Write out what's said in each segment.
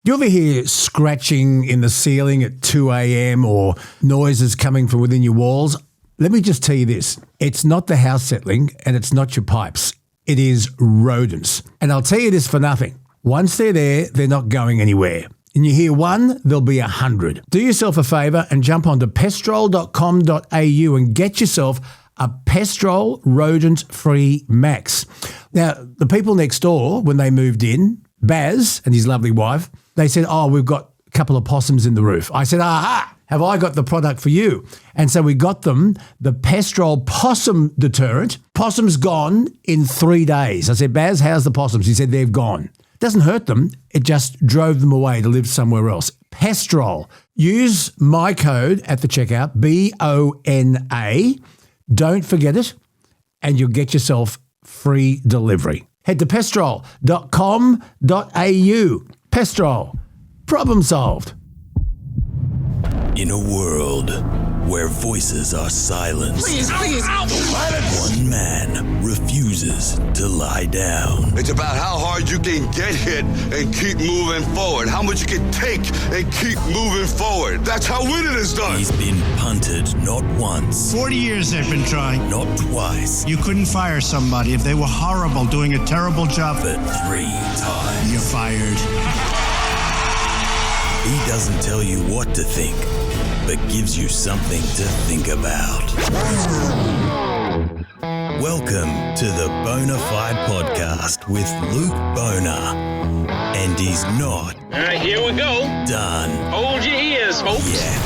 You ever hear scratching in the ceiling at 2 a.m. or noises coming from within your walls? Let me just tell you this. It's not the house settling and it's not your pipes. It is rodents. And I'll tell you this for nothing. Once they're there, they're not going anywhere. And you hear one, there'll be 100. Do yourself a favour and jump onto pestrol.com.au and get yourself a Pestrol rodent-free Max. Now, the people next door, when they moved in, Baz and his lovely wife, they said, we've got a couple of possums in the roof. I said, aha, have I got the product for you? And so we got them the Pestrol possum deterrent. Possums gone in 3 days. I said, Baz, how's the possums? He said, they've gone. Doesn't hurt them. It just drove them away to live somewhere else. Pestrol. Use my code at the checkout, BONA. Don't forget it, and you'll get yourself free delivery. Head to pestrol.com.au. Pestrol. Problem solved. In a world where voices are silenced, Please. one man refuses to lie down. It's about how hard you can get hit and keep moving forward. How much you can take and keep moving forward. That's how winning is done. He's been punted not once, 40 years they've been trying. not twice, You couldn't fire somebody if they were horrible, doing a terrible job. but 3 times. You're fired. He doesn't tell you what to think, but gives you something to think about. Welcome to the Bonafide Podcast with Luke Bonar. And he's not All right, here we go. done Hold your ears, folks. yet.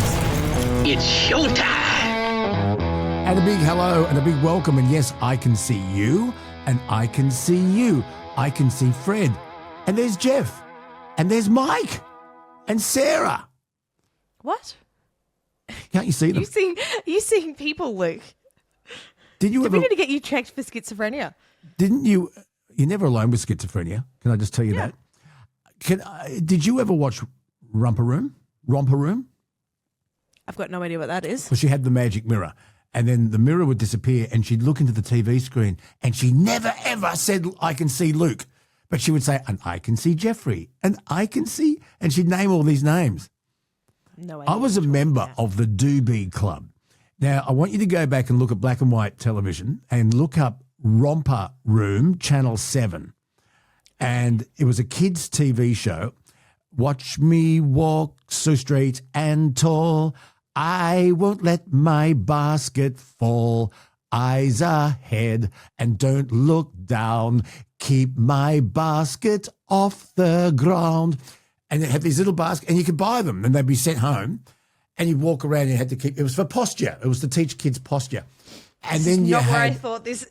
It's showtime. And a big hello and a big welcome. And yes, I can see you and I can see you. I can see Fred. And there's Jeff. And there's Mike. And Sarah. What? Can't you see them? You seeing people, Luke? Did you We ever? need to get you checked for schizophrenia. Didn't you? You're never alone with schizophrenia. Can I just tell you that? Did you ever watch Romper Room? Romper Room? I've got no idea what that is. Well, she had the magic mirror, and then the mirror would disappear, and she'd look into the TV screen, and she never ever said, "I can see Luke," but she would say, "And I can see Jeffrey," and I can see, and she'd name all these names. No idea. I was a what you're member talking about. of the Doobie Club. Now, I want you to go back and look at black and white television and look up Romper Room, Channel 7. And it was a kids' TV show. Watch me walk so straight and tall. I won't let my basket fall. Eyes ahead and don't look down. Keep my basket off the ground. And they had these little baskets, and you could buy them, and they'd be sent home. And you'd walk around and you had to keep, it was for posture. It was to teach kids posture. And then you Not where I had, thought this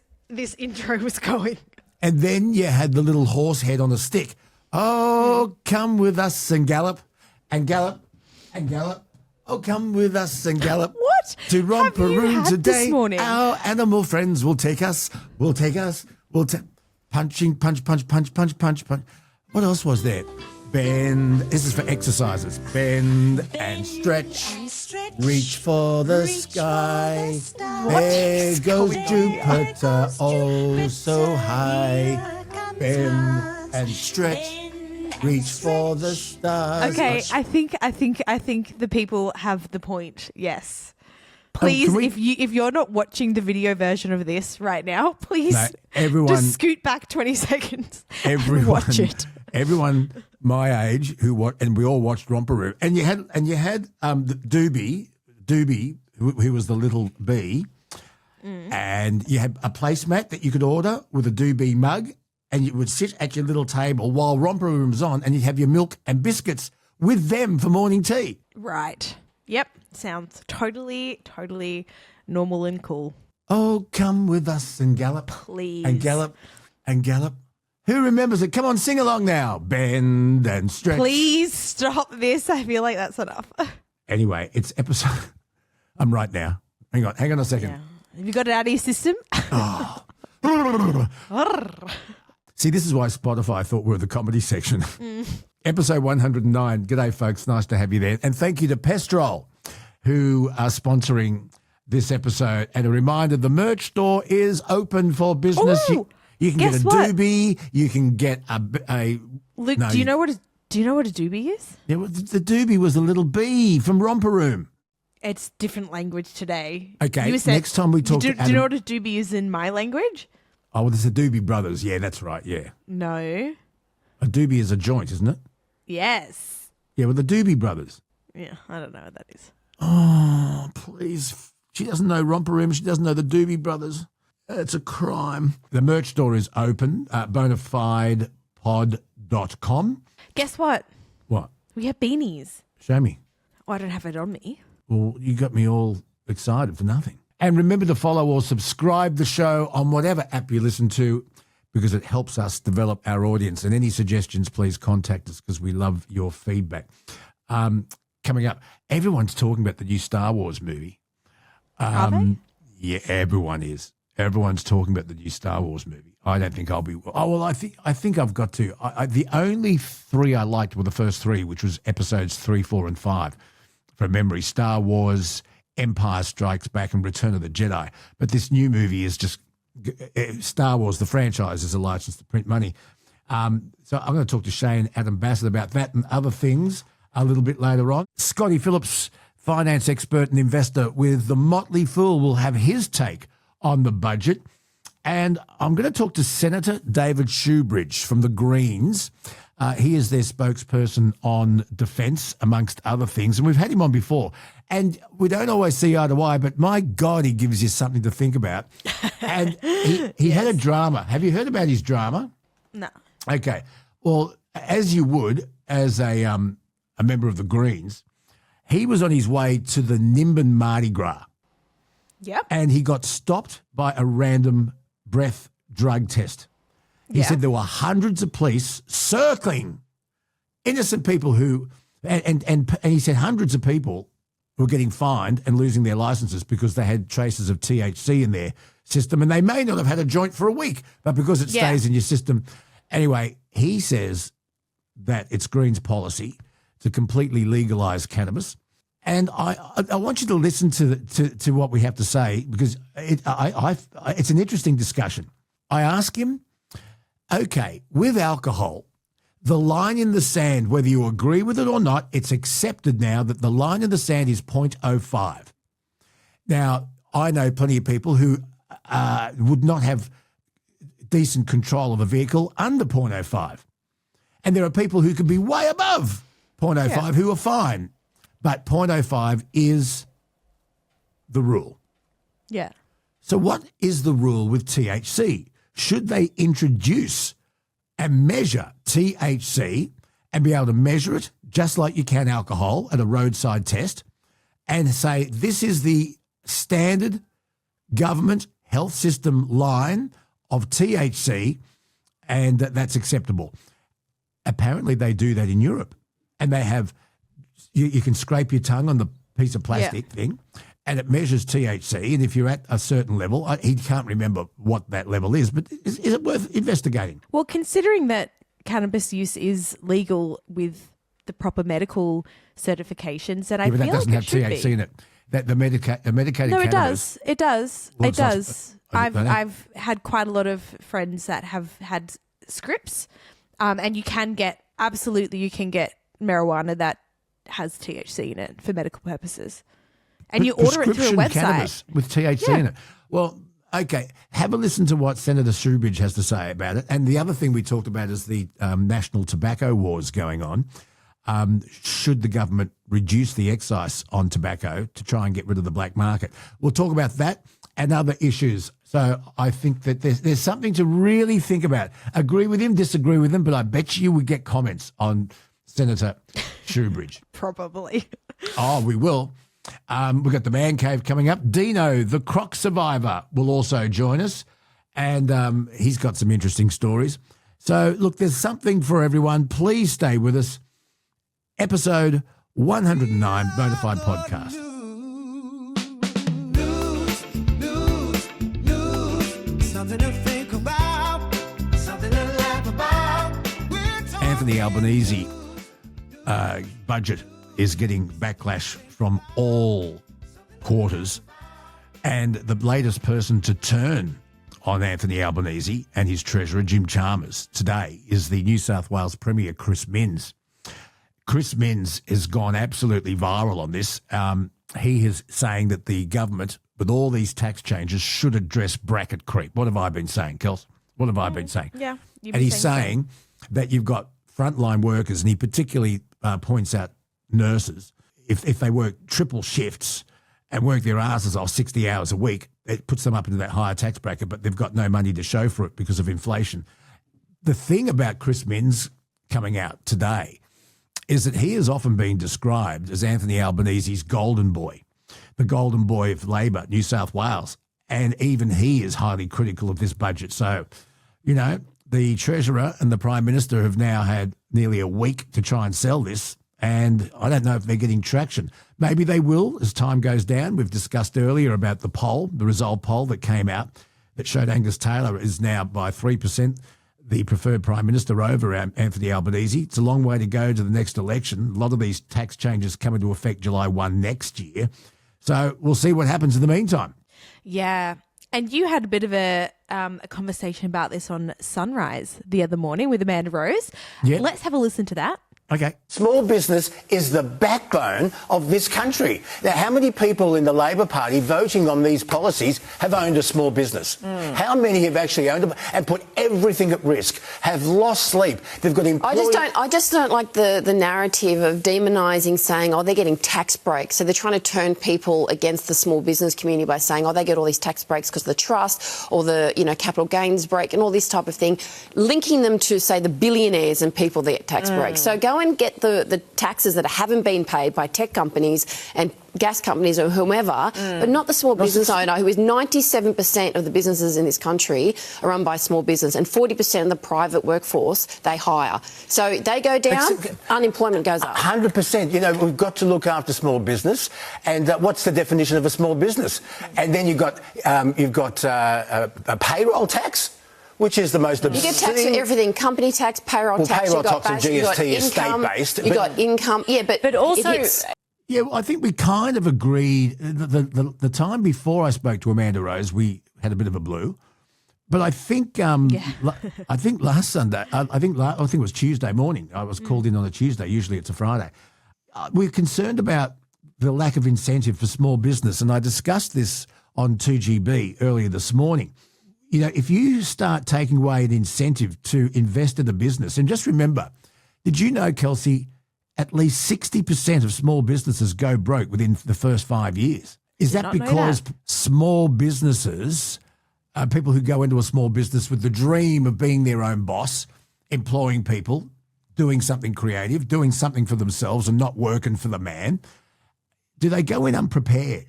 intro was going. and then you had the little horse head on a stick. Oh, come with us and gallop, and gallop, and gallop. Oh, come with us and gallop. What? To Romper have you Room had today. this morning? Our animal friends will take us, punching, punch. What else was there? Bend. This is for exercises. Bend and stretch. Reach for the sky. There goes Jupiter, oh so high. Bend and stretch. Reach for the stars. Okay, I think the people have the point. Yes. Please, can we- if you're not watching the video version of this right now, please No, everyone- just scoot back 20 seconds and watch it. Everyone my age and we all watched Romper Room, and you had the Doobie, who was the little bee, and you had a placemat that you could order with a Doobie mug, and you would sit at your little table while Romper Room was on, and you'd have your milk and biscuits with them for morning tea. Right. Yep. Sounds totally normal and cool. Oh, come with us and gallop, Please. and gallop, and gallop. Who remembers it? Come on, sing along now. Bend and stretch. Please stop this. I feel like that's enough. Anyway, it's episode. I'm right now. Hang on a second. Yeah. Have you got it out of your system? See, this is why Spotify thought we were the comedy section. Episode 109. G'day, folks. Nice to have you there. And thank you to Pestrol, who are sponsoring this episode. And a reminder, the merch store is open for business. Ooh, You can guess get a what? doobie. You can get a Luke, no, do you know what a Do you know what a doobie is? Yeah, well, the doobie was a little bee from Romper Room. It's different language today. Okay, You said- next time we talk do, to do Adam... you know what a doobie is in my language? Oh, well, there's the Doobie Brothers. Yeah, that's right, yeah. No. A doobie is a joint, isn't it? Yes. Yeah, well, the Doobie Brothers. Yeah, I don't know what that is. Oh, please. She doesn't know Romper Room. She doesn't know the Doobie Brothers. It's a crime. The merch store is open at bonafidepod.com. Guess what? What? We have beanies. Show me. Oh, I don't have it on me. Well, you got me all excited for nothing. And remember to follow or subscribe the show on whatever app you listen to, because it helps us develop our audience. And any suggestions, please contact us, because we love your feedback. Coming up, everyone's talking about the new Star Wars movie. Are they? Yeah, everyone is. Everyone's talking about the new Star Wars movie. I don't think I'll be. Oh well, I think I've got to. The only three I liked were the first three, which was episodes 3, 4, and 5. From memory, Star Wars, Empire Strikes Back, and Return of the Jedi. But this new movie is just Star Wars. The franchise is a license to print money. So I'm going to talk to Shane Adam Bassett about that and other things a little bit later on. Scotty Phillips, finance expert and investor with The Motley Fool, will have his take on the budget. And I'm going to talk to Senator David Shoebridge from the Greens. He is their spokesperson on defence, amongst other things. And we've had him on before. And we don't always see eye to eye, but my God, he gives you something to think about. And he had a drama. Have you heard about his drama? No. Okay. Well, as you would, as a member of the Greens, he was on his way to the Nimbin Mardi Gras. Yep. And he got stopped by a random breath drug test. He said there were hundreds of police circling innocent people who, and he said hundreds of people who were getting fined and losing their licenses because they had traces of THC in their system, and they may not have had a joint for a week, but because it stays in your system. Anyway, he says that it's Greens' policy to completely legalise cannabis. And I want you to listen to what we have to say, because it's an interesting discussion. I ask him, okay, with alcohol, the line in the sand, whether you agree with it or not, it's accepted now that the line in the sand is 0.05. Now, I know plenty of people who would not have decent control of a vehicle under 0.05. And there are people who could be way above 0.05 who are fine. But 0.05 is the rule. Yeah. So what is the rule with THC? Should they introduce and measure THC and be able to measure it just like you can alcohol at a roadside test and say this is the standard government health system line of THC and that's acceptable? Apparently they do that in Europe, and they have... You can scrape your tongue on the piece of plastic thing, and it measures THC. And if you're at a certain level, he can't remember what that level is, but is it worth investigating? Well, considering that cannabis use is legal with the proper medical certifications, then I but feel that doesn't like have it should THC be. in it. That the medicated No, cannabis. it does. Well, It it's not- does. I don't know. I've had quite a lot of friends that have had scripts, and you can get marijuana that has THC in it for medical purposes. And you order it through a Prescription website. cannabis with THC in it. Well, okay, have a listen to what Senator Shoebridge has to say about it. And the other thing we talked about is the national tobacco wars going on. Should the government reduce the excise on tobacco to try and get rid of the black market? We'll talk about that and other issues. So I think that there's something to really think about. Agree with him, disagree with him, but I bet you would get comments on Senator Shoebridge. Probably. Oh, we will. We've got the Man Cave coming up. Dino, the croc survivor, will also join us, and he's got some interesting stories. So, look, there's something for everyone. Please stay with us. Episode 109, Bonafide Podcast. Something to think about, something to laugh about. Anthony Albanese budget is getting backlash from all quarters, and the latest person to turn on Anthony Albanese and his treasurer, Jim Chalmers, today is the New South Wales Premier, Chris Minns. Chris Minns has gone absolutely viral on this. He is saying that the government, with all these tax changes, should address bracket creep. What have I been saying, Kels? What have I been saying? Yeah. And he's saying that you've got frontline workers, and he particularly points out nurses. If they work triple shifts and work their asses off 60 hours a week, it puts them up into that higher tax bracket, but they've got no money to show for it because of inflation. The thing about Chris Minns coming out today is that he has often been described as Anthony Albanese's golden boy, the golden boy of Labor, New South Wales. And even he is highly critical of this budget. So, you know, the Treasurer and the Prime Minister have now had nearly a week to try and sell this. And I don't know if they're getting traction. Maybe they will as time goes down. We've discussed earlier about the poll, the Resolve poll that came out that showed Angus Taylor is now by 3% the preferred Prime Minister over Anthony Albanese. It's a long way to go to the next election. A lot of these tax changes come into effect July 1 next year. So we'll see what happens in the meantime. Yeah. And you had a bit of a conversation about this on Sunrise the other morning with Amanda Rose. Yeah. Let's have a listen to that. Okay. Small business is the backbone of this country. Now, how many people in the Labor Party voting on these policies have owned a small business? How many have actually owned them and put everything at risk, have lost sleep? They've got employees. I just don't like the narrative of demonising, saying, oh, they're getting tax breaks. So they're trying to turn people against the small business community by saying, oh, they get all these tax breaks because of the trust or the, capital gains break and all this type of thing, linking them to, say, the billionaires and people that get tax breaks. So go and get the taxes that haven't been paid by tech companies and gas companies or whomever, but not the small business owner, who is 97% of the businesses in this country are run by small business, and 40% of the private workforce they hire. So they go down, unemployment goes up. 100%. We've got to look after small business. And what's the definition of a small business? And then you've got a payroll tax, which is the most obscene. You get taxed for everything: company tax, payroll tax. Payroll tax and GST is state-based. You got income, but also. Yeah, well, I think we kind of agreed. The time before I spoke to Amanda Rose, we had a bit of a blue. But I think I think last Sunday, I think it was Tuesday morning. I was called in on a Tuesday. Usually it's a Friday. We're concerned about the lack of incentive for small business, and I discussed this on 2GB earlier this morning. If you start taking away an incentive to invest in a business, and just remember, did you know, Kelsey, at least 60% of small businesses go broke within the first 5 years? Is that because small businesses, people who go into a small business with the dream of being their own boss, employing people, doing something creative, doing something for themselves and not working for the man, do they go in unprepared,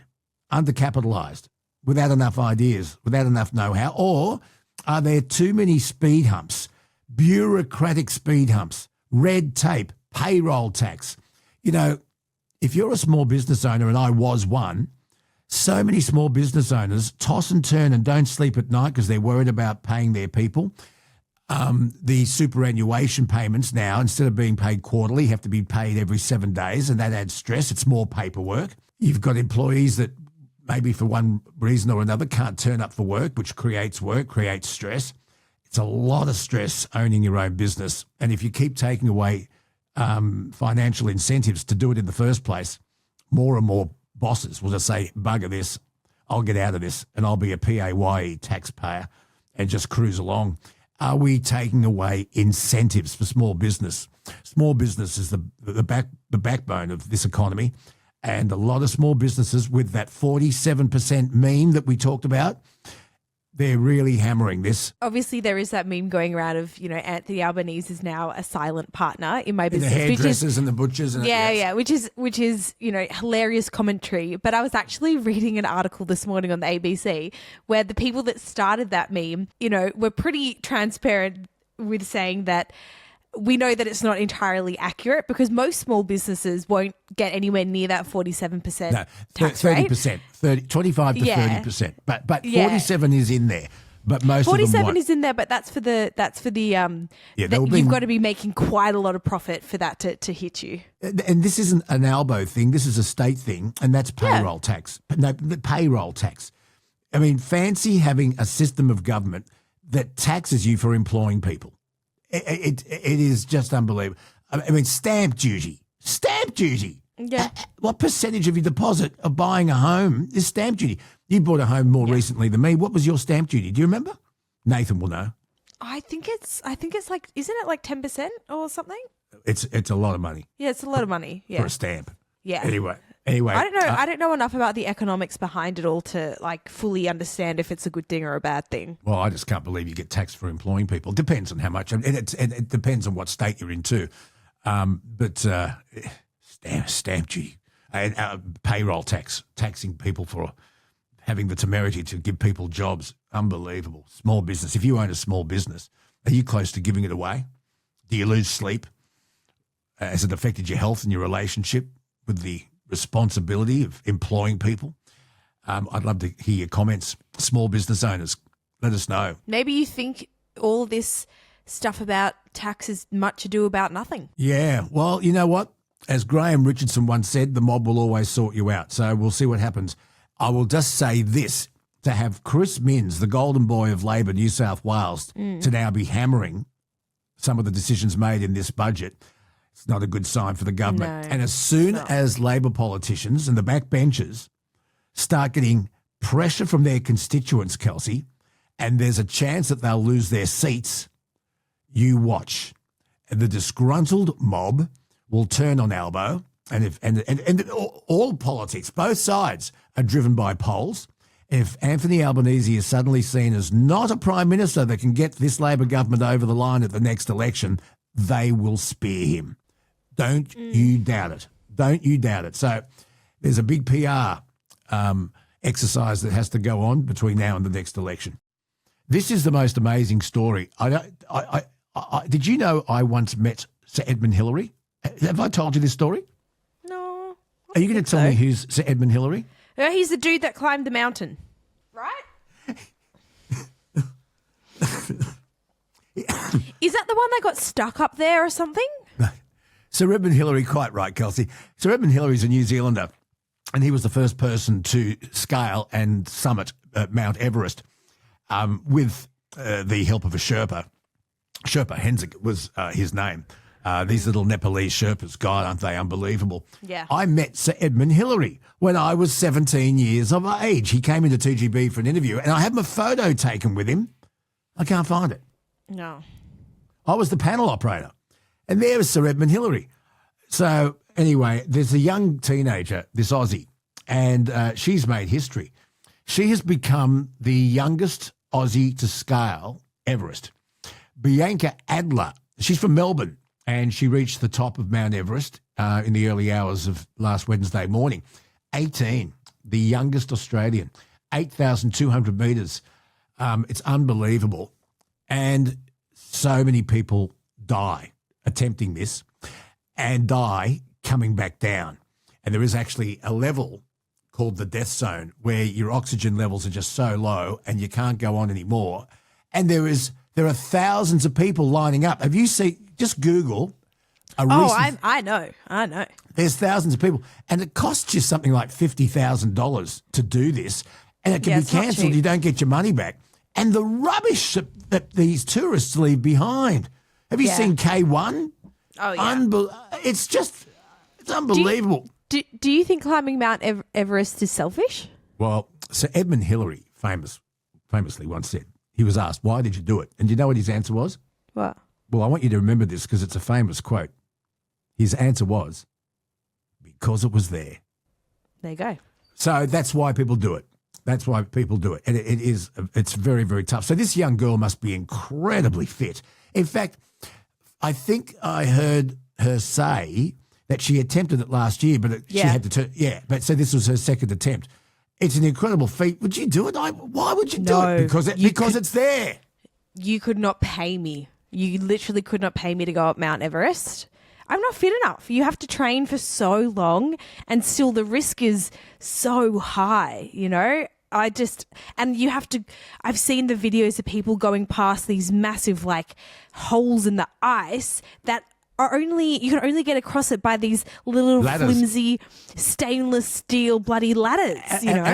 undercapitalised, without enough ideas, without enough know-how? Or are there too many speed humps, bureaucratic speed humps, red tape, payroll tax? If you're a small business owner, and I was one, so many small business owners toss and turn and don't sleep at night because they're worried about paying their people. The superannuation payments now, instead of being paid quarterly, have to be paid every 7 days, and that adds stress. It's more paperwork. You've got employees that maybe for one reason or another can't turn up for work, which creates stress. It's a lot of stress owning your own business. And if you keep taking away financial incentives to do it in the first place, more and more bosses will just say, bugger this, I'll get out of this and I'll be a PAYE taxpayer and just cruise along. Are we taking away incentives for small business? Small business is the backbone of this economy. And a lot of small businesses, with that 47% meme that we talked about, they're really hammering this. Obviously, there is that meme going around of, Anthony Albanese is now a silent partner in my business. The hairdressers and the butchers. And which is hilarious commentary. But I was actually reading an article this morning on the ABC where the people that started that meme, were pretty transparent with saying that we know that it's not entirely accurate because most small businesses won't get anywhere near that 47% tax 30%, rate. 25 to 30%. But 47 is in there. But most 47 of them is in there, but that's for the you've got to be making quite a lot of profit for that to hit you. And this isn't an Albo thing. This is a state thing, and that's payroll tax. No, the payroll tax. I mean, fancy having a system of government that taxes you for employing people. It is just unbelievable. I mean, stamp duty. Stamp duty. Yeah. What percentage of your deposit of buying a home is stamp duty? You bought a home more recently than me. What was your stamp duty? Do you remember? Nathan will know. I think it's like, isn't it like 10% or something? It's a lot of money. Yeah, it's a lot of money. Yeah. For a stamp. Yeah. Anyway. I don't know. I don't know enough about the economics behind it all to like fully understand if it's a good thing or a bad thing. Well, I just can't believe you get taxed for employing people. It depends on how much, and it depends on what state you're in too. But stamp duty, payroll tax, taxing people for having the temerity to give people jobs, unbelievable. Small business. If you own a small business, are you close to giving it away? Do you lose sleep? Has it affected your health and your relationship with the responsibility of employing people? I'd love to hear your comments. Small business owners, let us know. Maybe you think all this stuff about tax is much ado about nothing. Yeah, well, you know what? As Graham Richardson once said, the mob will always sort you out. So we'll see what happens. I will just say this, to have Chris Minns, the golden boy of Labor New South Wales, to now be hammering some of the decisions made in this budget, it's not a good sign for the government. No, and as soon as Labor politicians and the backbenchers start getting pressure from their constituents, Kelsey, and there's a chance that they'll lose their seats, you watch. And the disgruntled mob will turn on Albo, and all politics, both sides, are driven by polls. If Anthony Albanese is suddenly seen as not a prime minister that can get this Labor government over the line at the next election, they will spear him. Don't you doubt it. Don't you doubt it. So there's a big PR exercise that has to go on between now and the next election. This is the most amazing story. Did you know I once met Sir Edmund Hillary? Have I told you this story? No. Are you going to tell me who's Sir Edmund Hillary? He's the dude that climbed the mountain, right? Is that the one that got stuck up there or something? Sir Edmund Hillary, quite right, Kelsey. Sir Edmund Hillary's a New Zealander, and he was the first person to scale and summit Mount Everest with the help of a Sherpa. Sherpa Henzig was his name. These little Nepalese Sherpas, God, aren't they unbelievable? Yeah. I met Sir Edmund Hillary when I was 17 years of age. He came into TGB for an interview, and I had my photo taken with him. I can't find it. No. I was the panel operator, and there was Sir Edmund Hillary. So anyway, there's a young teenager, this Aussie, and she's made history. She has become the youngest Aussie to scale Everest. Bianca Adler, she's from Melbourne, and she reached the top of Mount Everest in the early hours of last Wednesday morning. 18, the youngest Australian, 8,200 metres. It's unbelievable. And so many people die attempting this and die coming back down. And there is actually a level called the death zone where your oxygen levels are just so low and you can't go on anymore. And there are thousands of people lining up. Have you seen, just Google a recent... I know. There's thousands of people. And it costs you something like $50,000 to do this. And it can be cancelled. You don't get your money back. And the rubbish that these tourists leave behind. Have you seen K1? Oh, yeah. It's unbelievable. Do you think climbing Mount Everest is selfish? Well, Sir Edmund Hillary famously once said, he was asked, why did you do it? And do you know what his answer was? What? Well, I want you to remember this because it's a famous quote. His answer was, because it was there. There you go. So that's why people do it. That's why people do it. And it's very, very tough. So this young girl must be incredibly fit. In fact, I think I heard her say that she attempted it last year, but she had to turn. Yeah, but so this was her second attempt. It's an incredible feat. Would you do it? Why would you do it? Because it's there. You could not pay me. You literally could not pay me to go up Mount Everest. I'm not fit enough. You have to train for so long and still the risk is so high, you know? And you have to, I've seen the videos of people going past these massive like holes in the ice that you can only get across it by these little ladders. Flimsy stainless steel bloody ladders, you know?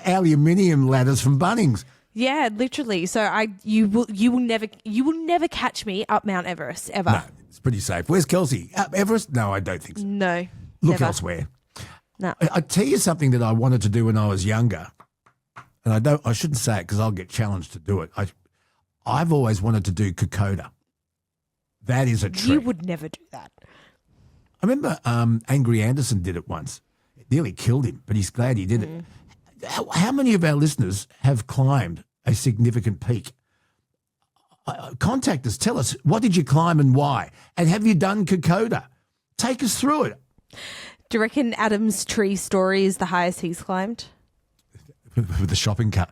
Aluminium ladders from Bunnings. Yeah, literally. So you will never catch me up Mount Everest ever. It's pretty safe. Where's Kelsey? Everest? No, I don't think so. No. Look never. elsewhere. No. I tell you something that I wanted to do when I was younger, and I shouldn't say it because I'll get challenged to do it. I've always wanted to do Kokoda. That is a trick. You would never do that. I remember Angry Anderson did it once. It nearly killed him, but he's glad he did it. How many of our listeners have climbed a significant peak? Contact us. Tell us, what did you climb and why? And have you done Kokoda? Take us through it. Do you reckon Adam's tree story is the highest he's climbed? With the shopping cart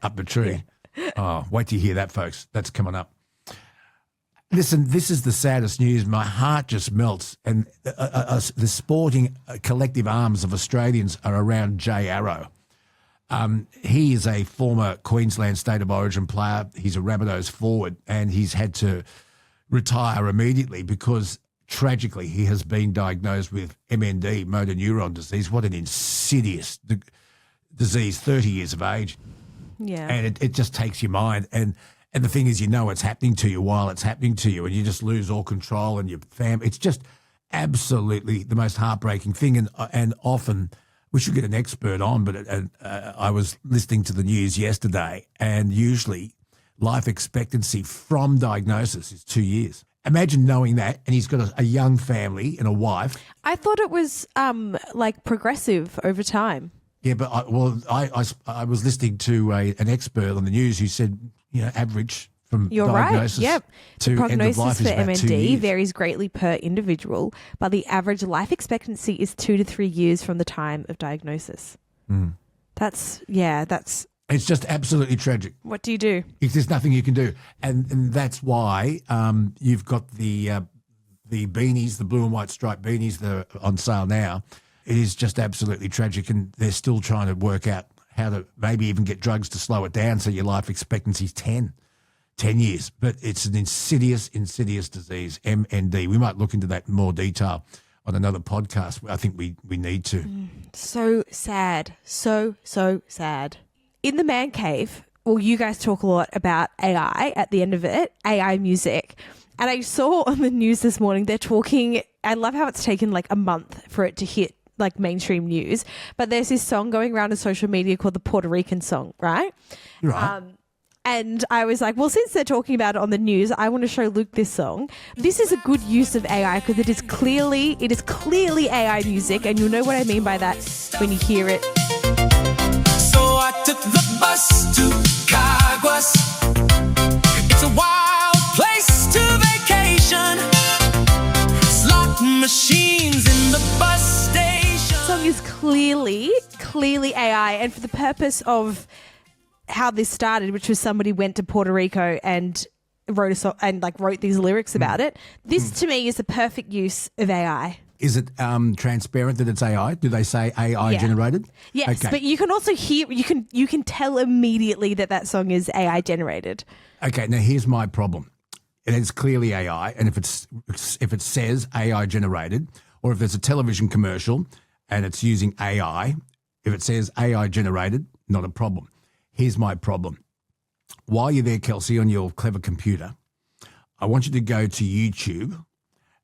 up the tree. Yeah. Oh, wait till you hear that, folks. That's coming up. Listen, this is the saddest news. My heart just melts. And the sporting collective arms of Australians are around Jay Arrow. He is a former Queensland State of Origin player. He's a Rabbitohs forward, and he's had to retire immediately because, tragically, he has been diagnosed with MND, motor neuron disease. What an insidious disease, 30 years of age. Yeah. And it just takes your mind. And the thing is, it's happening to you while it's happening to you, and you just lose all control and your family. It's just absolutely the most heartbreaking thing. And often we should get an expert on, but I was listening to the news yesterday, and usually life expectancy from diagnosis is 2 years. Imagine knowing that, and he's got a young family and a wife. I thought it was like progressive over time. Yeah, but I was listening to an expert on the news who said, average from You're diagnosis right. Yep. to The end of life prognosis is for about 2 MND years. varies greatly per individual, but the average life expectancy is 2 to 3 years from the time of diagnosis. That's It's just absolutely tragic. what do you do? There's nothing you can do, and that's why you've got the beanies, the blue and white striped beanies that are on sale now. It is just absolutely tragic, and they're still trying to work out how to maybe even get drugs to slow it down so your life expectancy is 10 years. But it's an insidious disease, MND. We might look into that in more detail on another podcast. I think we need to. So sad. So sad. In the man cave, well, you guys talk a lot about AI at the end of it, AI music. And I saw on the news this morning, they're talking, I love how it's taken like a month for it to hit like mainstream news, but there's this song going around on social media called the Puerto Rican song, right? Right. And I was like, well, since they're talking about it on the news, I want to show Luke this song. This is a good use of AI because it is clearly AI music, and you'll know what I mean by that when you hear it. So I took the bus to Caguas. It's a wild place to vacation. Slot machines in the bus station. The song is clearly AI, and for the purpose of how this started, which was somebody went to Puerto Rico and wrote a song and wrote these lyrics about it. This to me is the perfect use of AI. Is it transparent that it's AI? Do they say AI generated? Yes, Okay. but you can also hear, you can tell immediately that song is AI generated. Okay, now here's my problem. It is clearly AI, and if it says AI generated, or if there's a television commercial and it's using AI, if it says AI generated, not a problem. Here's my problem. While you're there, Kelsey, on your clever computer, I want you to go to YouTube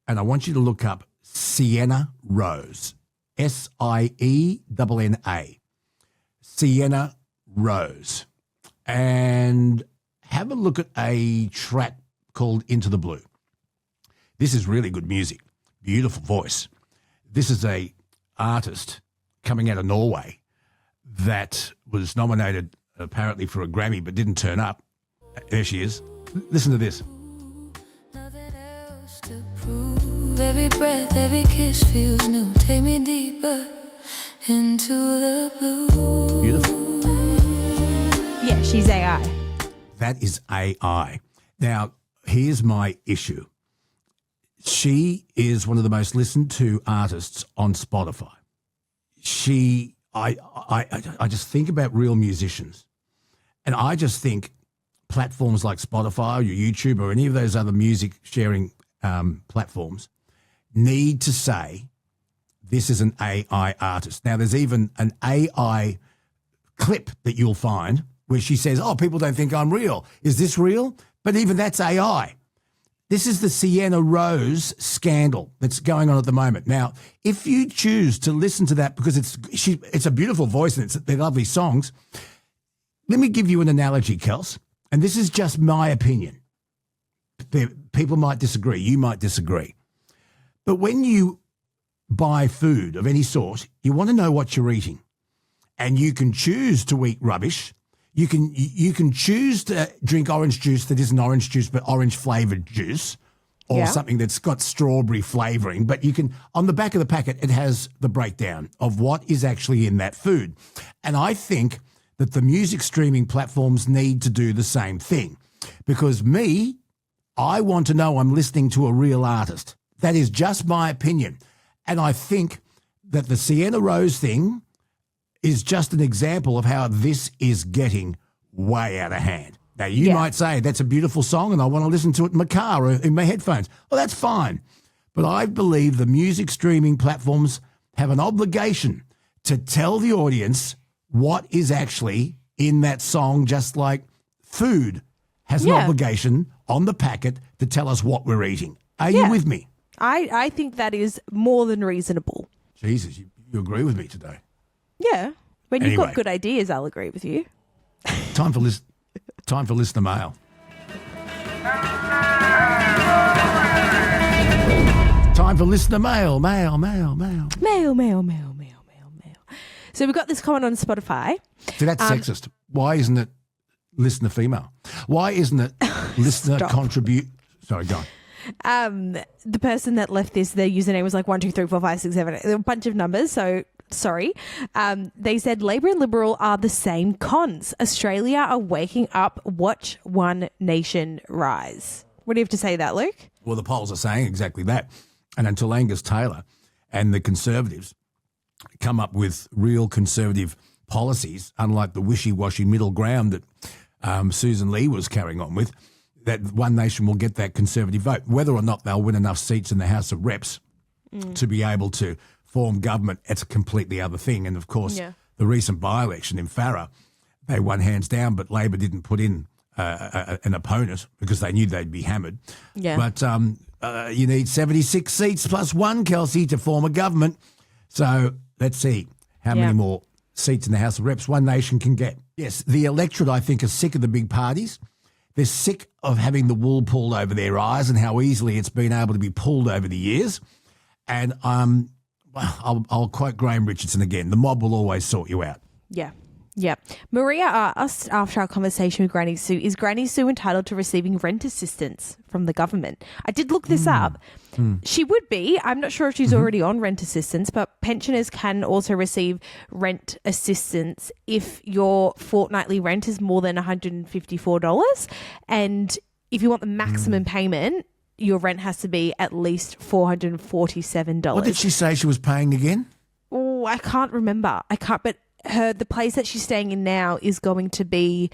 and I want you to look up Sienna Rose, SIENNA, Sienna Rose, and have a look at a track called Into the Blue. This is really good music, beautiful voice. This is a artist coming out of Norway that was nominated apparently for a Grammy but didn't turn up. There she is. Listen to this. Nothing else to prove. Every breath, every kiss feels new. Take me deeper into the blue. Beautiful. Yeah, she's AI. That is AI. Now, here's my issue. She is one of the most listened to artists on Spotify. I just think about real musicians, and I just think platforms like Spotify or YouTube or any of those other music sharing platforms need to say this is an AI artist. Now, there's even an AI clip that you'll find where she says, oh, people don't think I'm real. Is this real? But even that's AI. This is the Sienna Rose scandal that's going on at the moment. Now, if you choose to listen to that because it's a beautiful voice and they're lovely songs, let me give you an analogy, Kels, and this is just my opinion. People might disagree. You might disagree. But when you buy food of any sort, you want to know what you're eating. And you can choose to eat rubbish. You can choose to drink orange juice that isn't orange juice but orange-flavoured juice or something that's got strawberry flavouring. But you can, on the back of the packet, it has the breakdown of what is actually in that food. And I think that the music streaming platforms need to do the same thing because I want to know I'm listening to a real artist. That is just my opinion. And I think that the Sienna Rose thing is just an example of how this is getting way out of hand. Now, you might say, that's a beautiful song and I want to listen to it in my car or in my headphones. Well, that's fine. But I believe the music streaming platforms have an obligation to tell the audience what is actually in that song, just like food has an obligation on the packet to tell us what we're eating. Are you with me? I think that is more than reasonable. Jesus, you agree with me today. Yeah. When you've got good ideas, I'll agree with you. Time for listener mail. Time for listener mail. Mail. So we've got this comment on Spotify. See, that's sexist. Why isn't it listener female? Why isn't it listener contribute? Sorry, go on. The person that left this, their username was like 1, 2, 3, 4, 5, 6, 7, a bunch of numbers. So sorry. They said Labor and Liberal are the same cons. Australia are waking up. Watch One Nation rise. What do you have to say to that, Luke? Well, the polls are saying exactly that. And until Angus Taylor and the Conservatives come up with real conservative policies, unlike the wishy-washy middle ground that Susan Lee was carrying on with, that One Nation will get that Conservative vote. Whether or not they'll win enough seats in the House of Reps to be able to form government, it's a completely other thing. And, of course, the recent by-election in Farrer, they won hands down, but Labor didn't put in an opponent because they knew they'd be hammered. Yeah. But you need 76 seats plus one, Kelsey, to form a government. So let's see how many more seats in the House of Reps One Nation can get. Yes, the electorate, I think, are sick of the big parties. They're sick of having the wool pulled over their eyes and how easily it's been able to be pulled over the years. And I'll quote Graham Richardson again, the mob will always sort you out. Yeah. Yeah. Maria asked after our conversation with Granny Sue, is Granny Sue entitled to receiving rent assistance from the government? I did look this up. She would be. I'm not sure if she's already on rent assistance, but pensioners can also receive rent assistance if your fortnightly rent is more than $154. And if you want the maximum payment, your rent has to be at least $447. What did she say she was paying again? Oh, I can't remember. But the place that she's staying in now is going to be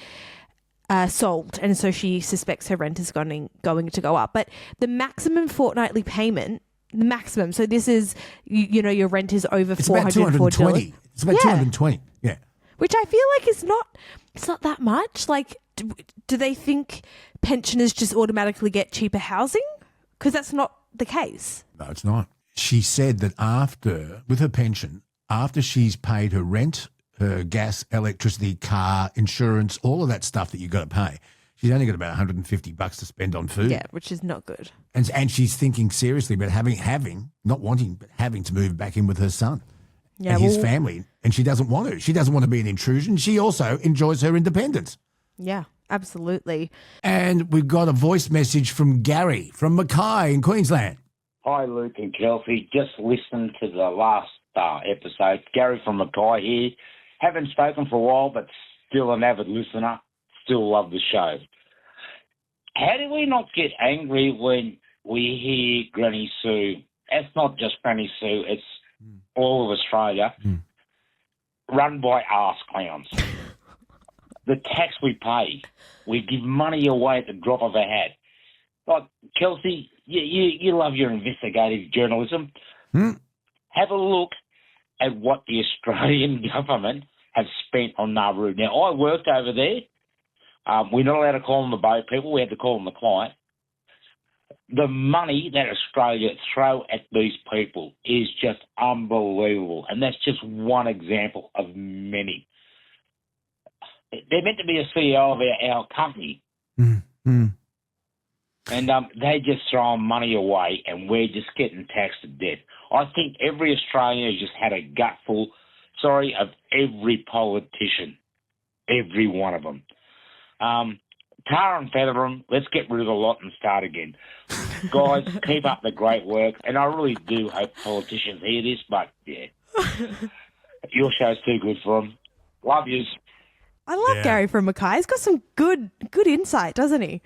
sold, and so she suspects her rent is going to go up. But the maximum fortnightly payment, so this is, your rent is over it's about $220. It's about $220, yeah. Which I feel like it's not that much. Like, do they think pensioners just automatically get cheaper housing? Because that's not the case. No, it's not. She said that with her pension, after she's paid her rent, her gas, electricity, car, insurance, all of that stuff that you've got to pay, she's only got about $150 to spend on food. Yeah, which is not good. And she's thinking seriously about having to move back in with her son and his family. And she doesn't want to. She doesn't want to be an intrusion. She also enjoys her independence. Yeah, absolutely. And we've got a voice message from Gary from Mackay in Queensland. Hi, Luke and Kelsey. Just listened to the last episode. Gary from Mackay here. Haven't spoken for a while, but still an avid listener. Still love the show. How do we not get angry when we hear Granny Sue? It's not just Granny Sue. It's all of Australia run by arse clowns. The tax we pay, we give money away at the drop of a hat. Like, Kelsey, you love your investigative journalism. Have a look at what the Australian government have spent on Nauru. Now, I worked over there. We're not allowed to call them the boat people. We had to call them the client. The money that Australia throw at these people is just unbelievable. And that's just one example of many. They're meant to be a CEO of our company. Mm-hmm. And they just throwing money away, and we're just getting taxed to death. I think every Australian has just had a gutful, of every politician, every one of them. Tar and feather them, let's get rid of the lot and start again. Guys, keep up the great work, and I really do hope politicians hear this, but yeah, your show's too good for them. Love yous. I love Gary from Mackay. He's got some good insight, doesn't he?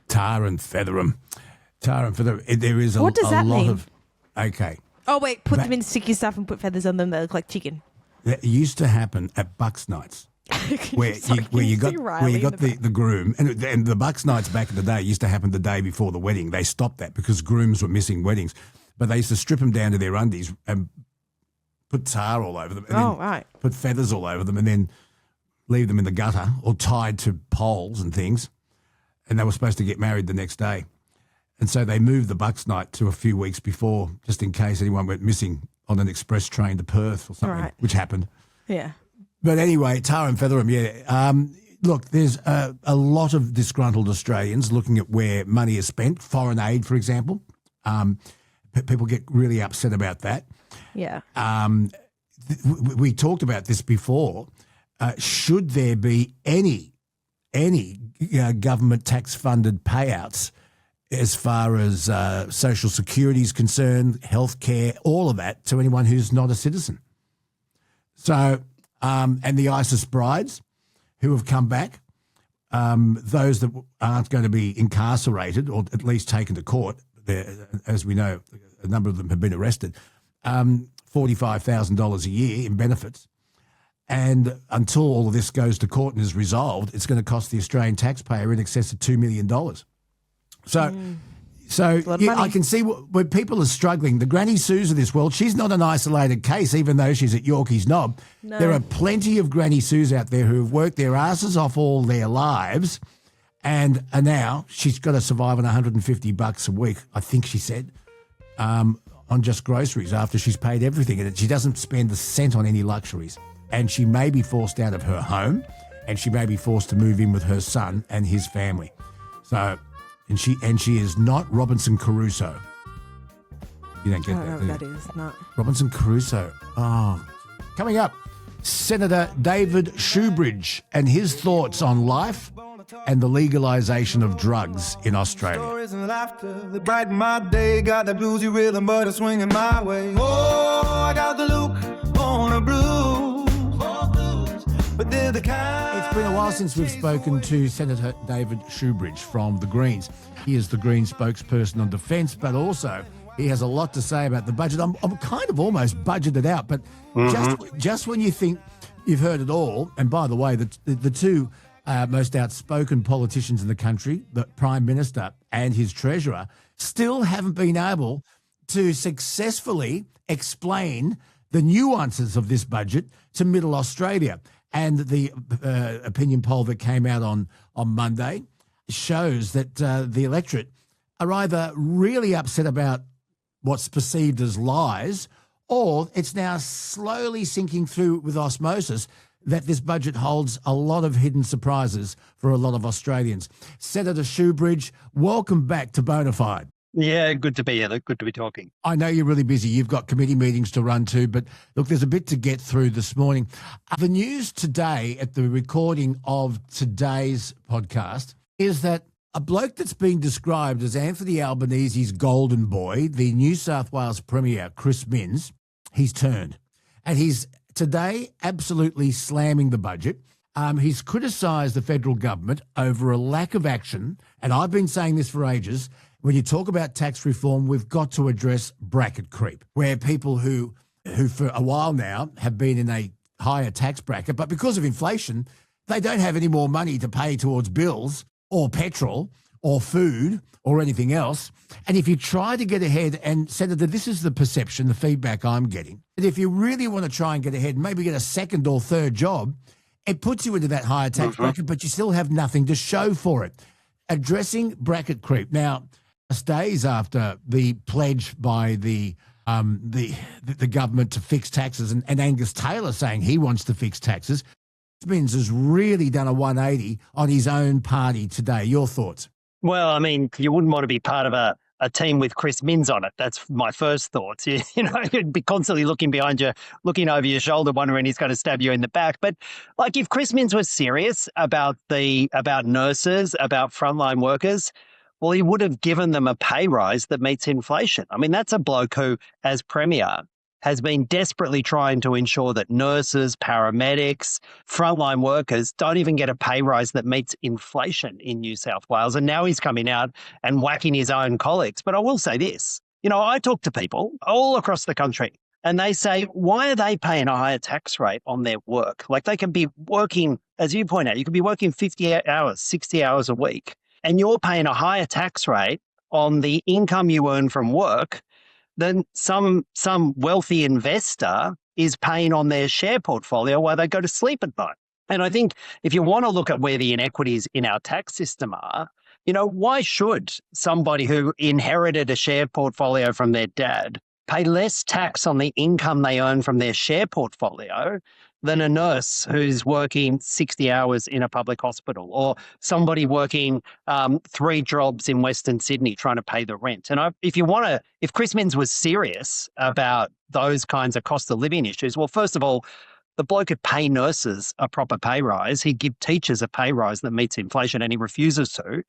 Tar and feather 'em. Tar and feather 'em. There is a, What does a that lot mean? of... Okay. Oh, wait, put them in sticky stuff and put feathers on them that look like chicken. That used to happen at Bucks Nights. where you got the groom, and the Bucks Nights back in the day used to happen the day before the wedding. They stopped that because grooms were missing weddings, but they used to strip them down to their undies and put tar all over them, and then put feathers all over them, and then leave them in the gutter or tied to poles and things. And they were supposed to get married the next day, and so they moved the Bucks Night to a few weeks before, just in case anyone went missing on an express train to Perth or something, which happened. Yeah. But anyway, tar and feather 'em, yeah. Look, there's a lot of disgruntled Australians looking at where money is spent, foreign aid, for example. People get really upset about that. Yeah. We talked about this before. Should there be any government tax-funded payouts as far as Social Security is concerned, healthcare, all of that, to anyone who's not a citizen? So... and the ISIS brides who have come back, those that aren't going to be incarcerated or at least taken to court, as we know, a number of them have been arrested, $45,000 a year in benefits. And until all of this goes to court and is resolved, it's going to cost the Australian taxpayer in excess of $2 million. So I can see where people are struggling. The Granny Sues of this world, she's not an isolated case, even though she's at Yorkie's Knob. No. There are plenty of Granny Sues out there who have worked their asses off all their lives and are now, she's got to survive on $150 a week, I think she said, on just groceries after she's paid everything. And she doesn't spend a cent on any luxuries. And she may be forced out of her home, and she may be forced to move in with her son and his family. So... And she is not Robinson Crusoe. You don't get that. I don't know what that is. No. Robinson Crusoe. Oh. Coming up, Senator David Shoebridge and his thoughts on life and the legalisation of drugs in Australia. Stories and laughter that brighten my day. Got the bluesy rhythm, but it's swinging my way. Oh, I got the Luke on a blues. But they're the kind. It's been a while since we've spoken to Senator David Shoebridge from the Greens. He is the Green spokesperson on defence, but also he has a lot to say about the budget. I'm kind of almost budgeted out, but just when you think you've heard it all, and by the way, the two most outspoken politicians in the country, the Prime Minister and his Treasurer, still haven't been able to successfully explain the nuances of this budget to Middle Australia. And the opinion poll that came out on Monday shows that the electorate are either really upset about what's perceived as lies, or it's now slowly sinking through with osmosis that this budget holds a lot of hidden surprises for a lot of Australians. Senator Shoebridge, welcome back to Bonafide. Yeah, good to be here. Good to be talking. I know you're really busy. You've got committee meetings to run to, but look, there's a bit to get through this morning. The news today at the recording of today's podcast is that a bloke that's been described as Anthony Albanese's golden boy, the New South Wales Premier, Chris Minns, he's turned. And he's today absolutely slamming the budget. He's criticised the federal government over a lack of action, and I've been saying this for ages. When you talk about tax reform, we've got to address bracket creep, where people who for a while now have been in a higher tax bracket, but because of inflation, they don't have any more money to pay towards bills or petrol or food or anything else. And if you try to get ahead, and Senator, this is the perception, the feedback I'm getting, that if you really want to try and get ahead and maybe get a second or third job, it puts you into that higher tax bracket, but you still have nothing to show for it. Addressing bracket creep. Now, days after the pledge by the government to fix taxes, and Angus Taylor saying he wants to fix taxes. Minns has really done a 180 on his own party today. Your thoughts? Well, I mean, you wouldn't want to be part of a team with Chris Minns on it. That's my first thoughts. You know, you'd be constantly looking behind you, looking over your shoulder, wondering he's going to stab you in the back. But like, if Chris Minns was serious about nurses, about frontline workers, well, he would have given them a pay rise that meets inflation. I mean, that's a bloke who, as Premier, has been desperately trying to ensure that nurses, paramedics, frontline workers don't even get a pay rise that meets inflation in New South Wales. And now he's coming out and whacking his own colleagues. But I will say this, you know, I talk to people all across the country and they say, why are they paying a higher tax rate on their work? Like, they can be working, as you point out, you could be working 50 hours, 60 hours a week, and you're paying a higher tax rate on the income you earn from work than some wealthy investor is paying on their share portfolio while they go to sleep at night. And I think if you want to look at where the inequities in our tax system are, you know, why should somebody who inherited a share portfolio from their dad pay less tax on the income they earn from their share portfolio than a nurse who's working 60 hours in a public hospital, or somebody working 3 jobs in Western Sydney trying to pay the rent? And if Chris Minns was serious about those kinds of cost of living issues, well, first of all, the bloke could pay nurses a proper pay rise. He'd give teachers a pay rise that meets inflation, and he refuses to.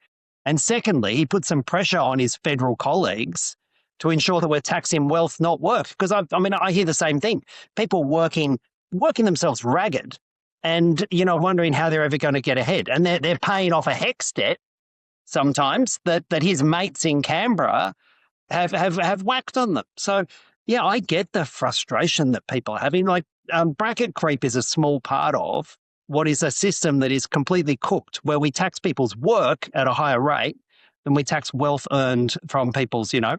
And secondly, he put some pressure on his federal colleagues to ensure that we're taxing wealth, not work. Because I hear the same thing. People working themselves ragged and, you know, wondering how they're ever going to get ahead. And they're paying off a HEX debt sometimes that his mates in Canberra have whacked on them. So, yeah, I get the frustration that people are having. Like, bracket creep is a small part of what is a system that is completely cooked, where we tax people's work at a higher rate than we tax wealth earned from people's, you know,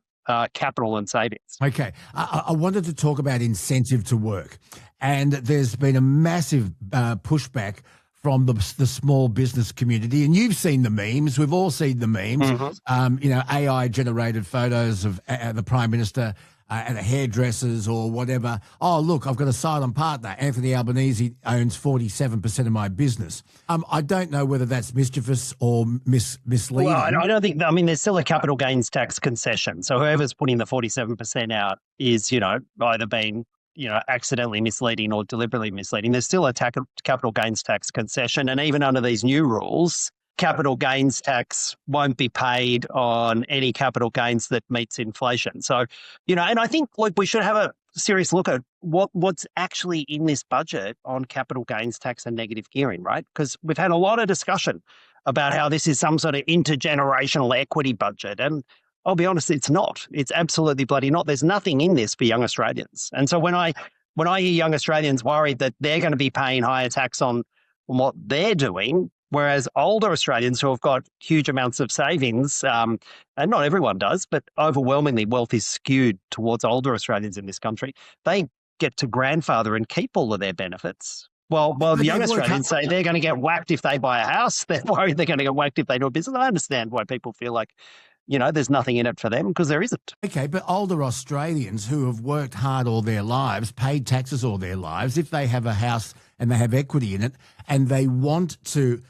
capital and savings. Okay. I wanted to talk about incentive to work. And there's been a massive pushback from the small business community. And you've seen the memes. We've all seen the memes. Mm-hmm. You know, AI-generated photos of the Prime Minister at a hairdresser's or whatever. Oh, look, I've got a silent partner. Anthony Albanese owns 47% of my business. I don't know whether that's mischievous or misleading. Well, I don't think, I mean, there's still a capital gains tax concession. So whoever's putting the 47% out is, you know, either being, you know, accidentally misleading or deliberately misleading. There's still a capital gains tax concession. And even under these new rules, capital gains tax won't be paid on any capital gains that meets inflation. So, you know, and I think, look, we should have a serious look at what's actually in this budget on capital gains tax and negative gearing, right? Because we've had a lot of discussion about how this is some sort of intergenerational equity budget. And I'll be honest, it's not. It's absolutely bloody not. There's nothing in this for young Australians. And so when I hear young Australians worried that they're going to be paying higher tax on what they're doing, whereas older Australians who have got huge amounts of savings, and not everyone does, but overwhelmingly wealth is skewed towards older Australians in this country, they get to grandfather and keep all of their benefits. Well, the young Australians say they're going to get whacked if they buy a house. They're worried they're going to get whacked if they do a business. I understand why people feel like, you know, there's nothing in it for them, because there isn't. Okay, but older Australians who have worked hard all their lives, paid taxes all their lives, if they have a house and they have equity in it and they want to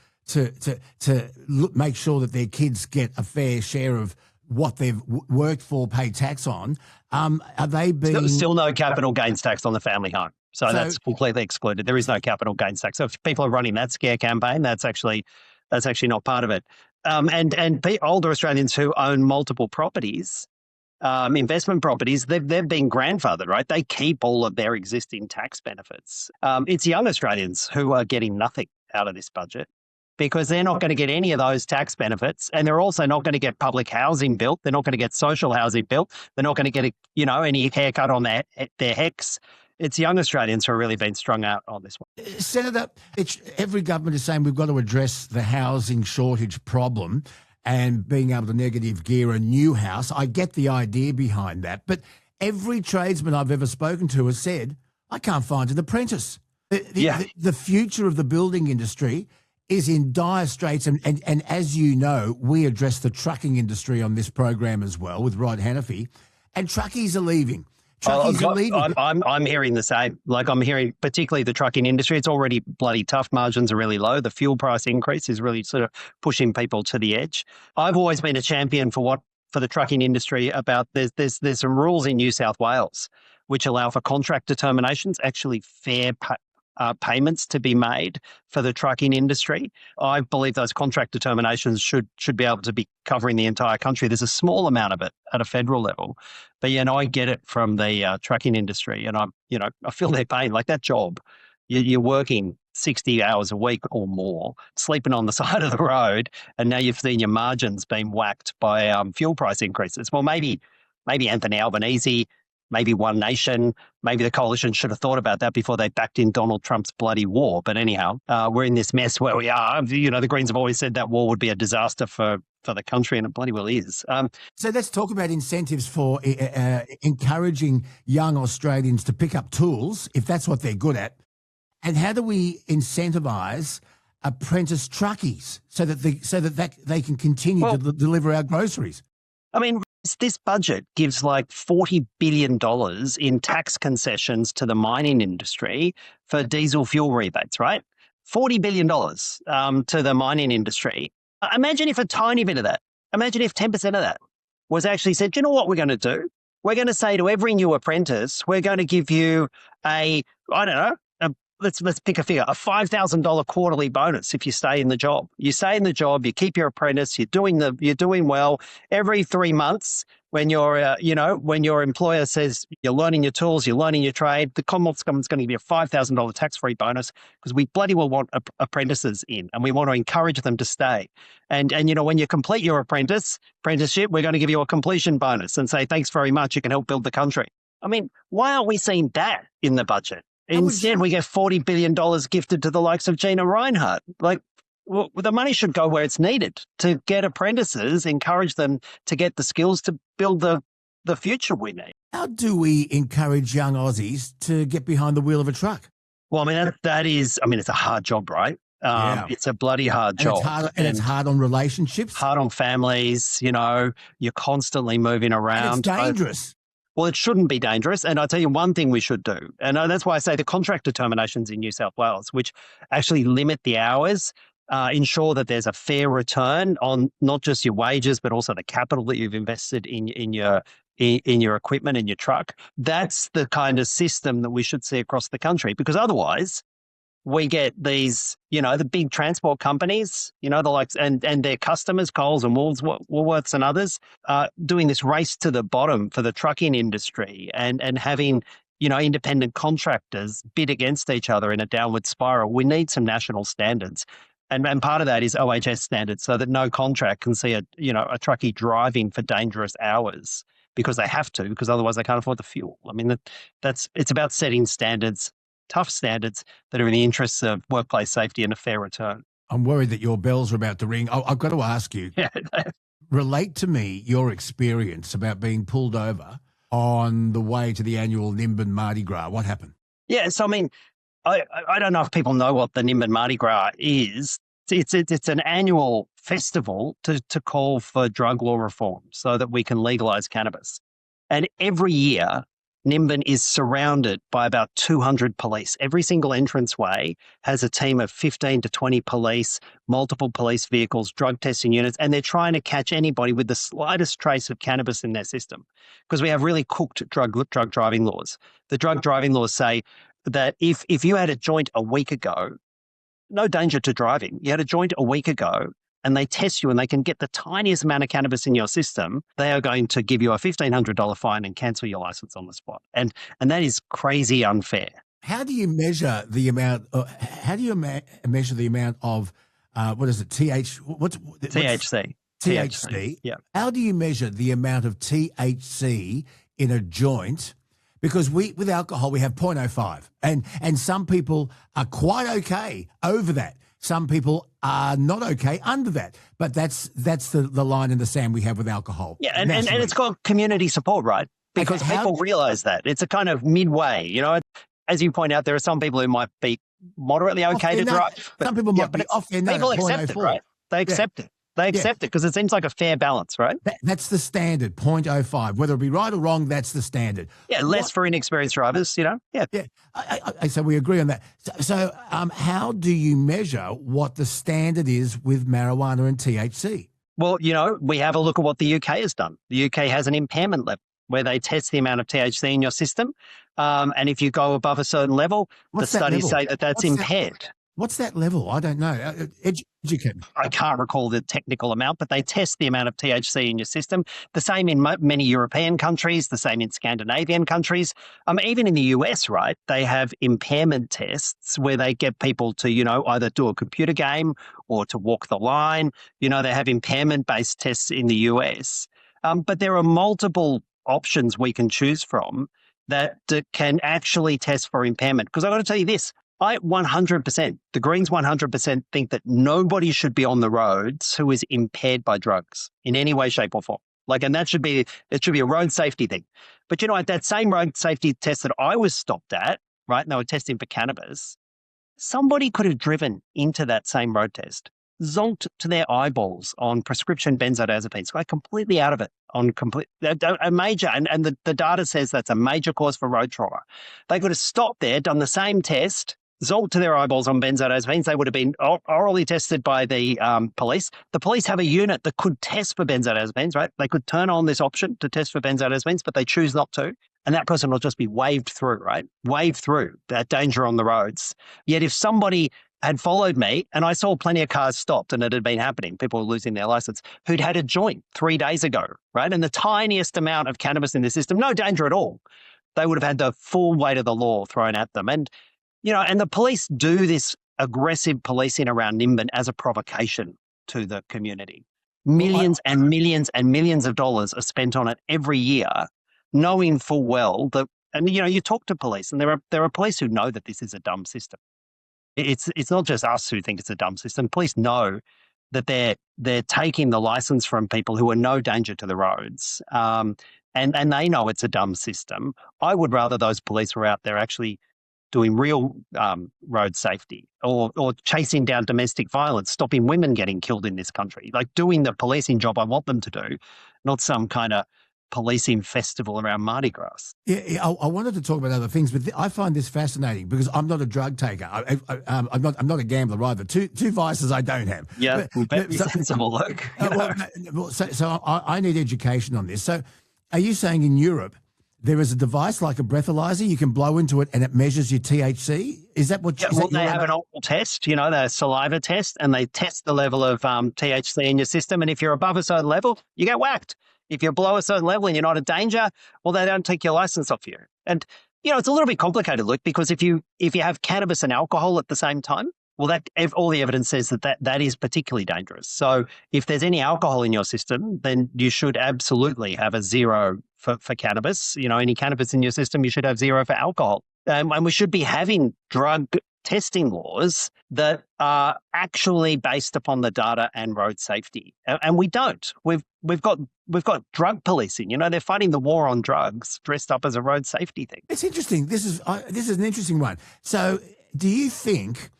make sure that their kids get a fair share of what they've worked for, pay tax on, are they being... Still no capital gains tax on the family home. So that's completely excluded. There is no capital gains tax. So if people are running that scare campaign, that's actually not part of it. And older Australians who own multiple properties, investment properties, they've been grandfathered, right? They keep all of their existing tax benefits. It's young Australians who are getting nothing out of this budget, because they're not going to get any of those tax benefits, and they're also not going to get public housing built. They're not going to get social housing built. They're not going to get any haircut on their HEX. It's young Australians who are really being strung out on this one. Senator, every government is saying we've got to address the housing shortage problem and being able to negative gear a new house. I get the idea behind that, but every tradesman I've ever spoken to has said, I can't find an apprentice. The future of the building industry is in dire straits. And as you know, we address the trucking industry on this program as well with Rod Hannafy, and truckies are leaving. Truckies are leaving. I'm hearing the same. Like, I'm hearing particularly the trucking industry. It's already bloody tough. Margins are really low. The fuel price increase is really sort of pushing people to the edge. I've always been a champion for the trucking industry about there's some rules in New South Wales which allow for contract determinations, actually fair payments to be made for the trucking industry. I believe those contract determinations should be able to be covering the entire country. There's a small amount of it at a federal level, but I get it from the trucking industry, and I feel their pain. Like, that job, you're working 60 hours a week or more, sleeping on the side of the road, and now you've seen your margins being whacked by fuel price increases. Well, maybe Anthony Albanese, maybe One Nation, maybe the coalition should have thought about that before they backed in Donald Trump's bloody war. But anyhow, we're in this mess where we are. The Greens have always said that war would be a disaster for the country, and it bloody well is. So let's talk about incentives for encouraging young Australians to pick up tools, if that's what they're good at. And how do we incentivise apprentice truckies so that they can continue to deliver our groceries? I mean, this budget gives like $40 billion in tax concessions to the mining industry for diesel fuel rebates, right? $40 billion to the mining industry. Imagine if a tiny bit of that, imagine if 10% of that was actually said, do you know what we're going to do? We're going to say to every new apprentice, we're going to give you let's pick a figure, a $5,000 quarterly bonus if you stay in the job. You stay in the job, you keep your apprentice, you're doing well. Every 3 months, when when your employer says you're learning your tools, you're learning your trade, the Commonwealth government's going to give you a $5,000 tax-free bonus, because we bloody well want apprentices in, and we want to encourage them to stay. And when you complete your apprenticeship, we're going to give you a completion bonus and say, thanks very much, you can help build the country. I mean, why aren't we seeing that in the budget? Instead, we get $40 billion gifted to the likes of Gina Reinhardt. Like, the money should go where it's needed to get apprentices, encourage them to get the skills to build the future we need. How do we encourage young Aussies to get behind the wheel of a truck? Well, I mean, it's a hard job, right? It's a bloody hard job. It's hard on relationships. Hard on families, you're constantly moving around. And it's dangerous. Well, it shouldn't be dangerous. And I'll tell you one thing we should do. And that's why I say the contract determinations in New South Wales, which actually limit the hours, ensure that there's a fair return on not just your wages, but also the capital that you've invested in your equipment, in your truck. That's the kind of system that we should see across the country, because otherwise we get these, the big transport companies, the likes and their customers, Coles and Woolworths and others, doing this race to the bottom for the trucking industry and having, independent contractors bid against each other in a downward spiral. We need some national standards. And part of that is OHS standards, so that no contract can see a truckie driving for dangerous hours because they have to, because otherwise they can't afford the fuel. I mean, it's about setting standards, tough standards that are in the interests of workplace safety and a fair return. I'm worried that your bells are about to ring. I've got to ask you, relate to me your experience about being pulled over on the way to the annual Nimbin Mardi Gras. What happened? Yeah, so I mean, I don't know if people know what the Nimbin Mardi Gras is. It's an annual festival to call for drug law reform so that we can legalise cannabis. And every year, Nimbin is surrounded by about 200 police. Every single entranceway has a team of 15 to 20 police, multiple police vehicles, drug testing units, and they're trying to catch anybody with the slightest trace of cannabis in their system, because we have really cooked drug driving laws. The drug driving laws say that if you had a joint a week ago, no danger to driving. You had a joint a week ago, and they test you and they can get the tiniest amount of cannabis in your system, they are going to give you a $1,500 fine and cancel your license on the spot. And that is crazy unfair. How do you measure the amount? Measure the amount of what is it? THC. THC. Yeah. How do you measure the amount of THC in a joint? Because with alcohol we have 0.05, and some people are quite okay over that. Some people are not okay under that, but that's the line in the sand we have with alcohol. Yeah, and it's got community support, right? Because people realise that. It's a kind of midway, as you point out, there are some people who might be moderately okay to drive. Some people might be off their nut. People accept it, right? They accept it. They accept it because it seems like a fair balance, right? That's the standard, 0.05. Whether it be right or wrong, that's the standard. Yeah, less for inexperienced drivers, Yeah. So we agree on that. So how do you measure what the standard is with marijuana and THC? Well, we have a look at what the UK has done. The UK has an impairment level where they test the amount of THC in your system. And if you go above a certain level, the studies say that that's impaired. What's that level? I don't know. Educate me. I can't recall the technical amount, but they test the amount of THC in your system. The same in many European countries, the same in Scandinavian countries. Even in the US, right, they have impairment tests where they get people to, either do a computer game or to walk the line. They have impairment-based tests in the US. But there are multiple options we can choose from that can actually test for impairment. Because I've got to tell you this, I 100%, the Greens 100% think that nobody should be on the roads who is impaired by drugs in any way, shape or form. And it should be a road safety thing. But at that same road safety test that I was stopped at, right, and they were testing for cannabis, somebody could have driven into that same road test, zonked to their eyeballs on prescription benzodiazepines, completely out of it, a major, and the data says that's a major cause for road trauma. They could have stopped there, done the same test, zonked to their eyeballs on benzodiazepines. They would have been orally tested by the police. The police have a unit that could test for benzodiazepines, right? They could turn on this option to test for benzodiazepines, but they choose not to. And that person will just be waved through, right? Waved through that danger on the roads. Yet if somebody had followed me, and I saw plenty of cars stopped and it had been happening, people were losing their license, who'd had a joint 3 days ago, right? And the tiniest amount of cannabis in the system, no danger at all. They would have had the full weight of the law thrown at them. And, and the police do this aggressive policing around Nimbin as a provocation to the community. Millions and millions and millions of dollars are spent on it every year, knowing full well that, and you talk to police, and there are police who know that this is a dumb system. It's not just us who think it's a dumb system. Police know that they're taking the license from people who are no danger to the roads, and they know it's a dumb system. I would rather those police were out there actually doing real road safety or chasing down domestic violence, stopping women getting killed in this country, doing the policing job I want them to do, not some kind of policing festival around Mardi Gras. Yeah, I wanted to talk about other things, but I find this fascinating because I'm not a drug taker. I'm not a gambler either. Two vices I don't have. Yeah, sensible look. So I need education on this. So are you saying in Europe there is a device like a breathalyzer you can blow into it and it measures your THC? Is that what? They have an oral test, the saliva test, and they test the level of THC in your system. And if you're above a certain level, you get whacked. If you're below a certain level and you're not a danger, well, they don't take your license off you. And, it's a little bit complicated, Luke, because if you have cannabis and alcohol at the same time, well, all the evidence says that is particularly dangerous. So if there's any alcohol in your system, then you should absolutely have a 0 for cannabis. Any cannabis in your system, you should have 0 for alcohol. And we should be having drug testing laws that are actually based upon the data and road safety. And we don't. We've got drug policing. They're fighting the war on drugs dressed up as a road safety thing. It's interesting. This is an interesting one. So do you think,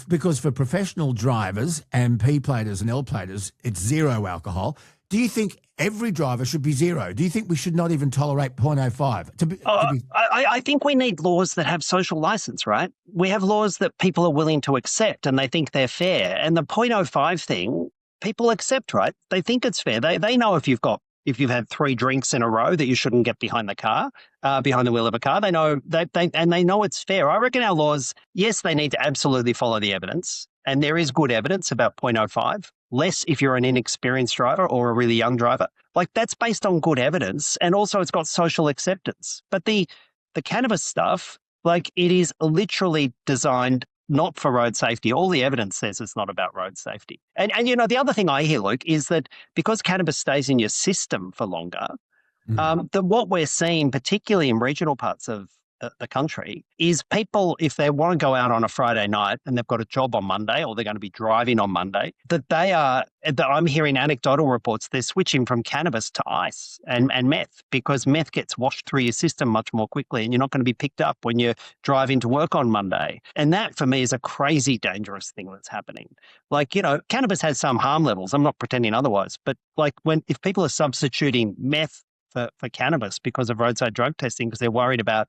because for professional drivers and P-platers and L-platers, it's 0 alcohol, do you think every driver should be 0? Do you think we should not even tolerate 0.05? I think we need laws that have social license, right? We have laws that people are willing to accept and they think they're fair. And the 0.05 thing, people accept, right? They think it's fair. They know if you've had 3 drinks in a row that you shouldn't get behind the wheel of a car. They know they know it's fair. I reckon our laws, yes, they need to absolutely follow the evidence. And there is good evidence about 0.05. Less if you're an inexperienced driver or a really young driver. That's based on good evidence. And also it's got social acceptance. But the cannabis stuff, it is literally designed not for road safety. All the evidence says it's not about road safety. And the other thing I hear, Luke, is that because cannabis stays in your system for longer, that what we're seeing, particularly in regional parts of the country is people, if they want to go out on a Friday night and they've got a job on Monday or they're going to be driving on Monday, that I'm hearing anecdotal reports, they're switching from cannabis to ice and meth, because meth gets washed through your system much more quickly and you're not going to be picked up when you're driving to work on Monday. And that for me is a crazy dangerous thing that's happening. Like, cannabis has some harm levels. I'm not pretending otherwise, but like if people are substituting meth for cannabis because of roadside drug testing, because they're worried about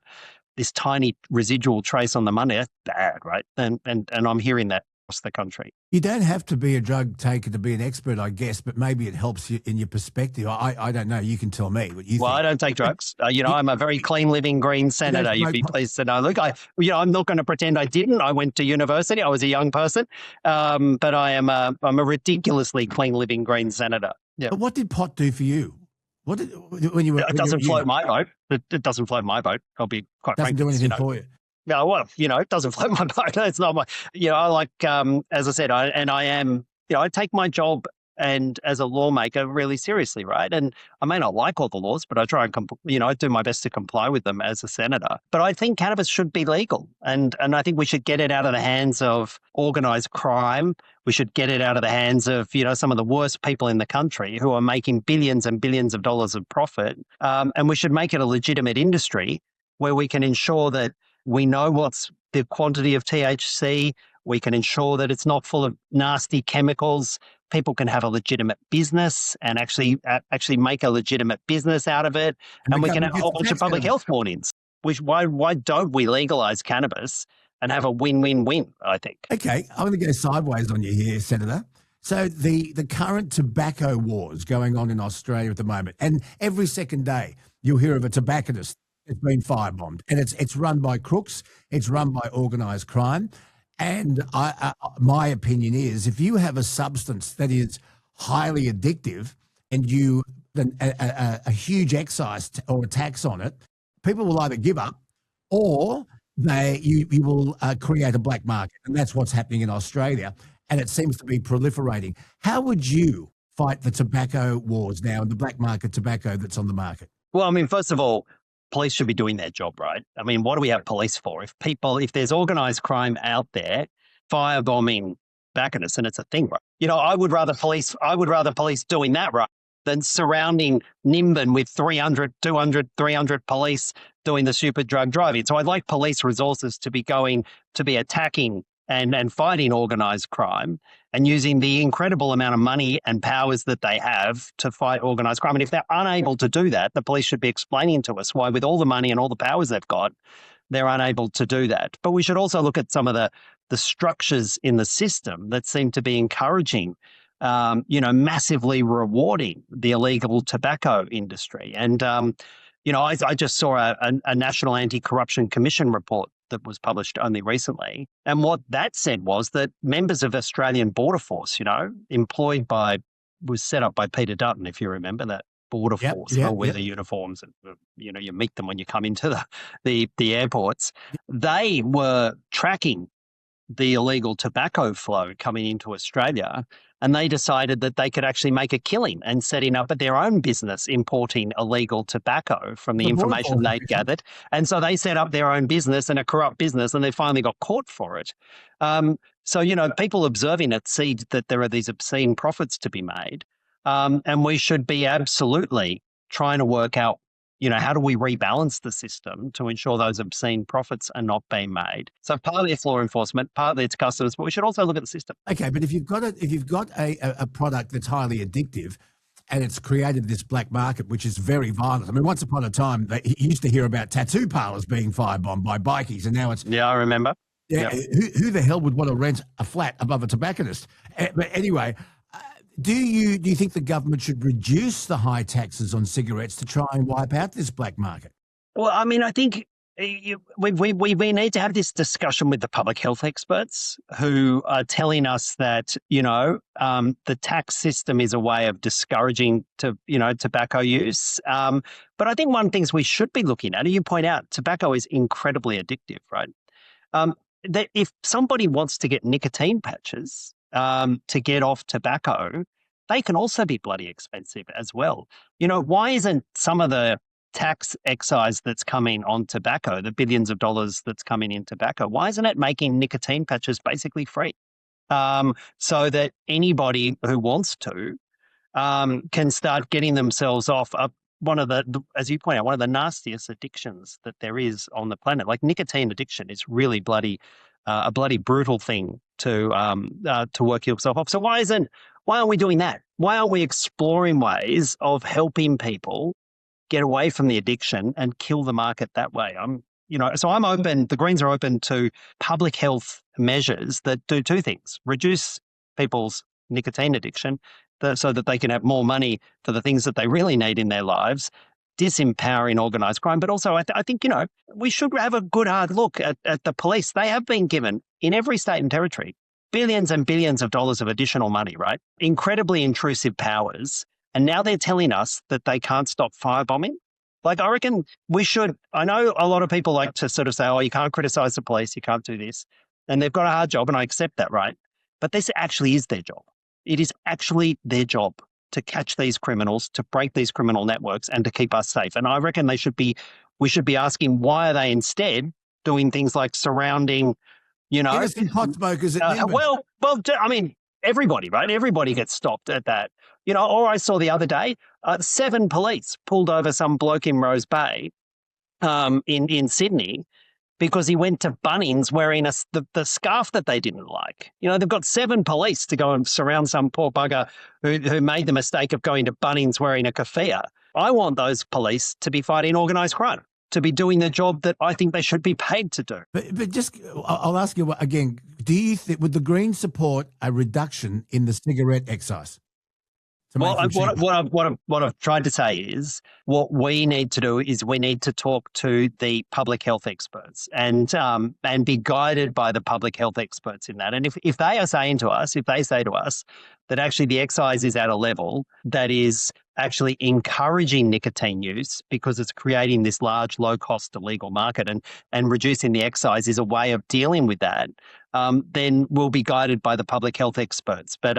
this tiny residual trace on the money, that's bad, right? And I'm hearing that across the country. You don't have to be a drug taker to be an expert, I guess, but maybe it helps you in your perspective. I don't know. You can tell me what you think. I don't take drugs. I'm a very clean living green senator. You'd be pleased to know. Look, I'm not going to pretend I didn't. I went to university. I was a young person, but I'm a ridiculously clean living green senator. Yeah. But what did pot do for you? It doesn't float my boat. It doesn't float my boat. I'll be quite frank. Doesn't do anything for you. Yeah, well, it doesn't float my boat. It's not my, I like, as I said, I take my job and as a lawmaker really seriously, right? And I may not like all the laws, but I try and, I do my best to comply with them as a senator. But I think cannabis should be legal. And I think we should get it out of the hands of organised crime. We should get it out of the hands of, some of the worst people in the country who are making billions and billions of dollars of profit. And we should make it a legitimate industry where we can ensure that we know what's the quantity of THC. We can ensure that it's not full of nasty chemicals. People can have a legitimate business and actually make a legitimate business out of it. And we can have a whole bunch of public health warnings. Why don't we legalize cannabis and have a win-win-win, I think? Okay, I'm going to go sideways on you here, Senator. So the current tobacco wars going on in Australia at the moment, and every second day you'll hear of a tobacconist that's been firebombed, and it's run by crooks, it's run by organised crime. And my opinion is, if you have a substance that is highly addictive and you a huge excise or a tax on it, people will either give up or you will create a black market. And that's what's happening in Australia. And it seems to be proliferating. How would you fight the tobacco wars now and the black market tobacco that's on the market? Well, first of all, police should be doing their job, right? What do we have police for? If there's organised crime out there, firebombing tobacconists, and it's a thing, right? I would rather police doing that, right, than surrounding Nimbin with 300, 200, 300 police doing the stupid drug driving. So I'd like police resources to be attacking and fighting organised crime and using the incredible amount of money and powers that they have to fight organised crime. And if they're unable to do that, the police should be explaining to us why, with all the money and all the powers they've got, they're unable to do that. But we should also look at some of the structures in the system that seem to be encouraging, massively rewarding the illegal tobacco industry. And, I just saw a National Anti-Corruption Commission report that was published only recently. And what that said was that members of Australian Border Force, was set up by Peter Dutton, if you remember that Border Force. They'll wear the uniforms and, you meet them when you come into the airports. They were tracking the illegal tobacco flow coming into Australia, and they decided that they could actually make a killing and setting up their own business importing illegal tobacco from the information they'd gathered. And so they set up their own business, and a corrupt business, and they finally got caught for it. So, people observing it see that there are these obscene profits to be made. And we should be absolutely trying to work out, how do we rebalance the system to ensure those obscene profits are not being made? So partly it's law enforcement, partly it's customers, but we should also look at the system. Okay, but if you've got a product that's highly addictive and it's created this black market, which is very violent. Once upon a time, you used to hear about tattoo parlours being firebombed by bikies, and now it's... Yeah, I remember. Yeah, who the hell would want to rent a flat above a tobacconist? But anyway... Do you think the government should reduce the high taxes on cigarettes to try and wipe out this black market? Well, I think we need to have this discussion with the public health experts who are telling us that, the tax system is a way of discouraging tobacco use. But I think one of the things we should be looking at, and you point out, tobacco is incredibly addictive, right? That if somebody wants to get nicotine patches, to get off tobacco, they can also be bloody expensive as well. Why isn't some of the tax excise that's coming on tobacco, the billions of dollars that's coming in tobacco, why isn't it making nicotine patches basically free? So that anybody who wants to can start getting themselves off one of the, as you point out, one of the nastiest addictions that there is on the planet. Like nicotine addiction is really a bloody brutal thing to work yourself off. So why aren't we doing that? Why aren't we exploring ways of helping people get away from the addiction and kill the market that way? So I'm open, the Greens are open to public health measures that do two things: reduce people's nicotine addiction so that they can have more money for the things that they really need in their lives, disempowering organised crime. But also I think, we should have a good hard look at the police. They have been given, in every state and territory, billions and billions of dollars of additional money, right? Incredibly intrusive powers. And now they're telling us that they can't stop firebombing. Like, I reckon we should. I know a lot of people like to sort of say, oh, you can't criticise the police, you can't do this. And they've got a hard job, and I accept that, right? But this actually is their job. It is actually their job to catch these criminals, to break these criminal networks, and to keep us safe. And I reckon we should be asking, why are they instead doing things like surrounding, innocent pot smokers at Nimbin? Well, I mean, everybody, right? Everybody gets stopped at that. Or I saw the other day, 7 police pulled over some bloke in Rose Bay in Sydney because he went to Bunnings wearing the scarf that they didn't like. They've got 7 police to go and surround some poor bugger who made the mistake of going to Bunnings wearing a keffiyeh. I want those police to be fighting organised crime, to be doing the job that I think they should be paid to do. But just, I'll ask you again, do you think, would the Greens support a reduction in the cigarette excise? Well, what I've tried to say is what we need to do is we need to talk to the public health experts and be guided by the public health experts in that. And if they are saying to us, if they say to us that actually the excise is at a level that is actually encouraging nicotine use because it's creating this large, low-cost illegal market, and reducing the excise is a way of dealing with that, then we'll be guided by the public health experts. But,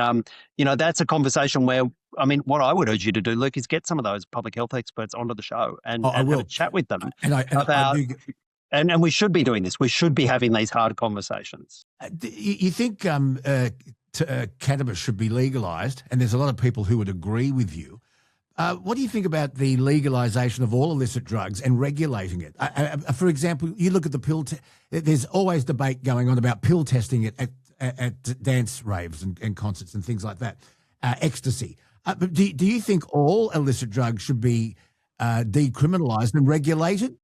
that's a conversation where, what I would urge you to do, Luke, is get some of those public health experts onto the show and have a chat with them and we should be doing this. We should be having these hard conversations. You think cannabis should be legalised, and there's a lot of people who would agree with you. What do you think about the legalisation of all illicit drugs and regulating it? For example, you look at the pill. There's always debate going on about pill testing at dance raves and concerts and things like that. Ecstasy. But do you think all illicit drugs should be decriminalised and regulated?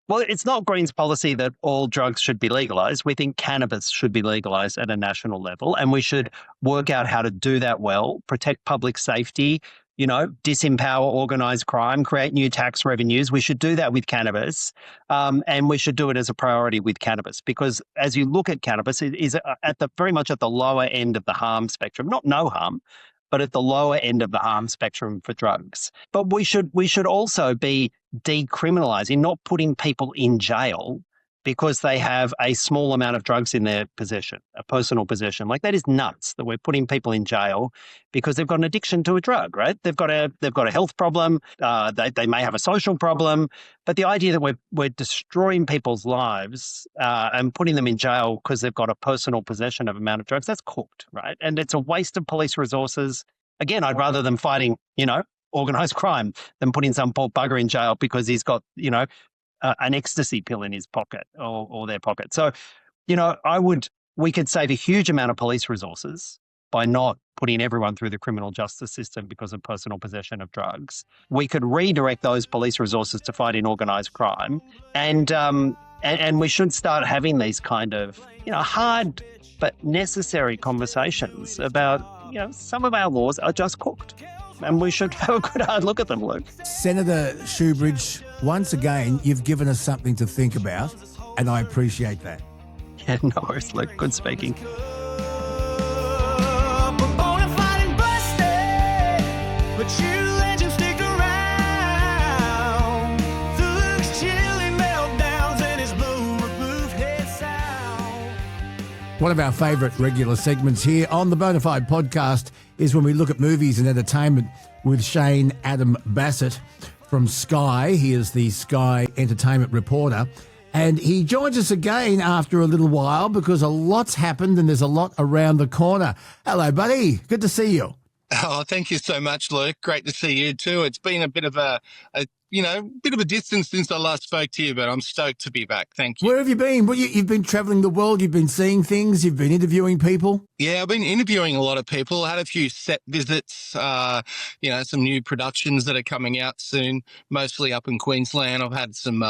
Well, it's not Greens' policy that all drugs should be legalised. We think cannabis should be legalised at a national level, and we should work out how to do that well, protect public safety, disempower organised crime, create new tax revenues. We should do that with cannabis, and we should do it as a priority with cannabis, because as you look at cannabis, it is very much at the lower end of the harm spectrum, not no harm, but at the lower end of the harm spectrum for drugs. But we should also be decriminalising, not putting people in jail because they have a small amount of drugs in their possession, a personal possession. Like, that is nuts that we're putting people in jail because they've got an addiction to a drug, right? They've got a health problem. They may have a social problem. But the idea that we're destroying people's lives and putting them in jail because they've got a personal possession of an amount of drugs, that's cooked, right? And it's a waste of police resources. Again, I'd rather them fighting, organised crime than putting some poor bugger in jail because he's got, an ecstasy pill in his pocket or their pocket. So, we could save a huge amount of police resources by not putting everyone through the criminal justice system because of personal possession of drugs. We could redirect those police resources to fighting organised crime, and we should start having these kind of, hard but necessary conversations about, some of our laws are just cooked. And we should have a good hard look at them, Luke. Senator Shoebridge, once again, you've given us something to think about, and I appreciate that. Yeah, no worries, Luke. Good speaking. One of our favourite regular segments here on the Bonafide podcast is when we look at movies and entertainment with Shane Adam Bassett from Sky. He is the Sky entertainment reporter. And he joins us again after a little while because a lot's happened and there's a lot around the corner. Hello, buddy. Good to see you. Oh, thank you so much, Luke. Great to see you too. It's been a bit of a distance since I last spoke to you, but I'm stoked to be back. Thank you. Where have you been? Well, you've been travelling the world. You've been seeing things. You've been interviewing people. Yeah, I've been interviewing a lot of people. I had a few set visits, some new productions that are coming out soon, mostly up in Queensland. I've had some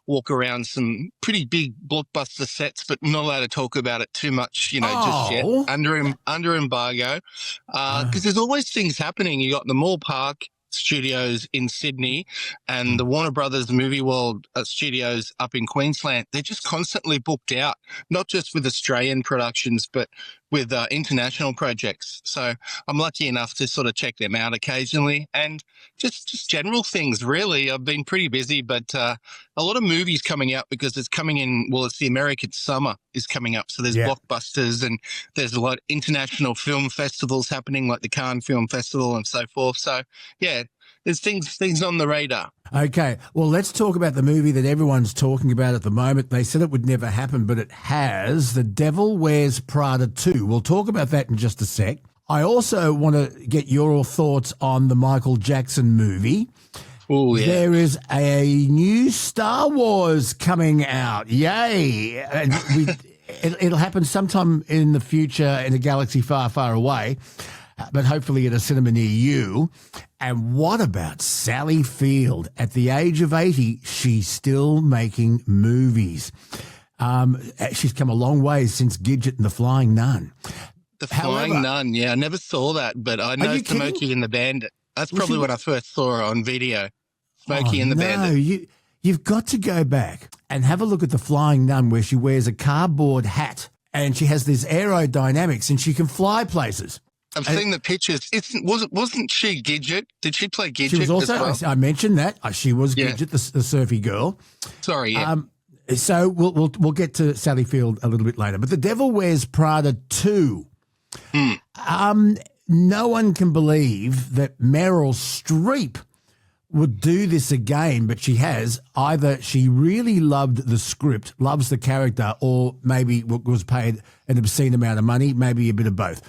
walk around some pretty big blockbuster sets, but not allowed to talk about it too much, just yet, under embargo, because there's always things happening. You got the Moore Park studios in Sydney and the Warner Brothers Movie World studios up in Queensland. They're just constantly booked out, not just with Australian productions, but with international projects. So I'm lucky enough to sort of check them out occasionally, and just general things, really. I've been pretty busy, but a lot of movies coming out because it's coming in, well, it's the American summer is coming up. So there's blockbusters and there's a lot of international film festivals happening like the Cannes Film Festival and so forth. So, yeah, there's things on the radar. Okay, well, let's talk about the movie that everyone's talking about at the moment. They said it would never happen, but it has. The Devil Wears Prada 2. We'll talk about that in just a sec. I also want to get your thoughts on the Michael Jackson movie. Oh, yeah. There is a new Star Wars coming out. Yay! And it'll happen sometime in the future in a galaxy far, far away, but hopefully at a cinema near you. And what about Sally Field? At the age of 80, she's still making movies. She's come a long way since Gidget and the Flying Nun. The Flying Nun, yeah, I never saw that, but I know Smokey and the Bandit. That's probably when I first saw her on video. Smokey and the Bandit. You've got to go back and have a look at the Flying Nun, where she wears a cardboard hat and she has this aerodynamics and she can fly places. I've seen the pictures. Wasn't she Gidget? Did she play Gidget? She was also. As well? I mentioned that she was Gidget, the surfy girl. Sorry. Yeah. So we'll get to Sally Field a little bit later. But The Devil Wears Prada 2. No one can believe that Meryl Streep would do this again, but she has. Either she really loved the script, loves the character, or maybe was paid an obscene amount of money, maybe a bit of both.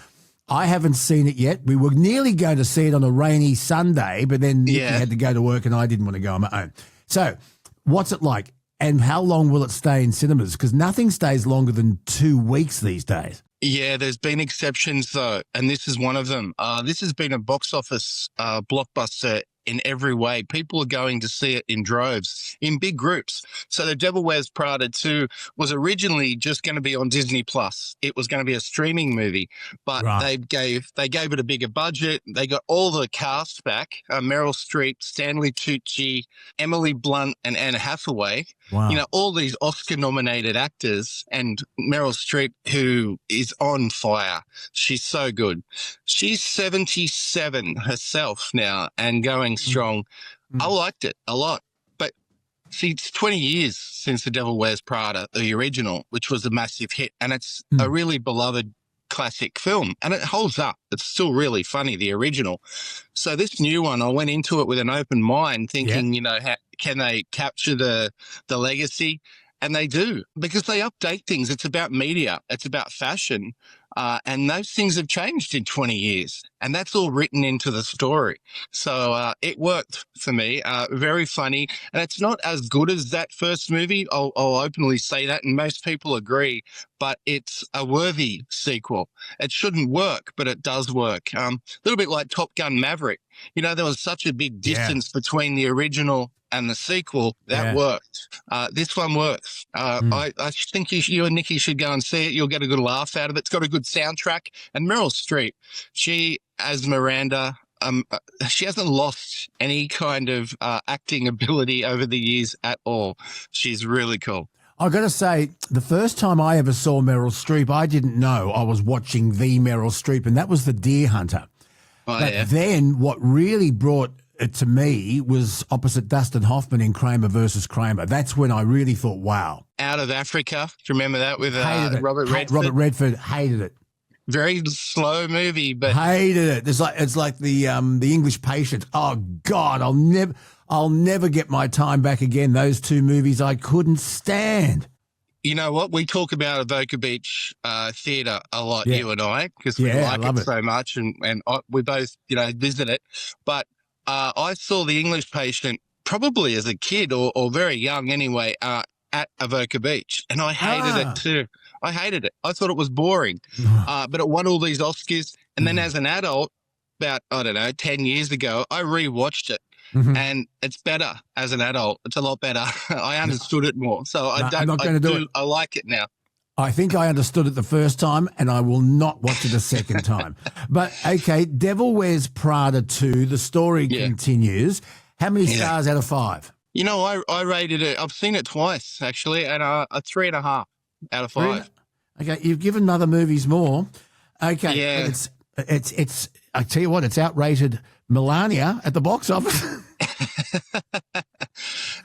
I haven't seen it yet. We were nearly going to see it on a rainy Sunday, but then Nikki had to go to work and I didn't want to go on my own. So what's it like, and how long will it stay in cinemas? Because nothing stays longer than 2 weeks these days. Yeah, there's been exceptions though, and this is one of them. This has been a box office blockbuster in every way. People are going to see it in droves, in big groups. So The Devil Wears Prada 2 was originally just going to be on Disney Plus. It was going to be a streaming movie, but they gave it a bigger budget. They got all the cast back: Meryl Streep, Stanley Tucci, Emily Blunt, and Anne Hathaway. Wow. All these Oscar-nominated actors, and Meryl Streep, who is on fire. She's so good. She's 77 herself now and going strong. I liked it a lot. But see, it's 20 years since The Devil Wears Prada, the original, which was a massive hit, and it's a really beloved classic film, and it holds up. It's still really funny, the original. So this new one, I went into it with an open mind, thinking, can they capture the legacy? And they do, because they update things. It's about media. It's about fashion. And those things have changed in 20 years, and that's all written into the story. So it worked for me. Very funny. And it's not as good as that first movie. I'll openly say that, and most people agree, but it's a worthy sequel. It shouldn't work, but it does work. A little bit like Top Gun Maverick. There was such a big distance between the original and the sequel. That worked. This one works. I think you and Nikki should go and see it. You'll get a good laugh out of it. It's got a good soundtrack. And Meryl Streep, she, as Miranda, she hasn't lost any kind of acting ability over the years at all. She's really cool. I've got to say, the first time I ever saw Meryl Streep, I didn't know I was watching the Meryl Streep, and that was The Deer Hunter. But then what really brought it to me was opposite Dustin Hoffman in Kramer versus Kramer. That's when I really thought, wow. Out of Africa. Do you remember that with Robert Redford? Robert Redford, hated it. Very slow movie, but hated it. It's like the English Patient. Oh God, I'll never get my time back again. Those two movies I couldn't stand. You know what? We talk about Avoca Beach Theatre a lot, you and I, because we like it so much, and we both, visit it. But I saw The English Patient probably as a kid or very young anyway at Avoca Beach, and I hated it too. I hated it. I thought it was boring, but it won all these Oscars. And then as an adult, about, 10 years ago, I rewatched it. And it's better as an adult. It's a lot better. I understood it more. So I'm not going to do it. I like it now. I think I understood it the first time, and I will not watch it a second time. But, okay, Devil Wears Prada 2, the story continues. How many stars out of 5? I rated it. I've seen it twice, actually, and a 3.5 out of 5. Okay, you've given other movies more. Okay, yeah. It's. I tell you what, it's outrated Melania at the box office.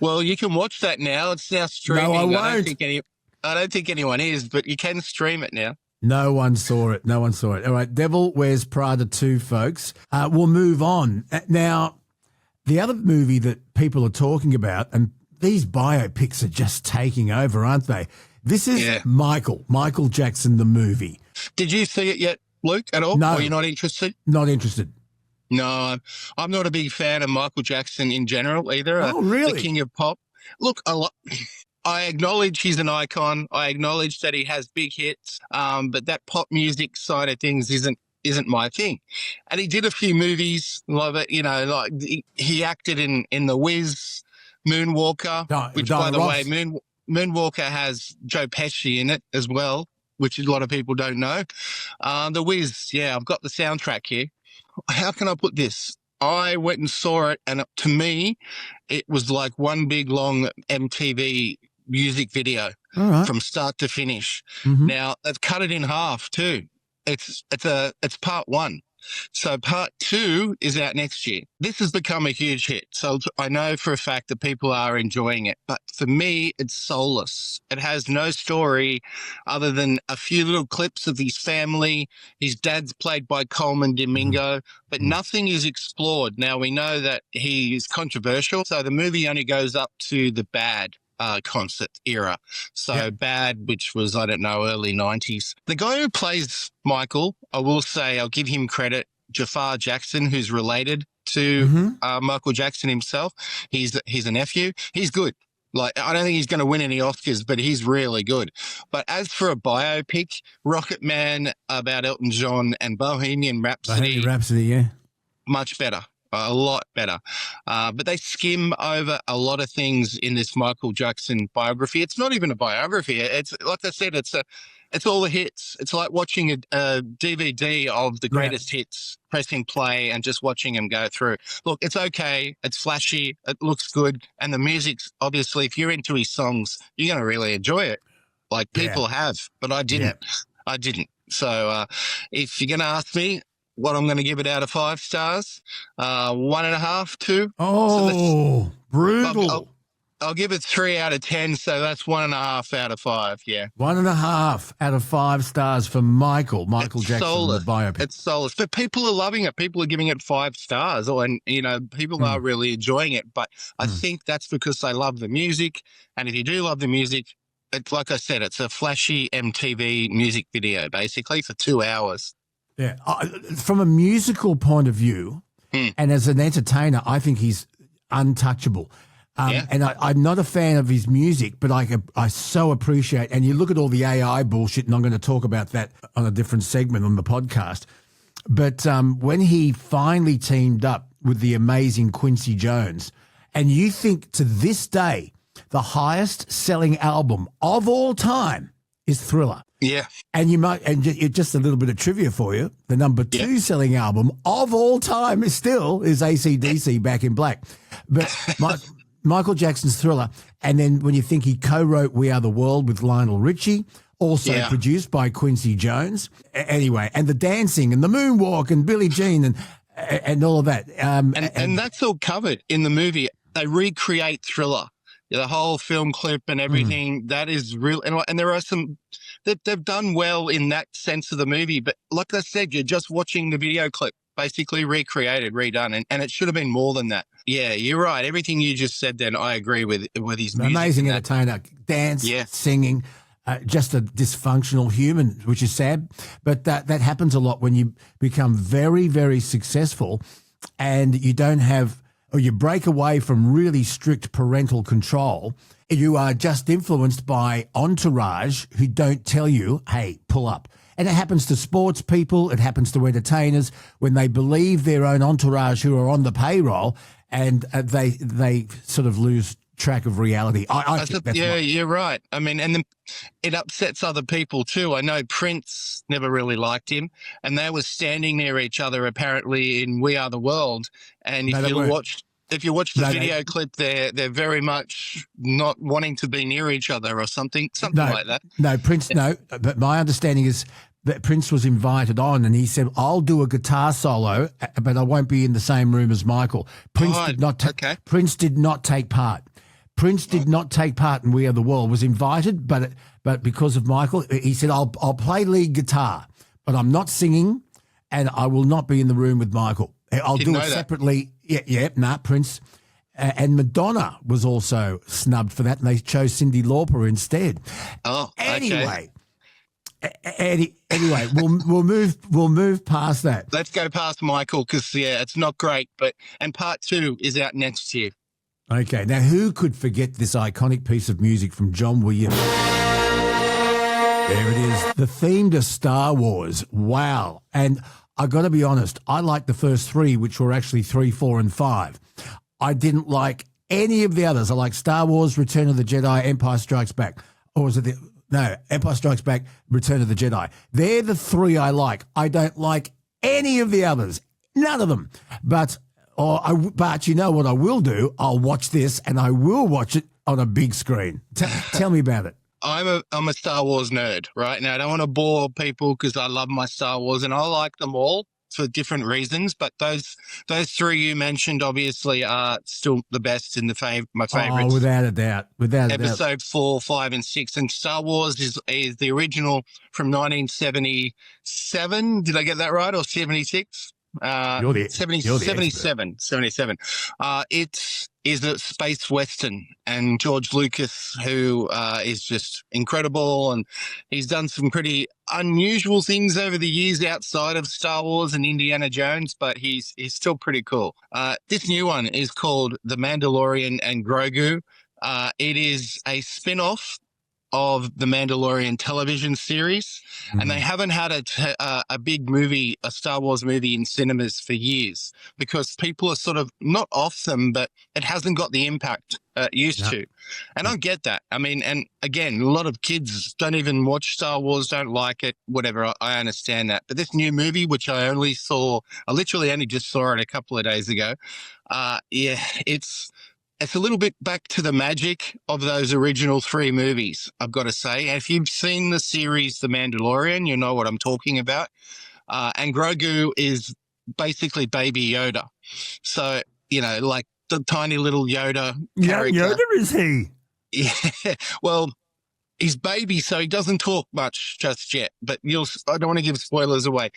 Well, you can watch that now. It's now streaming. No, I won't. I don't think anyone is, but you can stream it now. No one saw it. All right, Devil Wears Prada 2, folks. We'll move on. Now, the other movie that people are talking about, and these biopics are just taking over, aren't they? This is Michael Jackson, the movie. Did you see it yet, Luke, at all? No. Or you're not interested? Not interested. No, I'm not a big fan of Michael Jackson in general either. Oh, really? The king of pop. Look, I acknowledge he's an icon. I acknowledge that he has big hits, but that pop music side of things isn't my thing. And he did a few movies, like he acted in The Wiz, Moonwalker, which, by the way, Moonwalker has Joe Pesci in it as well, which a lot of people don't know. The Wiz, I've got the soundtrack here. How can I put this? I went and saw it, and to me, it was like one big, long MTV music video from start to finish. Now, they've cut it in half too. It's part 1. So part 2 is out next year. This has become a huge hit. So I know for a fact that people are enjoying it. But for me, it's soulless. It has no story other than a few little clips of his family. His dad's played by Coleman Domingo, but nothing is explored. Now, we know that he is controversial. So the movie only goes up to the Bad concert era. So Bad, which was, early 90s. The guy who plays Michael, I will say, I'll give him credit, Jafar Jackson, who's related to Michael Jackson himself. He's a nephew. He's good. Like, I don't think he's going to win any Oscars, but he's really good. But as for a biopic, Rocket Man about Elton John and Bohemian Rhapsody, much better. A lot better. But they skim over a lot of things in this Michael Jackson biography. It's not even a biography. It's, like I said, it's all the hits. It's like watching a DVD of the greatest hits, pressing play and just watching them go through. Look, it's okay. It's flashy. It looks good. And the music's, obviously, if you're into his songs, you're going to really enjoy it. Like people have, but I didn't. I didn't. So if you're going to ask me, what I'm going to give it out of 5 stars, 1.5, 2. Oh, so brutal. I'll give it 3 out of 10. So that's 1.5 out of 5. Yeah. 1.5 out of 5 stars for Michael Jackson, the biopic. It's soulless, but people are loving it. People are giving it 5 stars, and people are really enjoying it. But I think that's because they love the music. And if you do love the music, it's like I said, it's a flashy MTV music video, basically, for 2 hours. Yeah, from a musical point of view, and as an entertainer, I think he's untouchable. And I'm not a fan of his music, but I so appreciate, and you look at all the AI bullshit, and I'm going to talk about that on a different segment on the podcast, but when he finally teamed up with the amazing Quincy Jones, and you think to this day, the highest selling album of all time is Thriller. Yeah. And just a little bit of trivia for you. The number 2 selling album of all time is AC/DC Back in Black. But Michael Jackson's Thriller. And then when you think he co-wrote We Are the World with Lionel Richie, also produced by Quincy Jones. Anyway, and the dancing and the moonwalk and Billie Jean and all of that. And that's all covered in the movie. They recreate Thriller. The whole film clip and everything, that is real. And there are some that they've done well in that sense of the movie. But like I said, you're just watching the video clip, basically recreated, redone. And it should have been more than that. Yeah, you're right. Everything you just said then, I agree with his music. Amazing and that. entertainer, dance, singing, just a dysfunctional human, which is sad. But that happens a lot when you become very, very successful and you don't have, or you break away from really strict parental control. You are just influenced by entourage who don't tell you, hey, pull up. And it happens to sports people. It happens to entertainers when they believe their own entourage who are on the payroll, and they sort of lose track of reality. I think that's you're right. I mean, and then it upsets other people too. I know Prince never really liked him, and they were standing near each other apparently in We Are the World. And if you watch the video clip, they're very much not wanting to be near each other or something like that. No, Prince, no. But my understanding is that Prince was invited on and he said, I'll do a guitar solo, but I won't be in the same room as Michael. Prince did not take part. Prince did not take part in We Are the World. Was invited, but because of Michael, he said, I'll play lead guitar, but I'm not singing and I will not be in the room with Michael. I'll do it separately. Prince. And Madonna was also snubbed for that, and they chose Cyndi Lauper instead. Oh, anyway. Anyway, we'll move past that. Let's go past Michael because it's not great. And part 2 is out next year. Okay, now who could forget this iconic piece of music from John Williams? There it is, the theme to Star Wars. Wow. And I got to be honest, I liked the first 3, which were actually 3, 4, and 5. I didn't like any of the others. I like Star Wars, Return of the Jedi, Empire Strikes Back. Or was it Empire Strikes Back, Return of the Jedi. They're the 3 I like. I don't like any of the others. None of them. But you know what I will do? I'll watch this and I will watch it on a big screen. Tell me about it. I'm a Star Wars nerd, right? Now, I don't want to bore people because I love my Star Wars and I like them all for different reasons, but those 3 you mentioned obviously are still the best in my favorites. Oh, without a doubt. Episode 4, 5, and 6. And Star Wars is the original from 1977. Did I get that right? Or 76? 77. It is a space western, and George Lucas, who is just incredible, and he's done some pretty unusual things over the years outside of Star Wars and Indiana Jones, but he's still pretty cool. This new one is called The Mandalorian and Grogu. It is a spin-off of the Mandalorian television series, and they haven't had a big movie, a Star Wars movie in cinemas for years because people are sort of not off them, but it hasn't got the impact it used to. And I get that. I mean, and again, a lot of kids don't even watch Star Wars, don't like it, whatever. I understand that. But this new movie, which I literally only just saw it a couple of days ago. It's a little bit back to the magic of those original 3 movies, I've got to say. And if you've seen the series The Mandalorian, you know what I'm talking about. And Grogu is basically Baby Yoda. So, like the tiny little Yoda character. Yoda is he? Yeah. Well, he's baby, so he doesn't talk much just yet. But I don't want to give spoilers away.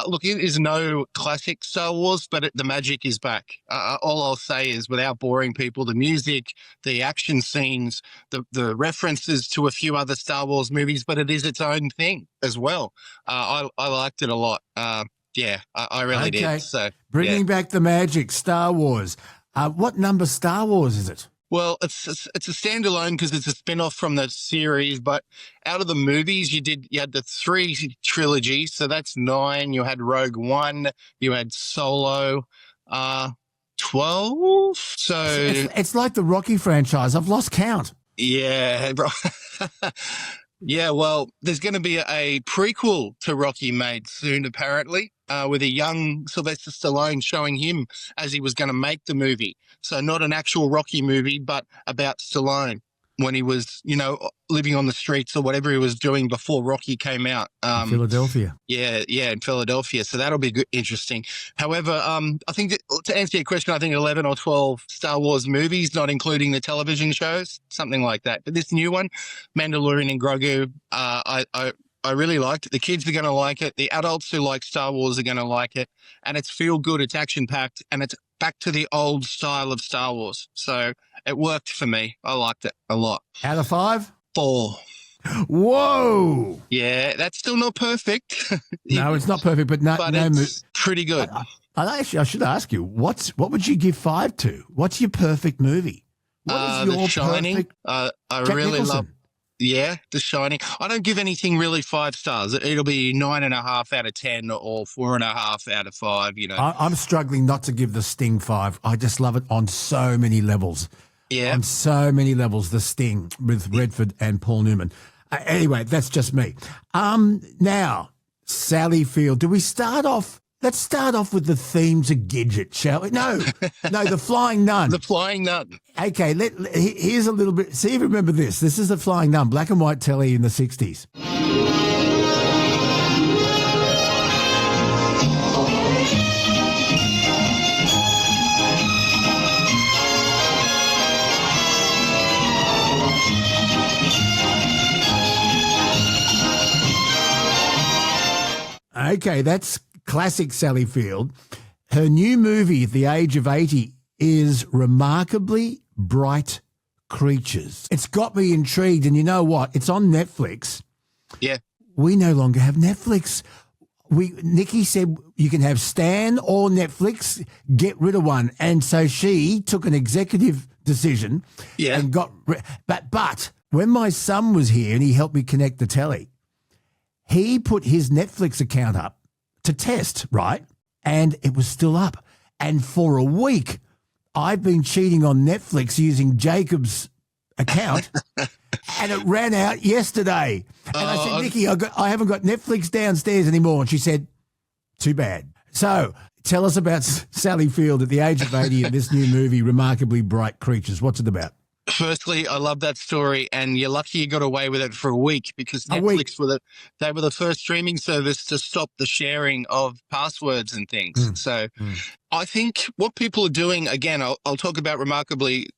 Look, it is no classic Star Wars, but the magic is back. All I'll say is, without boring people, the music, the action scenes, the references to a few other Star Wars movies, but it is its own thing as well. I liked it a lot. I really did. So bringing back the magic, Star Wars. What number Star Wars is it? Well, it's a standalone because it's a spin-off from the series, but out of the movies, you had the 3 trilogies, so that's 9. You had Rogue One, you had Solo, 12. So it's like the Rocky franchise. I've lost count. Yeah, yeah. Well, there's going to be a prequel to Rocky made soon, apparently, with a young Sylvester Stallone showing him as he was going to make the movie. So not an actual Rocky movie, but about Stallone when he was, living on the streets or whatever he was doing before Rocky came out. Philadelphia. Yeah, in Philadelphia. So that'll be interesting. However, I think to answer your question, I think 11 or 12 Star Wars movies, not including the television shows, something like that. But this new one, Mandalorian and Grogu, I really liked it. The kids are going to like it. The adults who like Star Wars are going to like it. And it's feel good. It's action packed. And it's back to the old style of Star Wars. So it worked for me. I liked it a lot. Out of 5? 4. Whoa. Yeah, that's still not perfect. No, it's not perfect, but it's pretty good. I should ask you, what would you give 5 to? What's your perfect movie? What is your The Shining. perfect? I Jack really Nicholson. love. Yeah, The Shining. I don't give anything really 5 stars. It'll be 9.5 out of 10 or 4.5 out of 5. You know, I'm struggling not to give The Sting 5. I just love it on so many levels. Yeah, on so many levels. The Sting with Redford and Paul Newman. Anyway, that's just me. Now, Sally Field. Do we start off? Let's start off with the themes of Gidget, shall we? No, The Flying Nun. The Flying Nun. Okay, here's a little bit. See if you remember this. This is The Flying Nun, black and white telly in the 60s. Okay, that's classic Sally Field. Her new movie at the age of 80 is Remarkably Bright Creatures. It's got me intrigued, and you know what? It's on Netflix. Yeah. We no longer have Netflix. Nikki said you can have Stan or Netflix, get rid of one. And so she took an executive decision and got but when my son was here and he helped me connect the telly, he put his Netflix account up to test, right? And it was still up. And for a week, I've been cheating on Netflix using Jacob's account, and it ran out yesterday. And I said, Nikki, I haven't got Netflix downstairs anymore. And she said, too bad. So tell us about Sally Field at the age of 80 in this new movie, Remarkably Bright Creatures. What's it about? Firstly, I love that story, and you're lucky you got away with it for a week because Netflix they were the first streaming service to stop the sharing of passwords and things. So I think what people are doing, again, I'll talk about Remarkably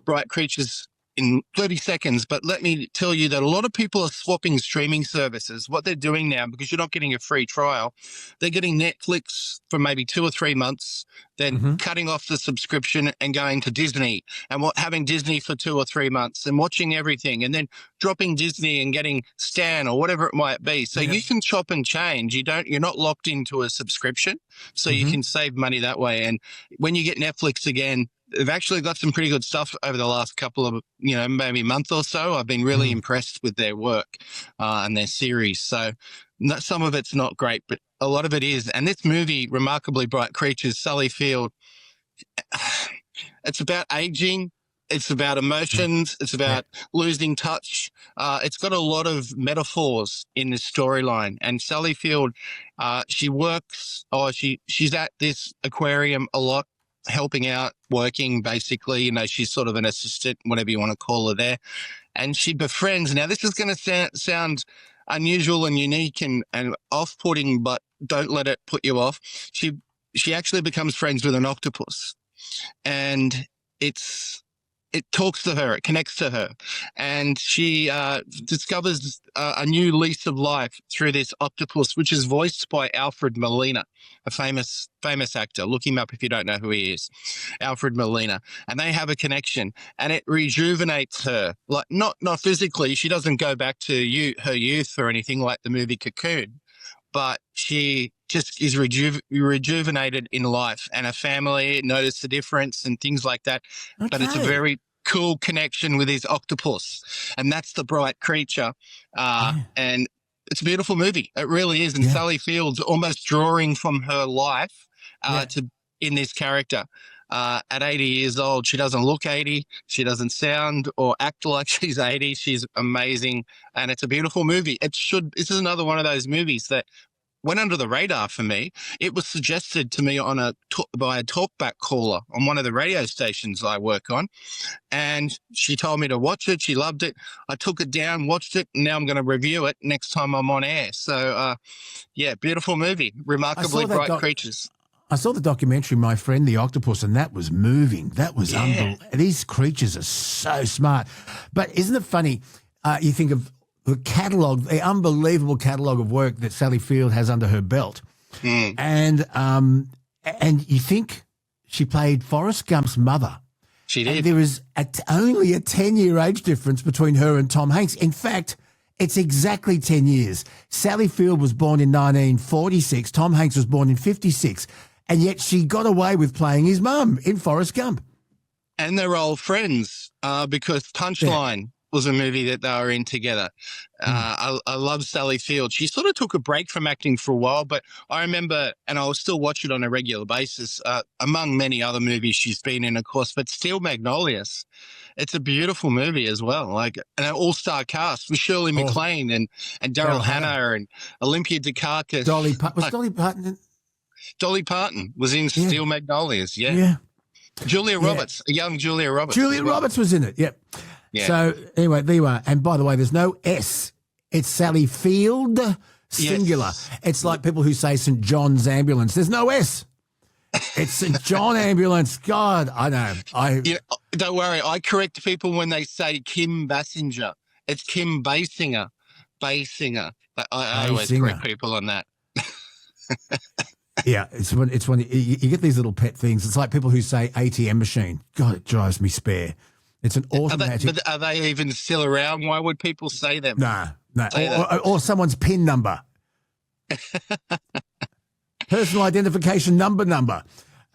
Bright Creatures in 30 seconds, but let me tell you that a lot of people are swapping streaming services. What they're doing now, because you're not getting a free trial, they're getting Netflix for maybe 2 or 3 months, then cutting off the subscription and going to Disney and having Disney for 2 or 3 months and watching everything, and then dropping Disney and getting Stan or whatever it might be. So you can chop and change. You're not locked into a subscription, so you can save money that way. And when you get Netflix again, they've actually got some pretty good stuff over the last couple of, maybe month or so. I've been really impressed with their work and their series. So some of it's not great, but a lot of it is. And this movie, Remarkably Bright Creatures, Sally Field, it's about aging. It's about emotions. It's about losing touch. It's got a lot of metaphors in this storyline. And Sally Field, she's at this aquarium a lot, helping out, working, basically. She's sort of an assistant, whatever you want to call her there. And she befriends. Now, this is going to sound unusual and unique and off-putting, but don't let it put you off. She actually becomes friends with an octopus. And it talks to her, it connects to her, and she discovers a new lease of life through this octopus, which is voiced by Alfred Molina, a famous actor. Look him up if you don't know who he is, Alfred Molina. And they have a connection, and it rejuvenates her. Like not physically, she doesn't go back to her youth or anything like the movie Cocoon, but she just is rejuvenated in life, and her family notice the difference and things like that. Okay. But it's a very cool connection with his octopus, and that's the bright creature. And it's a beautiful movie. It really is. And Sally Field's almost drawing from her life in this character. At 80 years old, she doesn't look 80. She doesn't sound or act like she's 80. She's amazing, and it's a beautiful movie. This is another one of those movies that went under the radar for me. It was suggested to me by a talkback caller on one of the radio stations I work on, and she told me to watch it. She loved it. I took it down, watched it, and now I'm going to review it next time I'm on air. So, beautiful movie, Remarkably Bright Creatures. I saw the documentary, My Friend the Octopus, and that was moving. That was unbelievable. These creatures are so smart. But isn't it funny? You think of the unbelievable catalogue of work that Sally Field has under her belt. And you think She played Forrest Gump's mother. She did. And there is only a 10-year age difference between her and Tom Hanks. In fact, it's exactly 10 years. Sally Field was born in 1946. Tom Hanks was born in 56. And yet she got away with playing his mum in Forrest Gump. And they're old friends because Punchline was a movie that they were in together. I love Sally Field. She sort of took a break from acting for a while, but I remember, and I'll still watch it on a regular basis, among many other movies she's been in, of course, but Steel Magnolias. It's a beautiful movie as well, like an all-star cast with Shirley MacLaine and Daryl Hannah and Olympia Dukakis. Was Dolly Parton in? Dolly Parton was in Steel Magnolias, yeah. Julia Roberts, a young Julia Roberts. Julia Roberts was in it, yep. Yeah. So anyway, there you are. And by the way, there's no S. It's Sally Field, singular. Yes. It's like people who say St. John's Ambulance. There's no S. It's St. John Ambulance. God, I know. Don't worry. I correct people when they say Kim Basinger. It's Kim Basinger. Basinger. I always correct people on that. Yeah, it's when you get these little pet things. It's like people who say ATM machine. God, it drives me spare. It's an automatic. Are they even still around? Why would people say them? No. Or someone's PIN number. Personal identification number.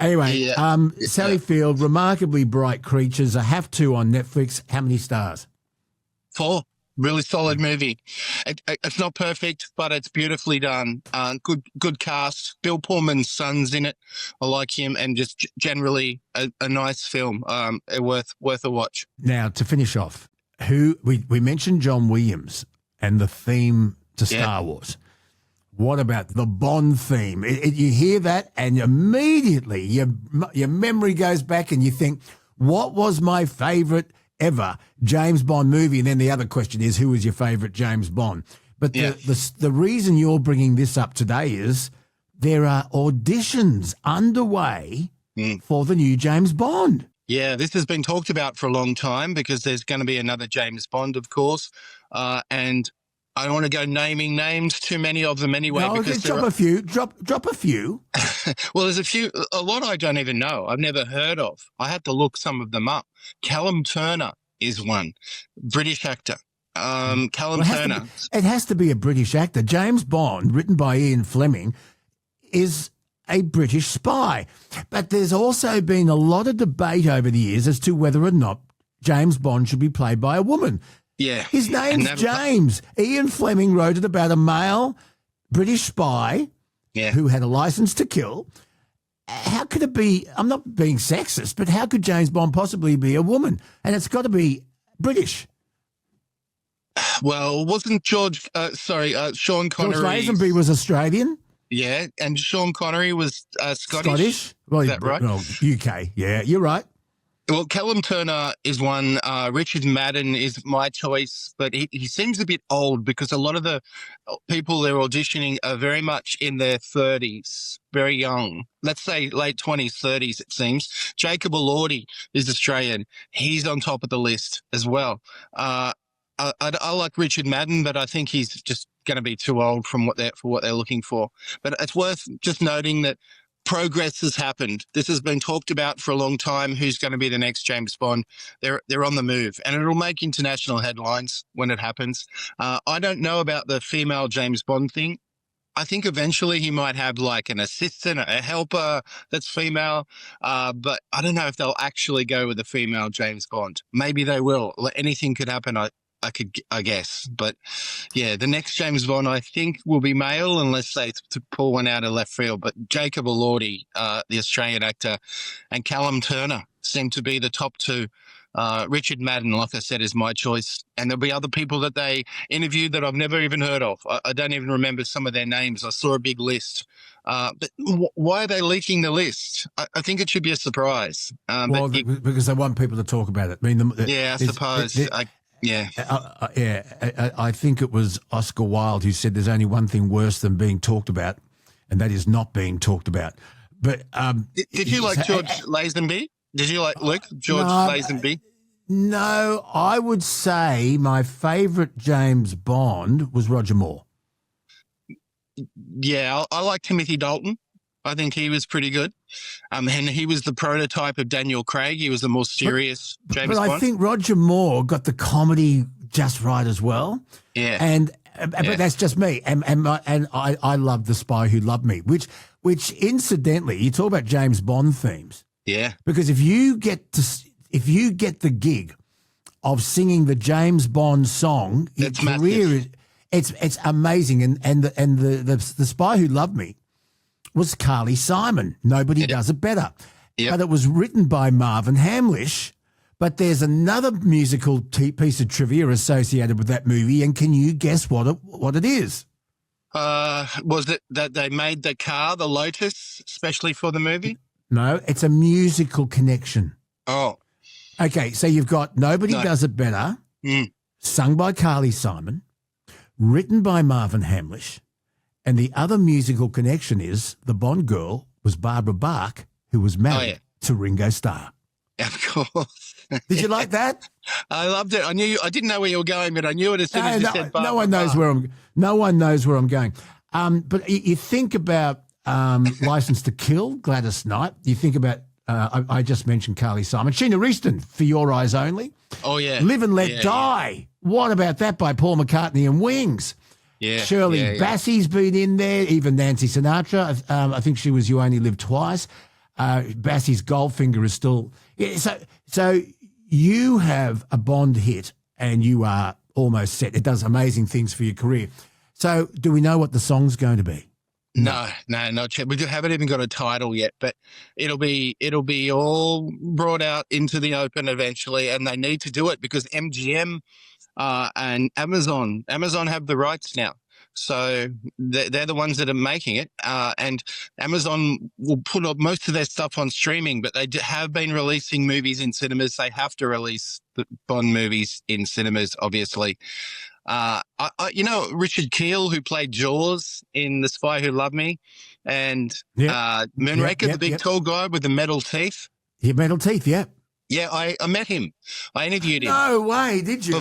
Anyway, Sally Field, remarkably bright creatures. I have to on Netflix. How many stars? 4. Really solid movie. It's not perfect, but it's beautifully done. Good cast. Bill Pullman's son's in it. I like him, and just generally a nice film. Worth a watch. Now, to finish off, we mentioned John Williams and the theme to Star Wars. What about the Bond theme? You hear that, and immediately your memory goes back, and you think, what was my favourite ever James Bond movie? And then the other question is, who was your favourite James Bond? But the reason you're bringing this up today is there are auditions underway for the new James Bond. Yeah, this has been talked about for a long time because there's going to be another James Bond, of course, and I don't want to go naming names, too many of them anyway. No, because drop a few. Drop a few. Well, there's a lot I don't even know. I've never heard of. I had to look some of them up. Callum Turner is one, British actor. Callum Turner. It has to be a British actor. James Bond, written by Ian Fleming, is a British spy. But there's also been a lot of debate over the years as to whether or not James Bond should be played by a woman. Yeah. His name's James. Ian Fleming wrote it about a male British spy who had a license to kill. How could it be? I'm not being sexist, but how could James Bond possibly be a woman? And it's got to be British. Well, wasn't Sean Connery? George Lazenby was Australian. Yeah, and Sean Connery was Scottish. Scottish? Well, is that right? Well, UK. Yeah, you're right. Well, Callum Turner is one. Richard Madden is my choice, but he seems a bit old because a lot of the people they're auditioning are very much in their 30s, very young. Let's say late 20s, 30s, it seems. Jacob Elordi is Australian. He's on top of the list as well. I like Richard Madden, but I think he's just going to be too old for what they're looking for. But it's worth just noting that progress has happened. This has been talked about for a long time. Who's going to be the next James Bond? They're on the move, and it'll make international headlines when it happens. I don't know about the female James Bond thing. I think eventually he might have like an assistant, a helper that's female, but I don't know if they'll actually go with a female James Bond. Maybe they will. Anything could happen. I guess. But yeah, the next James Bond, I think, will be male unless they to pull one out of left field. But Jacob Elordi, the Australian actor, and Callum Turner seem to be the top two. Richard Madden, like I said, is my choice. And there'll be other people that they interviewed that I've never even heard of. I don't even remember some of their names. I saw a big list. But why are they leaking the list? I think it should be a surprise. Because they want people to talk about it. I mean, I suppose. I think it was Oscar Wilde who said there's only one thing worse than being talked about, and that is not being talked about. But did you like George Lazenby? Did you like George Lazenby? No, I would say my favourite James Bond was Roger Moore. Yeah, I like Timothy Dalton. I think he was pretty good. And he was the prototype of Daniel Craig. He was the more serious James Bond. But I think Roger Moore got the comedy just right as well. Yeah. But that's just me. And I love The Spy Who Loved Me, which incidentally, you talk about James Bond themes. Yeah. Because if you get the gig of singing the James Bond song, your career it's amazing. And the Spy Who Loved Me was Carly Simon. Nobody does it better. Yep. But it was written by Marvin Hamlish. But there's another musical piece of trivia associated with that movie, and can you guess what it is? Was it that they made the car, the Lotus, especially for the movie? No, it's a musical connection. Oh. Okay, so you've got Nobody Does It Better, sung by Carly Simon, written by Marvin Hamlish, and the other musical connection is the Bond girl was Barbara Bach, who was married to Ringo Starr. Of course. Did you like that? I loved it. I didn't know where you were going, but I knew it as soon as you said Barbara. No one knows where I'm going. But you think about License to Kill, Gladys Knight. You think about I just mentioned Carly Simon, Sheena Easton, For Your Eyes Only. Oh yeah. Live and Let Die. What about that by Paul McCartney and Wings? Yeah. Shirley Bassey's been in there. Even Nancy Sinatra. I think she was You Only Live Twice. Bassey's Goldfinger is still. Yeah, so you have a Bond hit and you are almost set. It does amazing things for your career. So do we know what the song's going to be? No, not yet. We haven't even got a title yet, but it'll be all brought out into the open eventually, and they need to do it because MGM and Amazon have the rights now. So they're the ones that are making it, and Amazon will put up most of their stuff on streaming, but they have been releasing movies in cinemas. They have to release the Bond movies in cinemas, obviously. Richard Kiel, who played Jaws in The Spy Who Loved Me, and Moonraker, the big tall guy with the metal teeth. Yeah, metal teeth, yeah. Yeah, I met him. I interviewed him. No way, did you?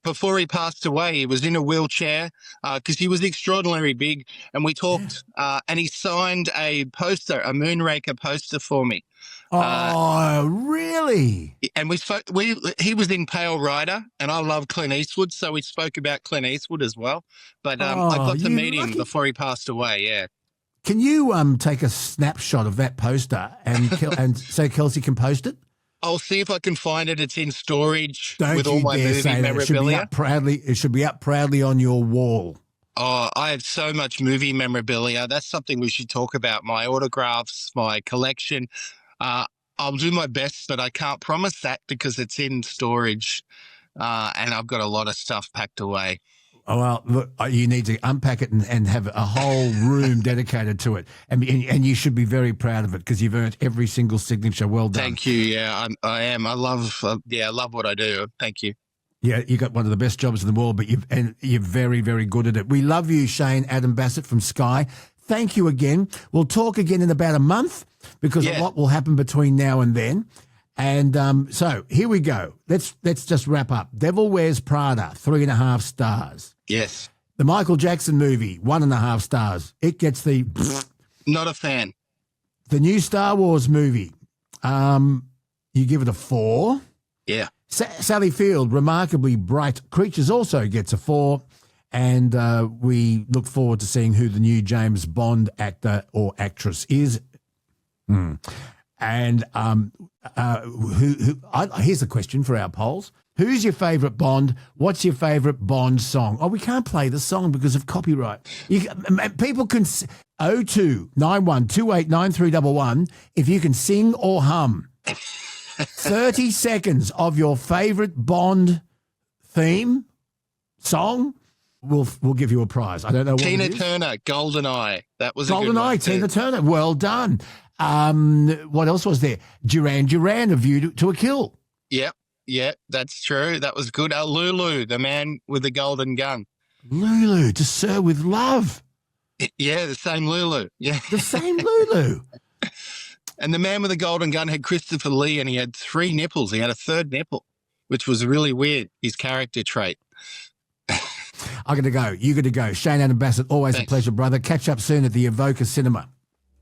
Before he passed away, he was in a wheelchair because he was extraordinarily big, and we talked, and he signed a poster, a Moonraker poster for me. Oh, really? And we spoke. He was in Pale Rider, and I love Clint Eastwood, so we spoke about Clint Eastwood as well. But I got to meet him before he passed away. Yeah. Can you take a snapshot of that poster and so Kelsey can post it? I'll see if I can find it. It's in storage with all my movie memorabilia. It should be up proudly on your wall. Oh, I have so much movie memorabilia. That's something we should talk about. My autographs, my collection. I'll do my best, but I can't promise that because it's in storage, and I've got a lot of stuff packed away. Oh, well, look, you need to unpack it and have a whole room dedicated to it. And you should be very proud of it because you've earned every single signature. Well done. Thank you. Yeah, I am. I love what I do. Thank you. Yeah, you got one of the best jobs in the world, but you're very, very good at it. We love you, Shane Adam Bassett from Sky. Thank you again. We'll talk again in about a month because a lot will happen between now and then. And so here we go. Let's just wrap up. Devil Wears Prada, 3.5 stars. Yes. The Michael Jackson movie, 1.5 stars. It gets the... Not a fan. The new Star Wars movie, you give it a 4. Yeah. Sally Field, Remarkably Bright Creatures also gets a 4. And we look forward to seeing who the new James Bond actor or actress is. And here's a question for our polls. Who's your favourite Bond? What's your favourite Bond song? Oh, we can't play the song because of copyright. People can 02 91 28 9311 if you can sing or hum 30 seconds of your favourite Bond theme song. We'll give you a prize. I don't know what Tina it is. Turner, GoldenEye. That was a good one. GoldenEye, Tina Turner. Well done. What else was there? Duran Duran, A View to a Kill. Yep, that's true. That was good. Lulu, the man with the golden gun. Lulu, To Sir with Love. Yeah, the same Lulu. Yeah, the same Lulu. And the man with the golden gun had Christopher Lee, and he had 3 nipples. He had a 3rd nipple, which was really weird. His character trait. I got to go. You got to go. Shane Adam Bassett, always a pleasure, brother. Catch up soon at the Evoca Cinema.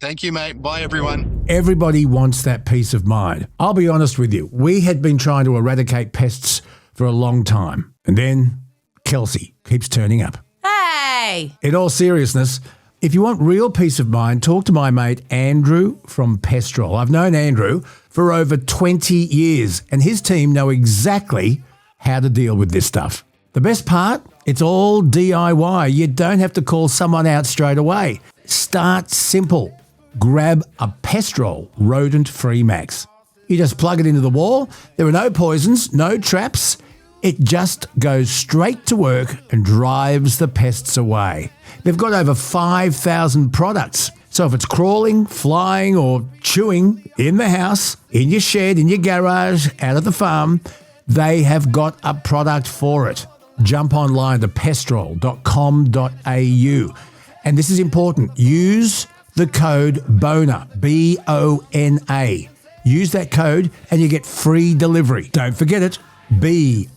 Thank you, mate. Bye, everyone. Everybody wants that peace of mind. I'll be honest with you. We had been trying to eradicate pests for a long time. And then Kelsey keeps turning up. Hey! In all seriousness, if you want real peace of mind, talk to my mate Andrew from Pestrol. I've known Andrew for over 20 years and his team know exactly how to deal with this stuff. The best part? It's all DIY. You don't have to call someone out straight away. Start simple. Grab a Pestrol rodent-free max. You just plug it into the wall. There are no poisons, no traps. It just goes straight to work and drives the pests away. They've got over 5,000 products. So if it's crawling, flying or chewing in the house, in your shed, in your garage, out at the farm, they have got a product for it. Jump online to pestrol.com.au. And this is important. Use the code BONA, B-O-N-A. Use that code and you get free delivery. Don't forget it, B-O-N-A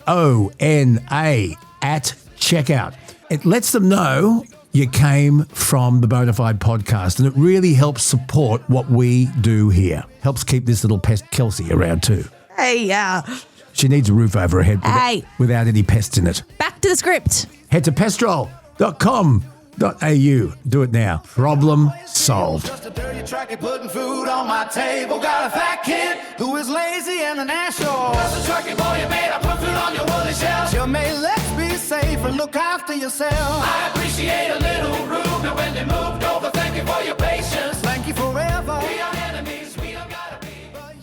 at checkout. It lets them know you came from the Bonafide podcast and it really helps support what we do here. Helps keep this little pest Kelsey around too. Hey, She needs a roof over her head without any pests in it. back to the script. Head to pestrol.com.au. Do it now. Problem solved. Just a dirty truckie putting food on my table. Got a fat kid who is lazy and an asshole. Just a truckie boy, you made I put food on your woolly shelf. You may let's be safe and look after yourself. I appreciate a little room, and when they moved over, thank you for your patience. Thank you forever. We are enemies, we don't gotta be.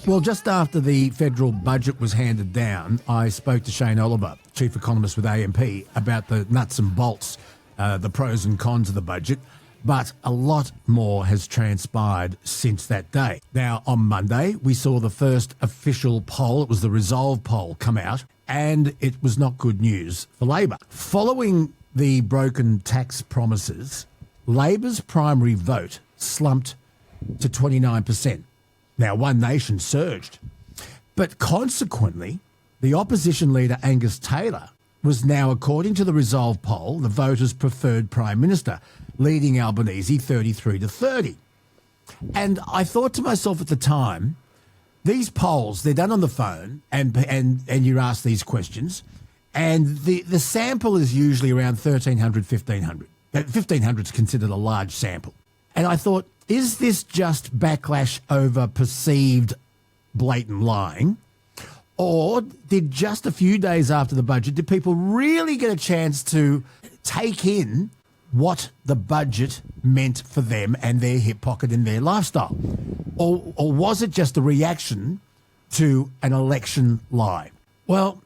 Well, just after the federal budget was handed down, I spoke to Shane Oliver, chief economist with AMP, about the nuts and bolts, the pros and cons of the budget. But a lot more has transpired since that day. Now, on Monday, we saw the first official poll. It was the Resolve poll come out, and it was not good news for Labor. Following the broken tax promises, Labor's primary vote slumped to 29%. Now, One Nation surged. But consequently, the opposition leader Angus Taylor was now, according to the Resolve poll, the voters' preferred Prime Minister, leading Albanese 33-30. And I thought to myself at the time, these polls, they're done on the phone and you're asked these questions, and the sample is usually around 1,300, 1,500. 1,500 is considered a large sample. And I thought, is this just backlash over perceived blatant lying? Or did just a few days after the budget, did people really get a chance to take in what the budget meant for them and their hip pocket and their lifestyle? Or was it just a reaction to an election lie? Well,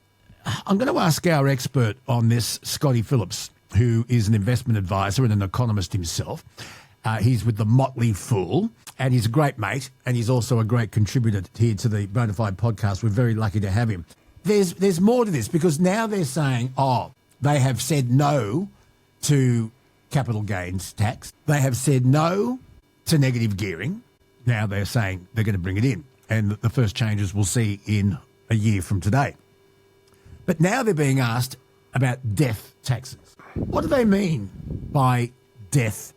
I'm going to ask our expert on this, Scotty Phillips, who is an investment advisor and an economist himself. He's with the Motley Fool, and he's a great mate, and he's also a great contributor here to the Bonafide podcast. We're very lucky to have him. There's more to this, because now they're saying, they have said no to capital gains tax. They have said no to negative gearing. Now they're saying they're going to bring it in, and the first changes we'll see in a year from today. But now they're being asked about death taxes. What do they mean by death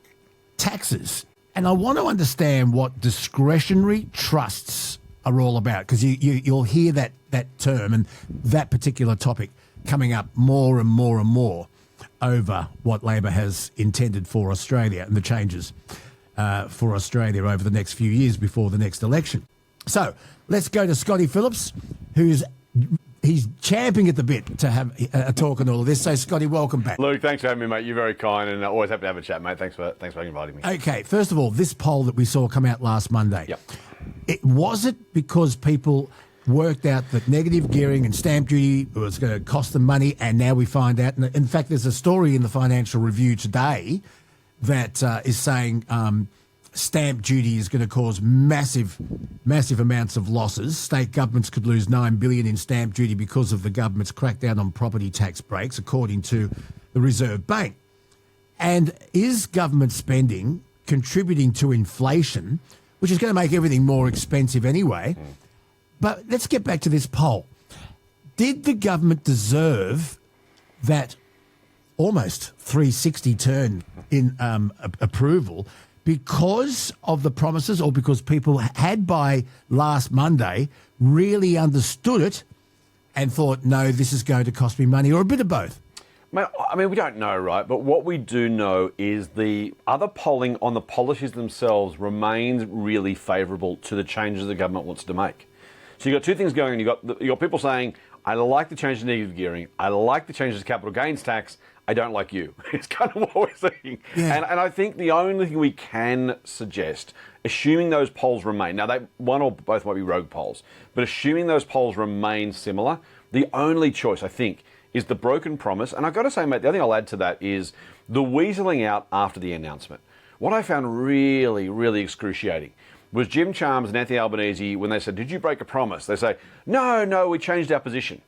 taxes? And I want to understand what discretionary trusts are all about, because you'll hear that term and that particular topic coming up more and more and more over what Labor has intended for Australia and the changes for Australia over the next few years before the next election. So let's go to Scotty Phillips, he's champing at the bit to have a talk on all of this. So, Scotty, welcome back. Luke, thanks for having me, mate. You're very kind, and always happy to have a chat, mate. Thanks for inviting me. Okay, first of all, this poll that we saw come out last Monday, Yep. Was it because people worked out that negative gearing and stamp duty was going to cost them money, and now we find out, and in fact, there's a story in the Financial Review today that is saying stamp duty is going to cause massive amounts of losses. State governments could lose $9 billion in stamp duty because of the government's crackdown on property tax breaks, according to the Reserve Bank. And is government spending contributing to inflation, which is going to make everything more expensive anyway? But let's get back to this poll. Did the government deserve that almost 360 turn in approval because of the promises or because people had by last Monday really understood it and thought, no, this is going to cost me money, or a bit of both? Mate, I mean, we don't know, right? But what we do know is the other polling on the policies themselves remains really favourable to the changes the government wants to make. So you've got two things going on. You've got people saying, I like the change to negative gearing. I like the changes to capital gains tax. I don't like you. It's kind of what we're seeing. Yeah. And I think the only thing we can suggest, assuming those polls remain, now one or both might be rogue polls, but assuming those polls remain similar, the only choice, I think, is the broken promise. And I've got to say, mate, the other thing I'll add to that is the weaseling out after the announcement. What I found really, really excruciating was Jim Chalmers and Anthony Albanese, when they said, did you break a promise? They say, no, we changed our position.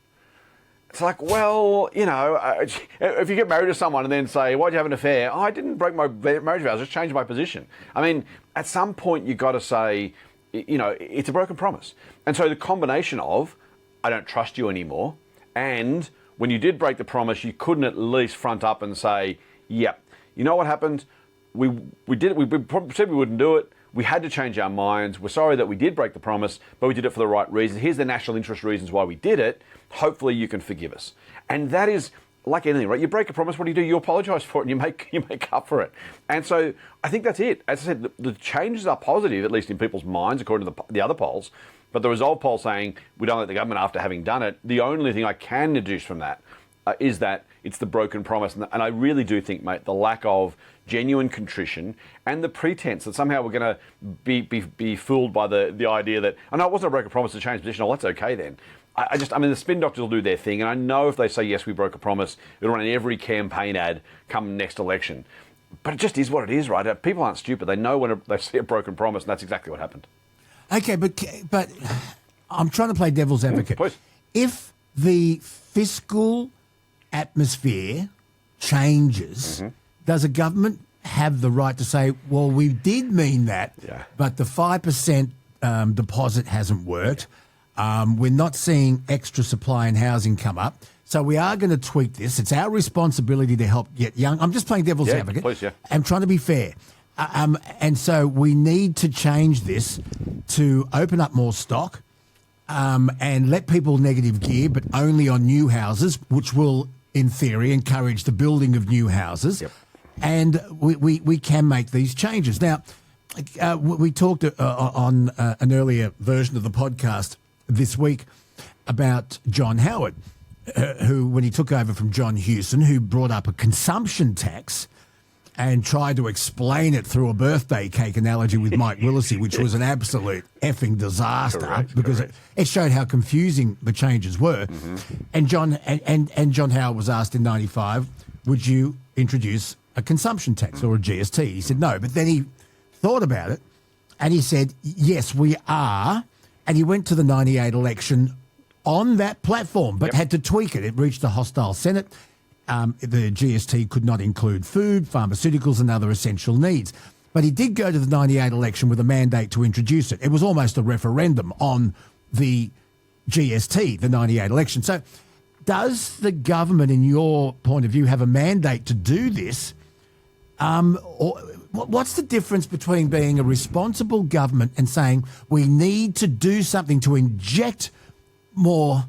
It's like, well, you know, if you get married to someone and then say, why'd you have an affair? Oh, I didn't break my marriage vows, I just changed my position. I mean, at some point you've got to say, you know, it's a broken promise. And so the combination of, I don't trust you anymore, and when you did break the promise, you couldn't at least front up and say, yep, you know what happened? We did it, we said we wouldn't do it. We had to change our minds. We're sorry that we did break the promise, but we did it for the right reasons. Here's the national interest reasons why we did it. Hopefully you can forgive us. And that is like anything, right? You break a promise, what do? You apologise for it and you make up for it. And so I think that's it. As I said, the changes are positive, at least in people's minds, according to the other polls. But the Resolve poll saying we don't like the government after having done it, the only thing I can deduce from that is that it's the broken promise. And I really do think, mate, the lack of genuine contrition and the pretense that somehow we're going to be fooled by the idea that, oh no, it wasn't a broken promise to change position. Oh, that's okay then. I mean, the spin doctors will do their thing. And I know if they say, yes, we broke a promise, it'll run in every campaign ad come next election. But it just is what it is, right? People aren't stupid. They know when they see a broken promise, and that's exactly what happened. Okay, but I'm trying to play devil's advocate. Please. If the fiscal atmosphere changes, does a government have the right to say, well, we did mean that, but the 5% deposit hasn't worked. We're not seeing extra supply in housing come up. So we are going to tweak this. It's our responsibility to help get young. I'm just playing devil's advocate. Please, I'm trying to be fair. And so we need to change this to open up more stock and let people negative gear, but only on new houses, which will, in theory, encourage the building of new houses. Yep. And we can make these changes. Now, we talked on an earlier version of the podcast this week about John Howard, who, when he took over from John Hewson, who brought up a consumption tax and tried to explain it through a birthday cake analogy with Mike Willisey, which was an absolute effing disaster because it showed how confusing the changes were. And John Howard was asked in 95, would you introduce a consumption tax or a GST? He said no, but then he thought about it and he said, yes, we are. And he went to the 98 election on that platform, but had to tweak it. It reached a hostile Senate. The GST could not include food, pharmaceuticals and other essential needs. But he did go to the 98 election with a mandate to introduce it. It was almost a referendum on the GST, the 98 election. So does the government, in your point of view, have a mandate to do this? Or what's the difference between being a responsible government and saying we need to do something to inject more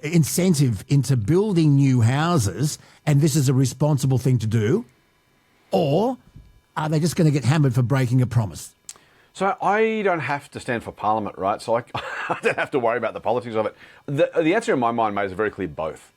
incentive into building new houses, and this is a responsible thing to do, or are they just going to get hammered for breaking a promise? So I don't have to stand for Parliament, right? So I don't have to worry about the politics of it. The answer in my mind, mate, is very clear both.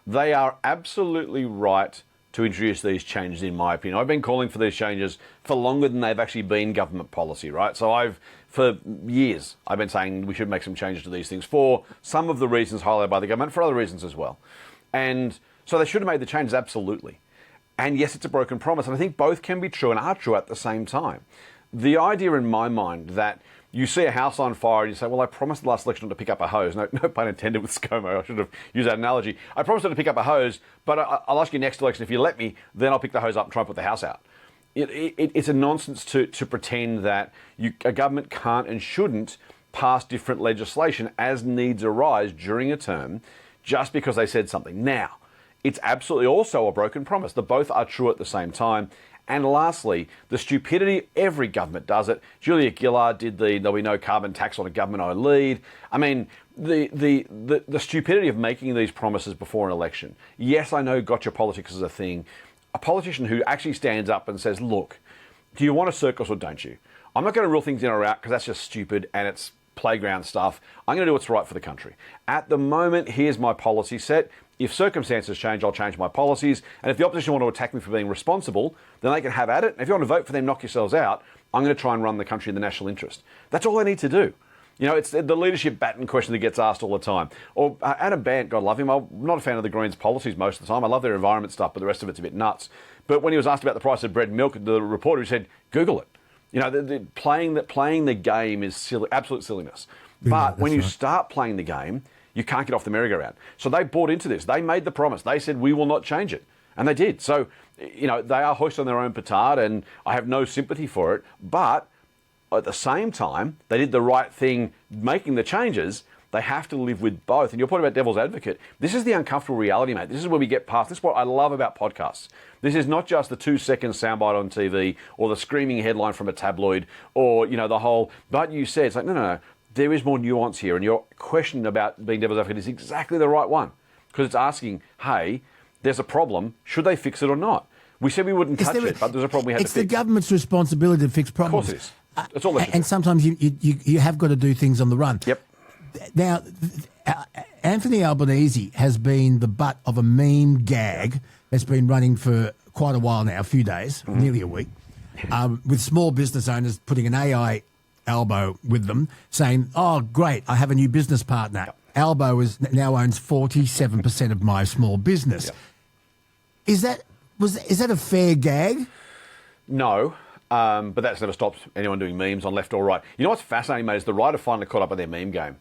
They are absolutely right to introduce these changes, in my opinion. I've been calling for these changes for longer than they've actually been government policy, right? So for years, I've been saying we should make some changes to these things for some of the reasons highlighted by the government, for other reasons as well. And so they should have made the changes, absolutely. And yes, it's a broken promise. And I think both can be true and are true at the same time. The idea in my mind that you see a house on fire and you say, well, I promised the last election not to pick up a hose. No pun intended with ScoMo. I should have used that analogy. I promised not to pick up a hose, but I'll ask you next election, if you let me, then I'll pick the hose up and try and put the house out. It's a nonsense to pretend that a government can't and shouldn't pass different legislation as needs arise during a term just because they said something. Now, it's absolutely also a broken promise. The both are true at the same time. And lastly, the stupidity, every government does it. Julia Gillard did there'll be no carbon tax on a government-owned lead. I mean, the stupidity of making these promises before an election. Yes, I know gotcha politics is a thing. A politician who actually stands up and says, look, do you want a circus or don't you? I'm not going to rule things in or out because that's just stupid and it's playground stuff. I'm going to do what's right for the country. At the moment, here's my policy set. If circumstances change, I'll change my policies. And if the opposition want to attack me for being responsible, then they can have at it. And if you want to vote for them, knock yourselves out, I'm going to try and run the country in the national interest. That's all I need to do. You know, it's the leadership baton question that gets asked all the time. Or Adam Bant, God love him, I'm not a fan of the Greens' policies most of the time. I love their environment stuff, but the rest of it's a bit nuts. But when he was asked about the price of bread and milk, the reporter said, Google it. You know, playing the game is silly, absolute silliness. But when you start playing the game, you can't get off the merry-go-round. So they bought into this. They made the promise. They said, we will not change it. And they did. So, you know, they are hoisted on their own petard, and I have no sympathy for it. But at the same time, they did the right thing making the changes. They have to live with both. And your point about devil's advocate, this is the uncomfortable reality, mate. This is where we get past. This is what I love about podcasts. This is not just the 2-second soundbite on TV or the screaming headline from a tabloid or, you know, the whole, but you said, it's like, no. There is more nuance here. And your question about being devil's advocate is exactly the right one. Because it's asking, hey, there's a problem. Should they fix it or not? We said we wouldn't touch it, but there's a problem we had to fix. It's the government's responsibility to fix problems. Of course it is. That's all they should And do. sometimes you have got to do things on the run. Yep. Now, Anthony Albanese has been the butt of a meme gag that's been running for quite a while now, a few days, nearly a week, with small business owners putting an AI elbow with them, saying, oh, great, I have a new business partner. Yep. Albos now owns 47% of my small business. Yep. Is that a fair gag? No. But that's never stopped anyone doing memes on left or right. You know what's fascinating, mate, is the right have finally caught up on their meme game.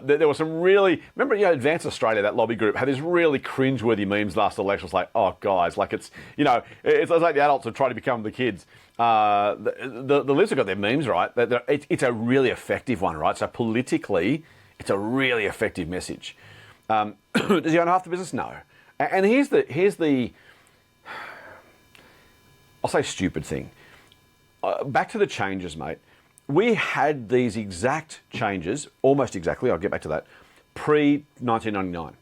There were some really, remember, Advance Australia, that lobby group, had these really cringeworthy memes last election. It's like, oh, guys, like it's like the adults have tried to become the kids. The Libs have got their memes right. It's a really effective one, right? So politically, it's a really effective message. Does he own half the business? No. And here's the I'll say stupid thing. Back to the changes, mate. We had these exact changes, almost exactly, I'll get back to that, pre-1999.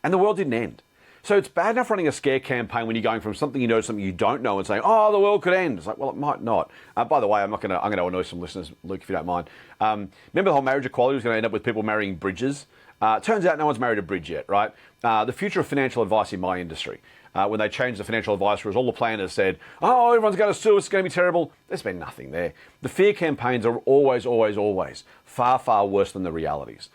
And the world didn't end. So it's bad enough running a scare campaign when you're going from something you know to something you don't know and saying, oh, the world could end. It's like, well, it might not. By the way, I'm going to annoy some listeners, Luke, if you don't mind. Remember the whole marriage equality was going to end up with people marrying bridges? Turns out no one's married a bridge yet, right? The future of financial advice in my industry. When they changed the financial advice rules, all the planners said, oh, everyone's going to sue us, it's going to be terrible. There's been nothing there. The fear campaigns are always, always, always far, far worse than the realities.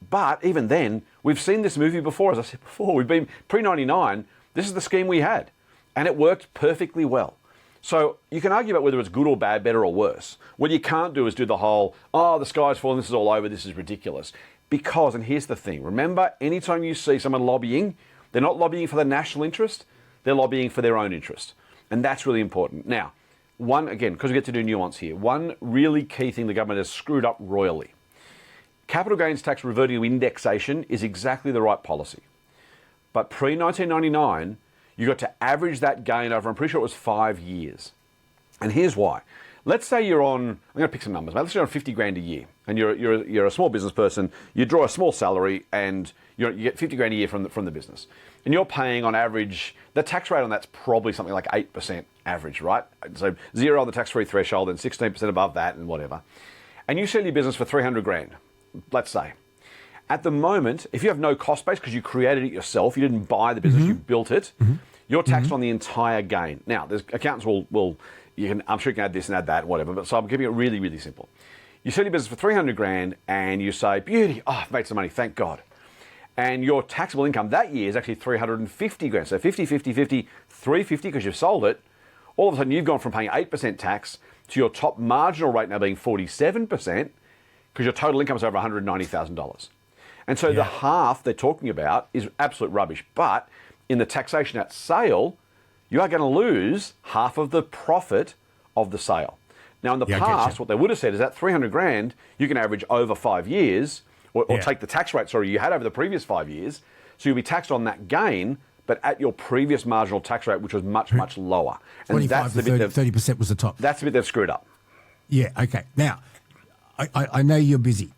But even then, we've seen this movie before, as I said before. We've been pre-99, this is the scheme we had. And it worked perfectly well. So you can argue about whether it's good or bad, better or worse. What you can't do is do the whole, oh, the sky's falling, this is all over, this is ridiculous. Because, and here's the thing, remember, anytime you see someone lobbying, they're not lobbying for the national interest, they're lobbying for their own interest. And that's really important. Now, one, again, because we get to do nuance here, one really key thing the government has screwed up royally. Capital gains tax reverting to indexation is exactly the right policy. But pre-1999, you got to average that gain over, I'm pretty sure it was 5 years. And here's why. Let's say you're on, I'm going to pick some numbers, mate. Let's say you're on 50 grand a year and you're a small business person, you draw a small salary and you get 50 grand a year from the business. And you're paying on average, the tax rate on that's probably something like 8% average, right? So 0 on the tax-free threshold and 16% above that and whatever. And you sell your business for 300 grand, let's say. At the moment, if you have no cost base because you created it yourself, you didn't buy the business, you built it, you're taxed on the entire gain. Now, there's accountants will I'm sure you can add this and add that, whatever, but so I'm keeping it really, really simple. You sell your business for 300 grand and you say, beauty, oh, I've made some money, thank God. And your taxable income that year is actually 350 grand. So 50, 50, 50, 350 because you've sold it. All of a sudden you've gone from paying 8% tax to your top marginal rate now being 47% because your total income is over $190,000. And so the half they're talking about is absolute rubbish. But in the taxation at sale, you are going to lose half of the profit of the sale. Now, in the past, what they would have said is that 300 grand, you can average over 5 years, or take the tax rate, you had over the previous 5 years. So you'll be taxed on that gain, but at your previous marginal tax rate, which was much, much lower. And 25 to 30% was the top. That's the bit they've screwed up. Yeah, okay. Now, I know you're busy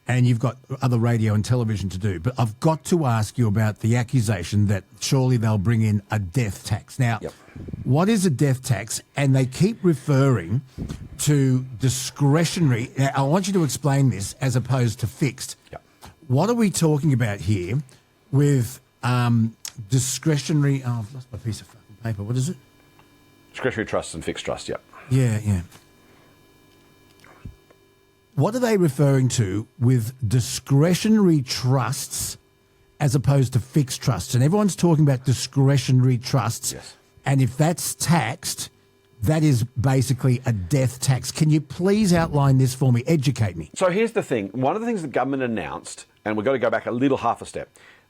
and you've got other radio and television to do, but I've got to ask you about the accusation that surely they'll bring in a death tax. Now, what is a death tax? And they keep referring to discretionary. Now, I want you to explain this as opposed to fixed. What are we talking about here with discretionary? Oh, I've lost my piece of fucking paper. What is it? Discretionary trusts and fixed trusts, Yeah. What are they referring to with discretionary trusts as opposed to fixed trusts? And everyone's talking about discretionary trusts. Yes. And if that's taxed, that is basically a death tax. Can you please outline this for me? Educate me. So here's the thing. One of the things the government announced, and we've got to go back a little half a step,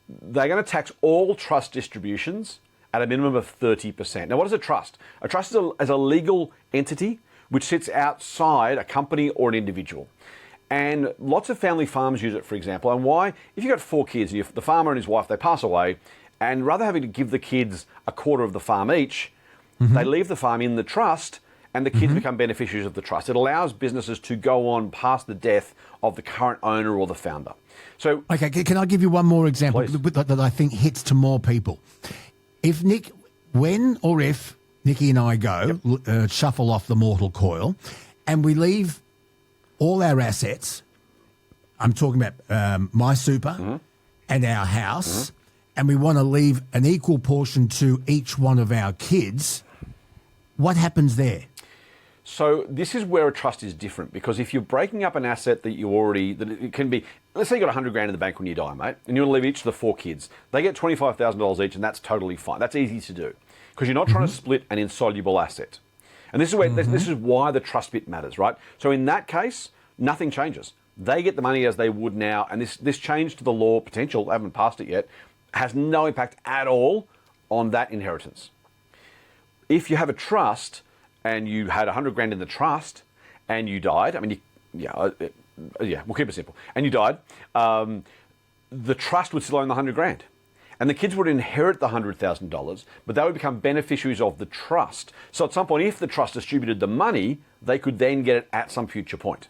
they're going to tax all trust distributions at a minimum of 30%. Now, what is a trust? A trust is a legal entity which sits outside a company or an individual. And lots of family farms use it, for example. And why? If you've got 4 kids, and the farmer and his wife, they pass away, and rather having to give the kids a quarter of the farm each, they leave the farm in the trust, and the kids become beneficiaries of the trust. It allows businesses to go on past the death of the current owner or the founder. So, okay, can I give you one more example that I think hits to more people? If Nikki and I go, shuffle off the mortal coil, and we leave all our assets, I'm talking about my super and our house, and we want to leave an equal portion to each one of our kids, what happens there? So this is where a trust is different, because if you're breaking up an asset that it can be, let's say you got 100 grand in the bank when you die, mate, and you want to leave each of the 4 kids, they get $25,000 each, and that's totally fine. That's easy to do, because you're not trying to split an insoluble asset. And this is where this is why the trust bit matters, right? So in that case, nothing changes. They get the money as they would now, and this change to the law, potential, I haven't passed it yet, has no impact at all on that inheritance. If you have a trust and you had 100 grand in the trust and you died, we'll keep it simple, and you died, the trust would still own the 100 grand. And the kids would inherit the $100,000, but they would become beneficiaries of the trust. So at some point, if the trust distributed the money, they could then get it at some future point.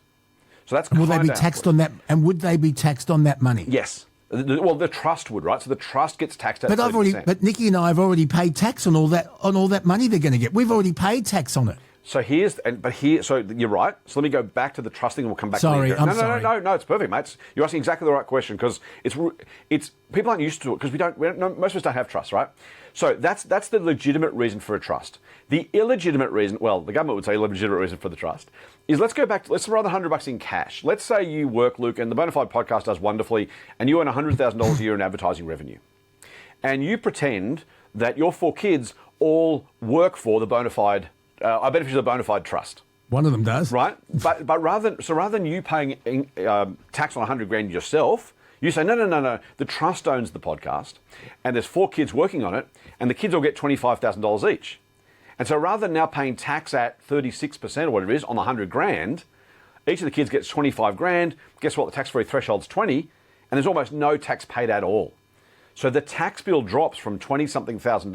So that's will they be taxed on that? And would they be taxed on that money? Yes. Well, the trust would, right? So the trust gets taxed at 30%. But Nikki and I have already paid tax on all that money they're going to get. We've already paid tax on it. So so you're right. So let me go back to the trust thing, and we'll come back. Sorry, to the sorry. No, it's perfect, mate. You're asking exactly the right question, because it's people aren't used to it, because most of us don't have trust, right? So that's the legitimate reason for a trust. The illegitimate reason, well, the government would say legitimate reason for the trust, is let's go back to, let's rather $100 in cash. Let's say you work, Luke, and the Bonafide podcast does wonderfully, and you earn $100,000 a year in advertising revenue. And you pretend that your 4 kids all work for the Bonafide, are beneficiaries of the Bonafide trust. One of them does. Right? But rather than you paying tax on 100 grand yourself, you say, no, the trust owns the podcast, and there's 4 kids working on it, and the kids all get $25,000 each. And so rather than now paying tax at 36% or whatever it is on the 100 grand, each of the kids gets 25 grand. Guess what? The tax-free threshold's 20, and there's almost no tax paid at all. So the tax bill drops from $20-something thousand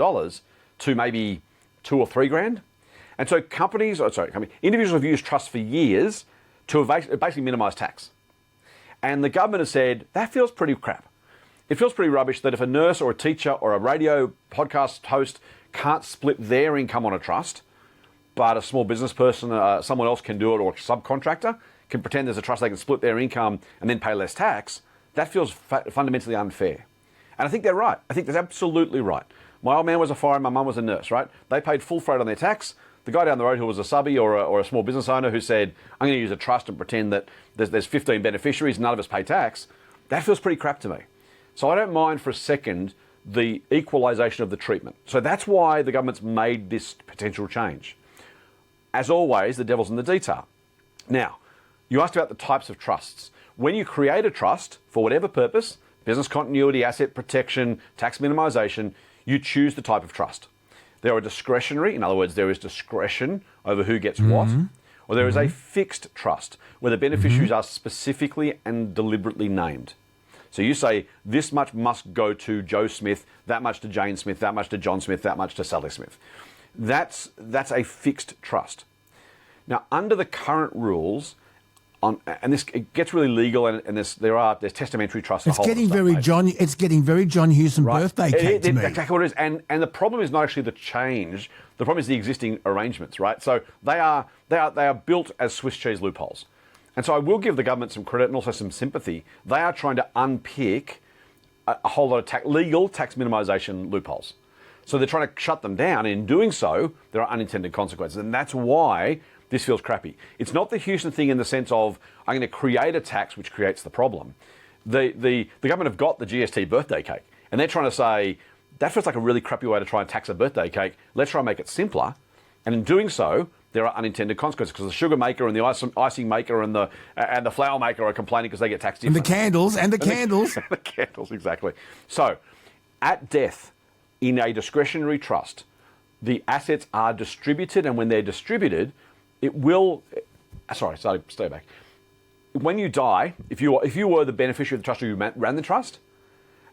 to maybe 2 or 3 grand. And so individuals have used trusts for years to basically minimise tax. And the government has said, that feels pretty crap. It feels pretty rubbish that if a nurse or a teacher or a radio podcast host can't split their income on a trust, but a small business person, someone else can do it, or a subcontractor can pretend there's a trust, they can split their income and then pay less tax, that feels fundamentally unfair. And I think they're right. I think they're absolutely right. My old man was a fireman, my mum was a nurse, right? They paid full freight on their tax. The guy down the road who was a subby or a small business owner who said, I'm going to use a trust and pretend that there's 15 beneficiaries, none of us pay tax, that feels pretty crap to me. So I don't mind for a second the equalisation of the treatment. So that's why the government's made this potential change. As always, the devil's in the detail. Now, you asked about the types of trusts. When you create a trust, for whatever purpose, business continuity, asset protection, tax minimisation, you choose the type of trust. There are discretionary, in other words, there is discretion over who gets what, or there is a fixed trust, where the beneficiaries are specifically and deliberately named. So you say this much must go to Joe Smith, that much to Jane Smith, that much to John Smith, that much to Sally Smith. That's a fixed trust. Now, under the current rules, and this it gets really legal, and there's testamentary trusts. It's getting very John Hewson birthday cake to me. Exactly what it is. And the problem is not actually the change. The problem is the existing arrangements, right? So they are built as Swiss cheese loopholes. And so I will give the government some credit and also some sympathy. They are trying to unpick a whole lot of legal tax minimisation loopholes. So they're trying to shut them down. And in doing so, there are unintended consequences. And that's why this feels crappy. It's not the Houston thing in the sense of I'm going to create a tax which creates the problem. The government have got the GST birthday cake, and they're trying to say that feels like a really crappy way to try and tax a birthday cake. Let's try and make it simpler. And in doing so, there are unintended consequences because the sugar maker and the icing maker and the flour maker are complaining because they get taxed differently. And the candles. The candles, exactly. So, at death, in a discretionary trust, the assets are distributed, and when they're distributed, it will. Stay back. When you die, if you were the beneficiary of the trust or you ran the trust,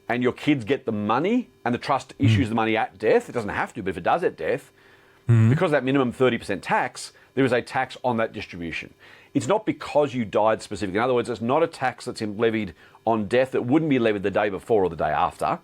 and your kids get the money, and the trust issues the money at death, it doesn't have to, but if it does at death, because of that minimum 30% tax, there is a tax on that distribution. It's not because you died specifically. In other words, it's not a tax that's levied on death that wouldn't be levied the day before or the day after.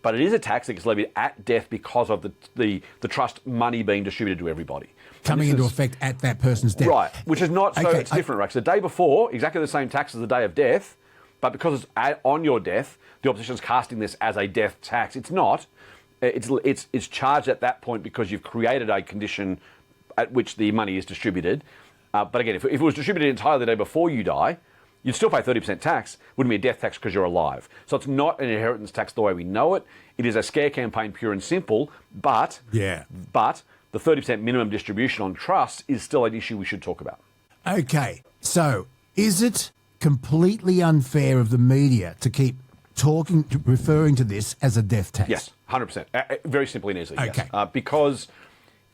But it is a tax that gets levied at death because of the trust money being distributed to everybody. Coming into effect at that person's death. Right, which is not, so it's different, right? So the day before, exactly the same tax as the day of death, but because it's on your death, the opposition's casting this as a death tax. It's not. It's charged at that point because you've created a condition at which the money is distributed. But again, if it was distributed entirely the day before you die, you'd still pay 30% tax. Wouldn't be a death tax because you're alive. So it's not an inheritance tax the way we know it. It is a scare campaign, pure and simple. But the 30% minimum distribution on trusts is still an issue we should talk about. Okay, so is it completely unfair of the media to keep referring to this as a death tax? Yes, 100%. Very simply and easily. Okay. Yes. Because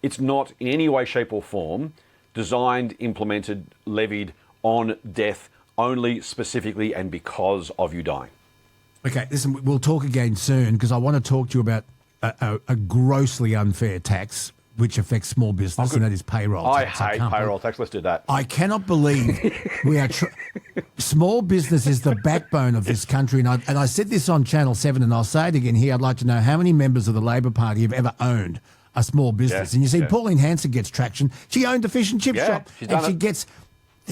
it's not in any way, shape or form designed, implemented, levied on death only specifically and because of you dying. Okay, listen, we'll talk again soon because I want to talk to you about a grossly unfair tax which affects small business, and that is payroll tax. I hate payroll tax. Let's do that. I cannot believe we are... Small business is the backbone of this country, and I said this on Channel 7, and I'll say it again here. I'd like to know how many members of the Labor Party have ever owned a small business. And you see, Pauline Hanson gets traction. She owned a fish and chip shop, and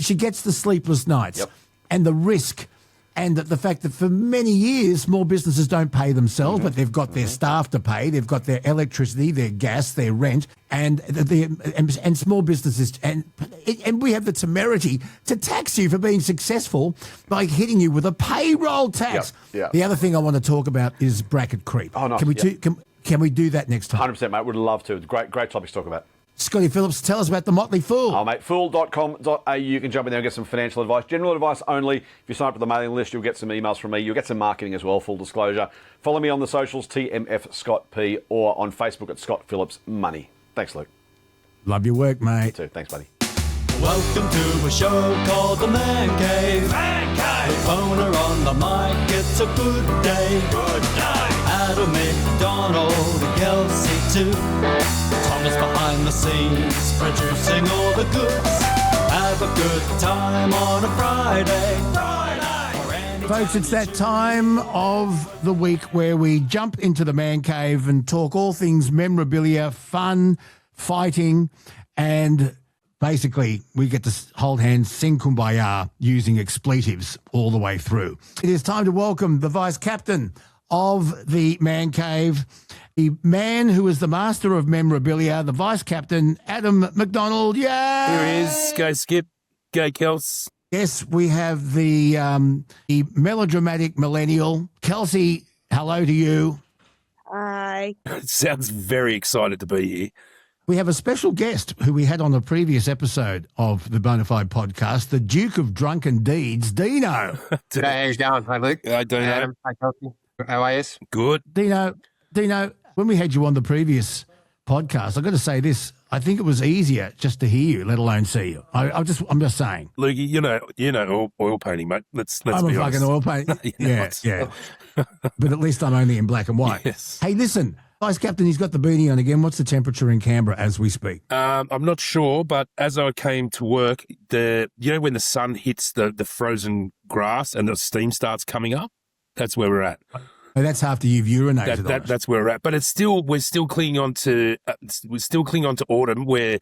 she gets the sleepless nights and the risk. And the fact that for many years, small businesses don't pay themselves, but they've got their staff to pay, they've got their electricity, their gas, their rent, and small businesses, and we have the temerity to tax you for being successful by hitting you with a payroll tax. The other thing I want to talk about is bracket creep. Oh, nice. Can we do that next time? 100%, mate. Would love to. Great topics to talk about. Scotty Phillips, tell us about the Motley Fool. Oh, mate, fool.com.au. You can jump in there and get some financial advice. General advice only. If you sign up for the mailing list, you'll get some emails from me. You'll get some marketing as well, full disclosure. Follow me on the socials, TMF Scott P, or on Facebook at Scott Phillips Money. Thanks, Luke. Love your work, mate. You too. Thanks, buddy. Welcome to a show called The Man Cave. Man Cave. The owner on the mic, it's a good day. Good day. Adam McDonald and Kelsey too. Thomas behind the scenes, producing all the goods. Have a good time on a Friday. Folks, it's that time of the week where we jump into the Man Cave and talk all things memorabilia, fun, fighting, and basically we get to hold hands, sing Kumbaya using expletives all the way through. It is time to welcome the Vice Captain of the Man Cave, the man who is the master of memorabilia, the Vice Captain, Adam McDonald. Yeah, here he is. Go Skip. Go Kels. Yes, we have the melodramatic millennial. Kelsey, hello to you. Hi. Sounds very excited to be here. We have a special guest who we had on a previous episode of the Bonafide podcast, the Duke of Drunken Deeds, Dino. Hey, how you going? Hi, Luke. Hi, Dino. Adam. Hi, Kelsey. How are you? Good. Dino, when we had you on the previous podcast, I've got to say this. I think it was easier just to hear you, let alone see you. I'm just saying. Lukey, you know oil painting, mate. Let's I'm be a honest. fucking oil painting. No, yeah. But at least I'm only in black and white. Yes. Hey, listen, Vice Captain, he's got the beanie on again. What's the temperature in Canberra as we speak? I'm not sure, but as I came to work, when the sun hits the frozen grass and the steam starts coming up, that's where we're at. And that's after you've urinated on it. That's where we're at. But we're still clinging on to autumn, where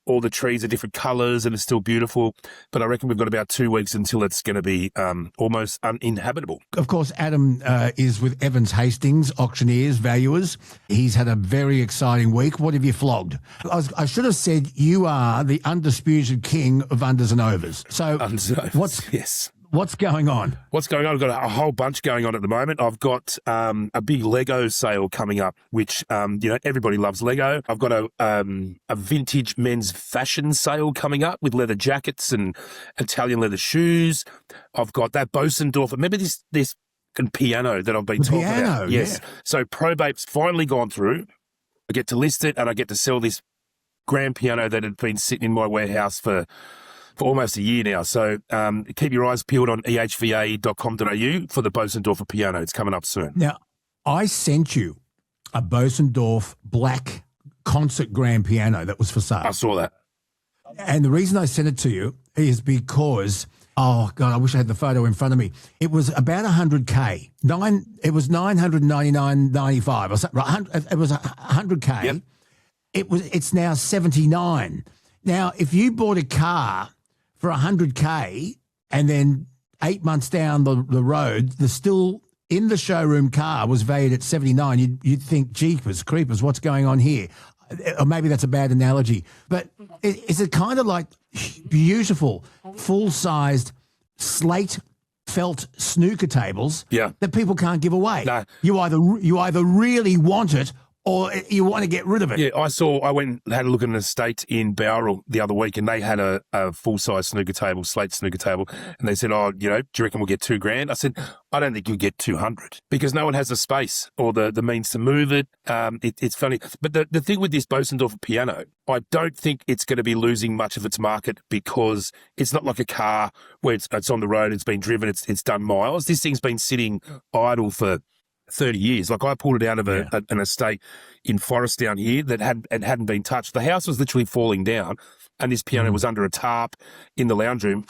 all the trees are different colours and it's still beautiful. But I reckon we've got about 2 weeks until it's going to be almost uninhabitable. Of course, Adam is with Evans Hastings, auctioneers, valuers. He's had a very exciting week. What have you flogged? I should have said you are the undisputed king of unders and overs. So What's going on? What's going on? I've got a whole bunch going on at the moment. I've got a big Lego sale coming up, which, everybody loves Lego. I've got a vintage men's fashion sale coming up with leather jackets and Italian leather shoes. I've got that Bosendorf. Remember this piano that I've been talking about? Yes. Yeah. So probate's finally gone through. I get to list it and I get to sell this grand piano that had been sitting in my warehouse for almost a year now. So keep your eyes peeled on ehva.com.au for the Bosendorfer piano. It's coming up soon. Now, I sent you a Bosendorf black concert grand piano that was for sale. I saw that. And the reason I sent it to you is because, oh, God, I wish I had the photo in front of me. It was about 100K. It was $999.95. It was 100K. Yep. It's now 79. Now, if you bought a car for 100K and then 8 months down the road, the still in the showroom car was valued at 79, you'd think, jeepers, creepers, what's going on here? Or maybe that's a bad analogy. But is it kind of like beautiful, full-sized slate felt snooker tables that people can't give away? No. You either really want it or you want to get rid of it. Yeah, I went and had a look at an estate in Bowral the other week and they had a full-size snooker table, slate snooker table, and they said, do you reckon we'll get $2,000? I said, I don't think you'll get 200 because no one has the space or the means to move it. It's funny. But the thing with this Bosendorfer piano, I don't think it's going to be losing much of its market because it's not like a car where it's on the road, it's been driven, it's done miles. This thing's been sitting idle for 30 years. Like I pulled it out of an estate in Forest down here that hadn't been touched. The house was literally falling down and this piano was under a tarp in the lounge room.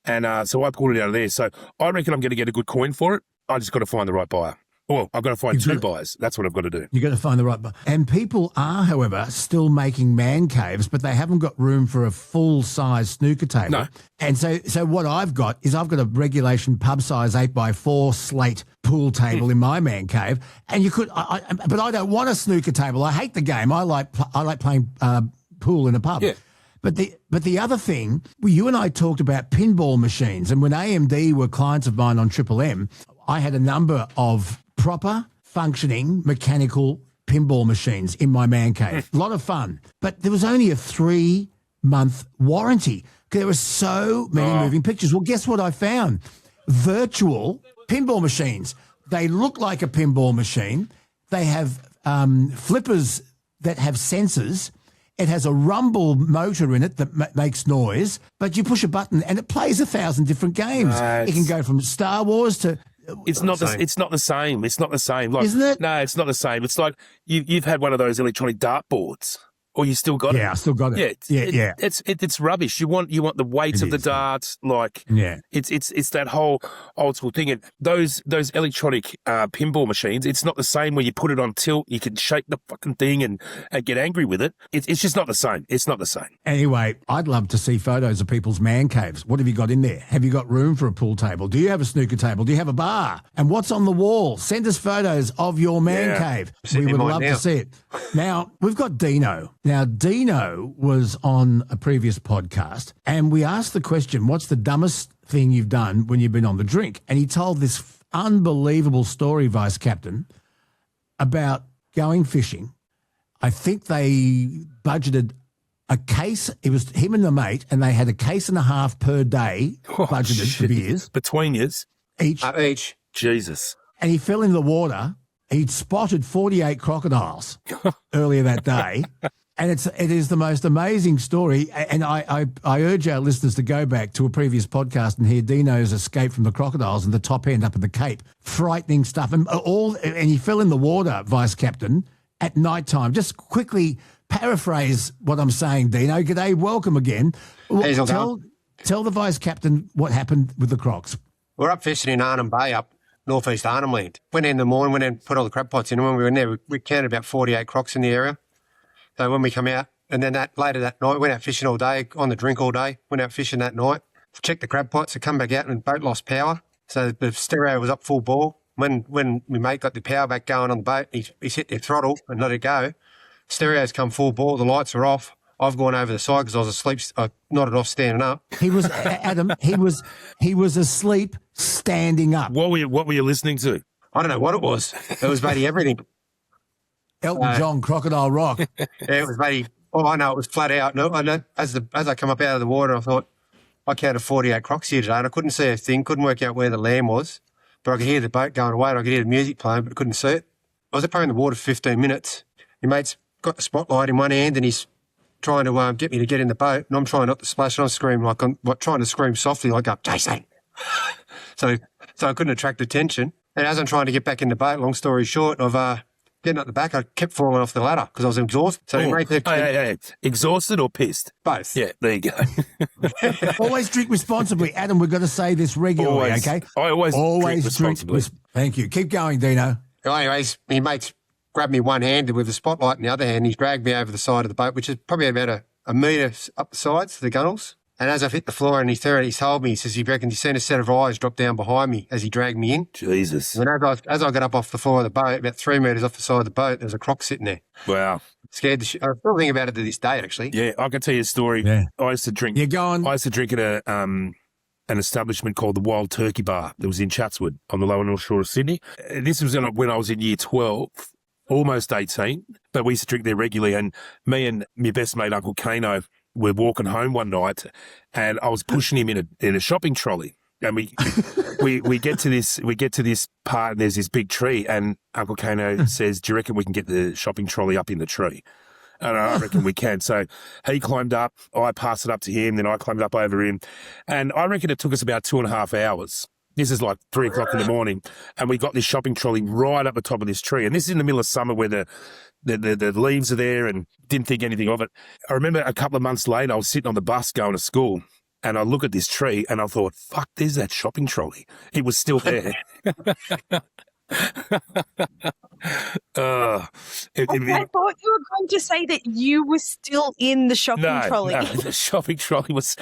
And so I pulled it out of there. So I reckon I'm going to get a good coin for it. I just got to find the right buyer. Well, I've got to find two buyers. That's what I've got to do. You've got to find the right buyer. And people are, however, still making man caves, but they haven't got room for a full-size snooker table. No. And so what I've got is I've got a regulation pub-size 8x4 slate pool table in my man cave. And you could, but I don't want a snooker table. I hate the game. I like playing pool in a pub. Yeah. But the other thing, you and I talked about pinball machines, and when AMD were clients of mine on Triple M, I had a number of proper, functioning, mechanical pinball machines in my man cave. A lot of fun. But there was only a 3-month warranty because there were so many moving pictures. Well, guess what I found? Virtual pinball machines. They look like a pinball machine. They have flippers that have sensors. It has a rumble motor in it that makes noise, but you push a button and it plays 1,000 different games. It can go from Star Wars to... It's not the same. It's not the same. Like, isn't it? No, it's not the same. It's like you've had one of those electronic dartboards. Or you still got it? Yeah, I still got it. Yeah. It's rubbish. You want the weight of the darts. Like, it's that whole old school thing. And those electronic pinball machines, it's not the same when you put it on tilt. You can shake the fucking thing and get angry with it. It's just not the same. It's not the same. Anyway, I'd love to see photos of people's man caves. What have you got in there? Have you got room for a pool table? Do you have a snooker table? Do you have a bar? And what's on the wall? Send us photos of your man cave. We would love to see it. Now, we've got Dino. Now, Dino was on a previous podcast and we asked the question, what's the dumbest thing you've done when you've been on the drink? And he told this unbelievable story, Vice Captain, about going fishing. I think they budgeted a case. It was him and the mate, and they had a case and a half per day budgeted for beers. Between yous? Each. Jesus. And he fell in the water. He'd spotted 48 crocodiles earlier that day. And it is the most amazing story. And I urge our listeners to go back to a previous podcast and hear Dino's escape from the crocodiles and the top end up at the Cape. Frightening stuff. And he fell in the water, Vice Captain, at night time. Just quickly paraphrase what I'm saying, Dino. G'day, welcome again. Tell the Vice Captain what happened with the crocs. We're up fishing in Arnhem Bay up northeast Arnhem Land. Went in the morning, went in and put all the crab pots in. And when we were in there, we counted about 48 crocs in the area. So when we come out, and then later that night, went out fishing all day, on the drink all day, went out fishing that night, checked the crab pots, I come back out and the boat lost power. So the stereo was up full bore. When my mate got the power back going on the boat, he's hit the throttle and let it go. Stereo's come full bore, the lights are off. I've gone over the side because I was asleep. I nodded off standing up. He was, Adam, he was asleep standing up. What were you listening to? I don't know what it was. It was bloody everything. Elton John, Crocodile Rock. Yeah, it was bloody, I know it was flat out. No, I know, as I come up out of the water, I thought, I counted 48 crocs here today, and I couldn't see a thing, couldn't work out where the land was, but I could hear the boat going away, and I could hear the music playing, but I couldn't see it. I was up in the water for 15 minutes. My mate's got the spotlight in one hand, and he's trying to get me to get in the boat, and I'm trying not to splash, and I'm screaming trying to scream softly, like, Jason. So I couldn't attract attention. And as I'm trying to get back in the boat, long story short, of getting up the back, I kept falling off the ladder because I was exhausted. So hey, exhausted or pissed? Both. Yeah, there you go. Always drink responsibly. Adam, we've got to say this regularly, okay? I always drink responsibly. Thank you. Keep going, Dino. Anyways, my mate's grabbed me one-handed with the spotlight in the other hand. He's dragged me over the side of the boat, which is probably about a metre up the sides to the gunnels. And as I've hit the floor and he's told me, he says he reckons he's seen a set of eyes drop down behind me as he dragged me in. Jesus. And as I got up off the floor of the boat, about 3 metres off the side of the boat, there was a croc sitting there. Wow. Scared the shit. I still think about it to this day, actually. Yeah, I can tell you a story. Yeah. I used to drink. You're going. I used to drink at an establishment called the Wild Turkey Bar that was in Chatswood on the lower north shore of Sydney. This was when I was in year 12. Almost 18, but we used to drink there regularly. And me and my best mate, Uncle Kano, were walking home one night, and I was pushing him in a shopping trolley. And we get to this part, and there's this big tree, and Uncle Kano says, "Do you reckon we can get the shopping trolley up in the tree?" And I reckon we can. So he climbed up, I passed it up to him, then I climbed up over him, and I reckon it took us about 2.5 hours. This is like 3 o'clock in the morning, and we got this shopping trolley right up the top of this tree. And this is in the middle of summer where the leaves are there, and didn't think anything of it. I remember a couple of months later, I was sitting on the bus going to school, and I look at this tree, and I thought, fuck, there's that shopping trolley. It was still there. I thought you were going to say that you were still in the shopping trolley. No, the shopping trolley was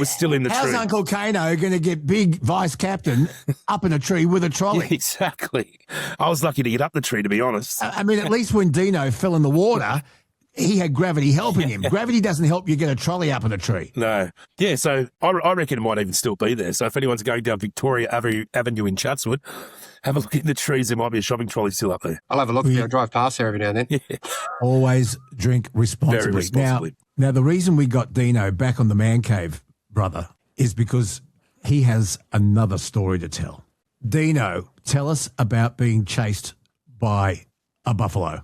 still in the tree. How's Uncle Kano going to get big Vice Captain up in a tree with a trolley? Yeah, exactly. I was lucky to get up the tree, to be honest. I mean, at least when Dino fell in the water, he had gravity helping him. Gravity doesn't help you get a trolley up in a tree. No. Yeah, so I reckon it might even still be there. So if anyone's going down Victoria Avenue in Chatswood, have a look in the trees. There might be a shopping trolley still up there. I'll have a look. I drive past there every now and then. Yeah. Always drink responsibly. Very responsibly. Now, the reason we got Dino back on the man cave, brother, is because he has another story to tell. Dino, tell us about being chased by a buffalo.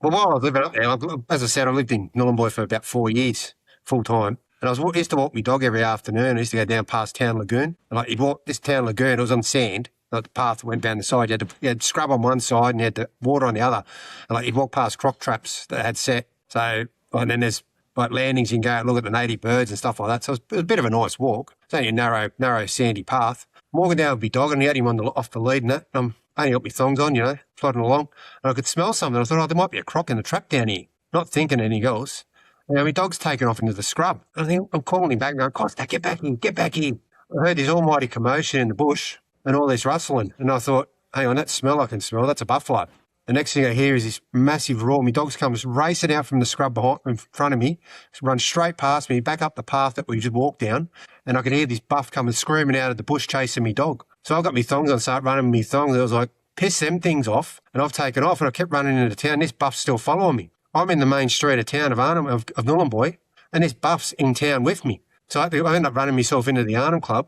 Well, while I was living up there, as I said, I lived in Nhulunbuy for about 4 years, full time. And I used to walk my dog every afternoon. I used to go down past Town Lagoon. And you'd walk this Town Lagoon, it was on sand. Like the path that went down the side, you had scrub on one side and you had the water on the other. And you'd walk past croc traps that had set. So, and then there's landings, you can go out and look at the native birds and stuff like that. So it was a bit of a nice walk. It's only a narrow sandy path. I'm walking down with my dog and he had him off the lead and that. I'm only got my thongs on, plodding along. And I could smell something. I thought, there might be a croc in the trap down here. Not thinking anything else. My dog's taken off into the scrub. I think I'm calling him back now. Costa, get back in, get back in. I heard this almighty commotion in the bush and all this rustling. And I thought, hang on, that smell I can smell, that's a buffalo. The next thing I hear is this massive roar. My dog comes racing out from the scrub in front of me, runs straight past me, back up the path that we just walked down, and I could hear this buff coming screaming out of the bush chasing me dog. So I got my thongs on, start running with my thongs, and I was like, piss them things off, and I've taken off, and I kept running into town. This buff's still following me. I'm in the main street of town of Arnhem, of Nhulunbuy, and this buff's in town with me. So I ended up running myself into the Arnhem Club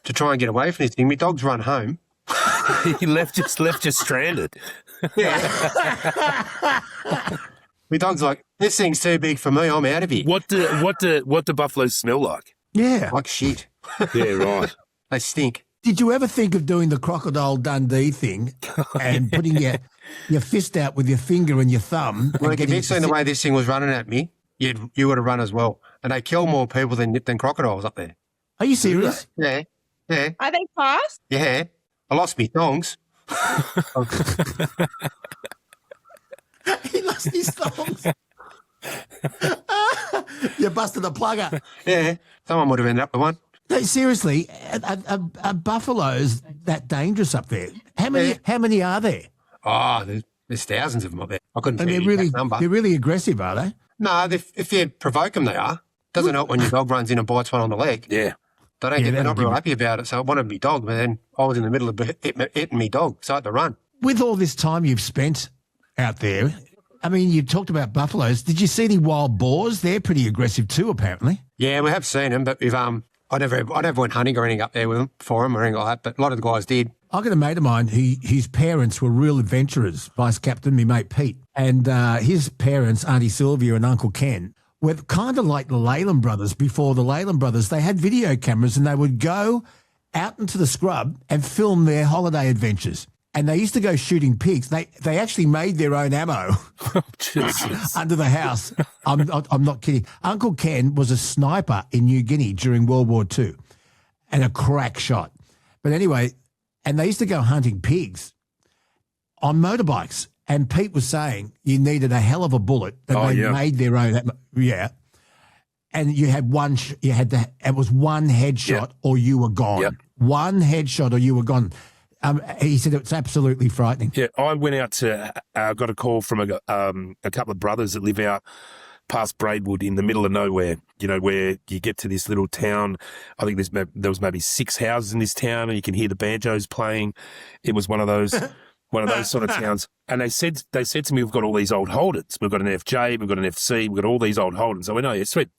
to try and get away from this thing. My dog's run home. He left you stranded. Yeah. My dog's like, this thing's too big for me. I'm out of here. What do buffaloes smell like? Yeah. Like shit. Yeah, right. They stink. Did you ever think of doing the Crocodile Dundee thing and putting your fist out with your finger and your thumb? Well, and if you'd seen the way this thing was running at me, you would have run as well. And they kill more people than crocodiles up there. Are you serious? Yeah. Yeah. Are they fast? Yeah. I lost me thongs. He lost his thongs. You busted a plugger. Yeah. Someone would have ended up with one. No, seriously, are buffaloes that dangerous up there? How many are there? Oh, there's thousands of them up there. I couldn't tell you really, that number. they're really aggressive, are they? No, if you provoke them, they are. Doesn't help when your dog runs in and bites one on the leg. Yeah. They're not real happy about it. So I wanted me dog, but then I was in the middle of hitting me dog, so I had to run. With all this time you've spent out there, I mean, you talked about buffaloes. Did you see any wild boars? They're pretty aggressive too, apparently. Yeah, we have seen them, but we've I never went hunting or anything up there with them for them or anything like that. But a lot of the guys did. I got a mate of mine his parents were real adventurers, Vice Captain, me mate Pete. And his parents, Auntie Sylvia and Uncle Ken, were kind of like the Leyland brothers. Before the Leyland brothers, they had video cameras and they would go out into the scrub and film their holiday adventures. And they used to go shooting pigs. They actually made their own ammo under the house. I'm not kidding. Uncle Ken was a sniper in New Guinea during World War II and a crack shot. But anyway, and they used to go hunting pigs on motorbikes. And Pete was saying you needed a hell of a bullet. And they made their own. Yeah. And you had it was one headshot or you were gone. Yep. One headshot or you were gone. He said it's absolutely frightening. Yeah, I went out to got a call from a couple of brothers that live out past Braidwood in the middle of nowhere, you know, where you get to this little town. I think there was maybe 6 houses in this town and you can hear the banjos playing. It was one of those sort of towns. And they said to me, we've got all these old Holdens. We've got an FJ, we've got an FC, we've got all these old Holdens. I went, oh, yeah, sweet.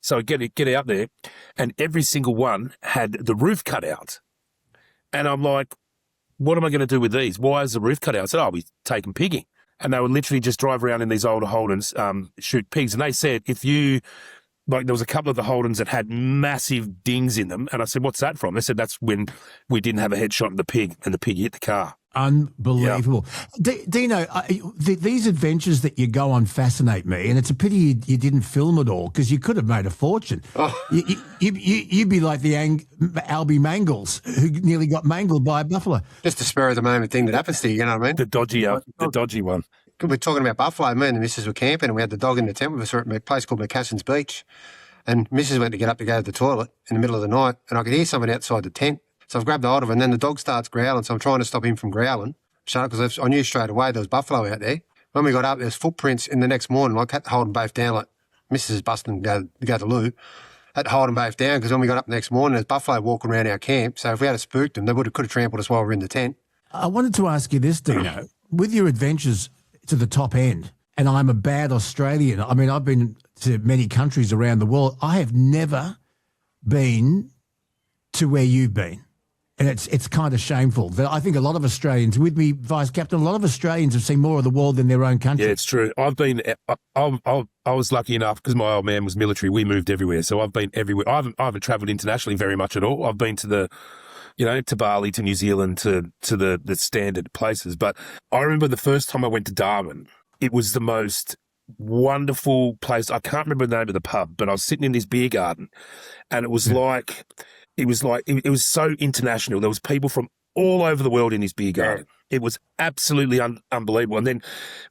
So I get out there and every single one had the roof cut out. And I'm like, what am I going to do with these? Why is the roof cut out? I said, we take them pigging. And they would literally just drive around in these older Holdens, shoot pigs. And they said, there was a couple of the Holdens that had massive dings in them. And I said, what's that from? They said, that's when we didn't have a headshot in the pig and the pig hit the car. Unbelievable. Yeah. Dino, these adventures that you go on fascinate me, and it's a pity you didn't film it all because you could have made a fortune. Oh. You'd be like the Albie Mangles who nearly got mangled by a buffalo. Just a spur of the moment thing that happens to you, you know what I mean? The dodgy one. We're talking about buffalo. Me and the missus were camping and we had the dog in the tent with us at a place called McCasson's Beach. And missus went to get up to go to the toilet in the middle of the night and I could hear someone outside the tent. So I've grabbed hold of it, and then the dog starts growling, so I'm trying to stop him from growling. Shut up, because I knew straight away there was buffalo out there. When we got up, there's footprints in the next morning. I had to hold them both down, like Mrs. is busting to go to loo. Had to hold them both down, because when we got up the next morning, there's buffalo walking around our camp. So if we had spooked them, they could have trampled us while we were in the tent. I wanted to ask you this, Dino. With your adventures to the top end, and I'm a bad Australian. I mean, I've been to many countries around the world. I have never been to where you've been. And it's kind of shameful. I think a lot of Australians, with me, Vice Captain, a lot of Australians have seen more of the world than their own country. Yeah, it's true. I was lucky enough because my old man was military. We moved everywhere, so I've been everywhere. I haven't travelled internationally very much at all. I've been to to Bali, to New Zealand, to the standard places. But I remember the first time I went to Darwin, it was the most wonderful place. I can't remember the name of the pub, but I was sitting in this beer garden, and it was like. It was so international. There was people from all over the world in this beer garden. Yeah. It was absolutely unbelievable. And then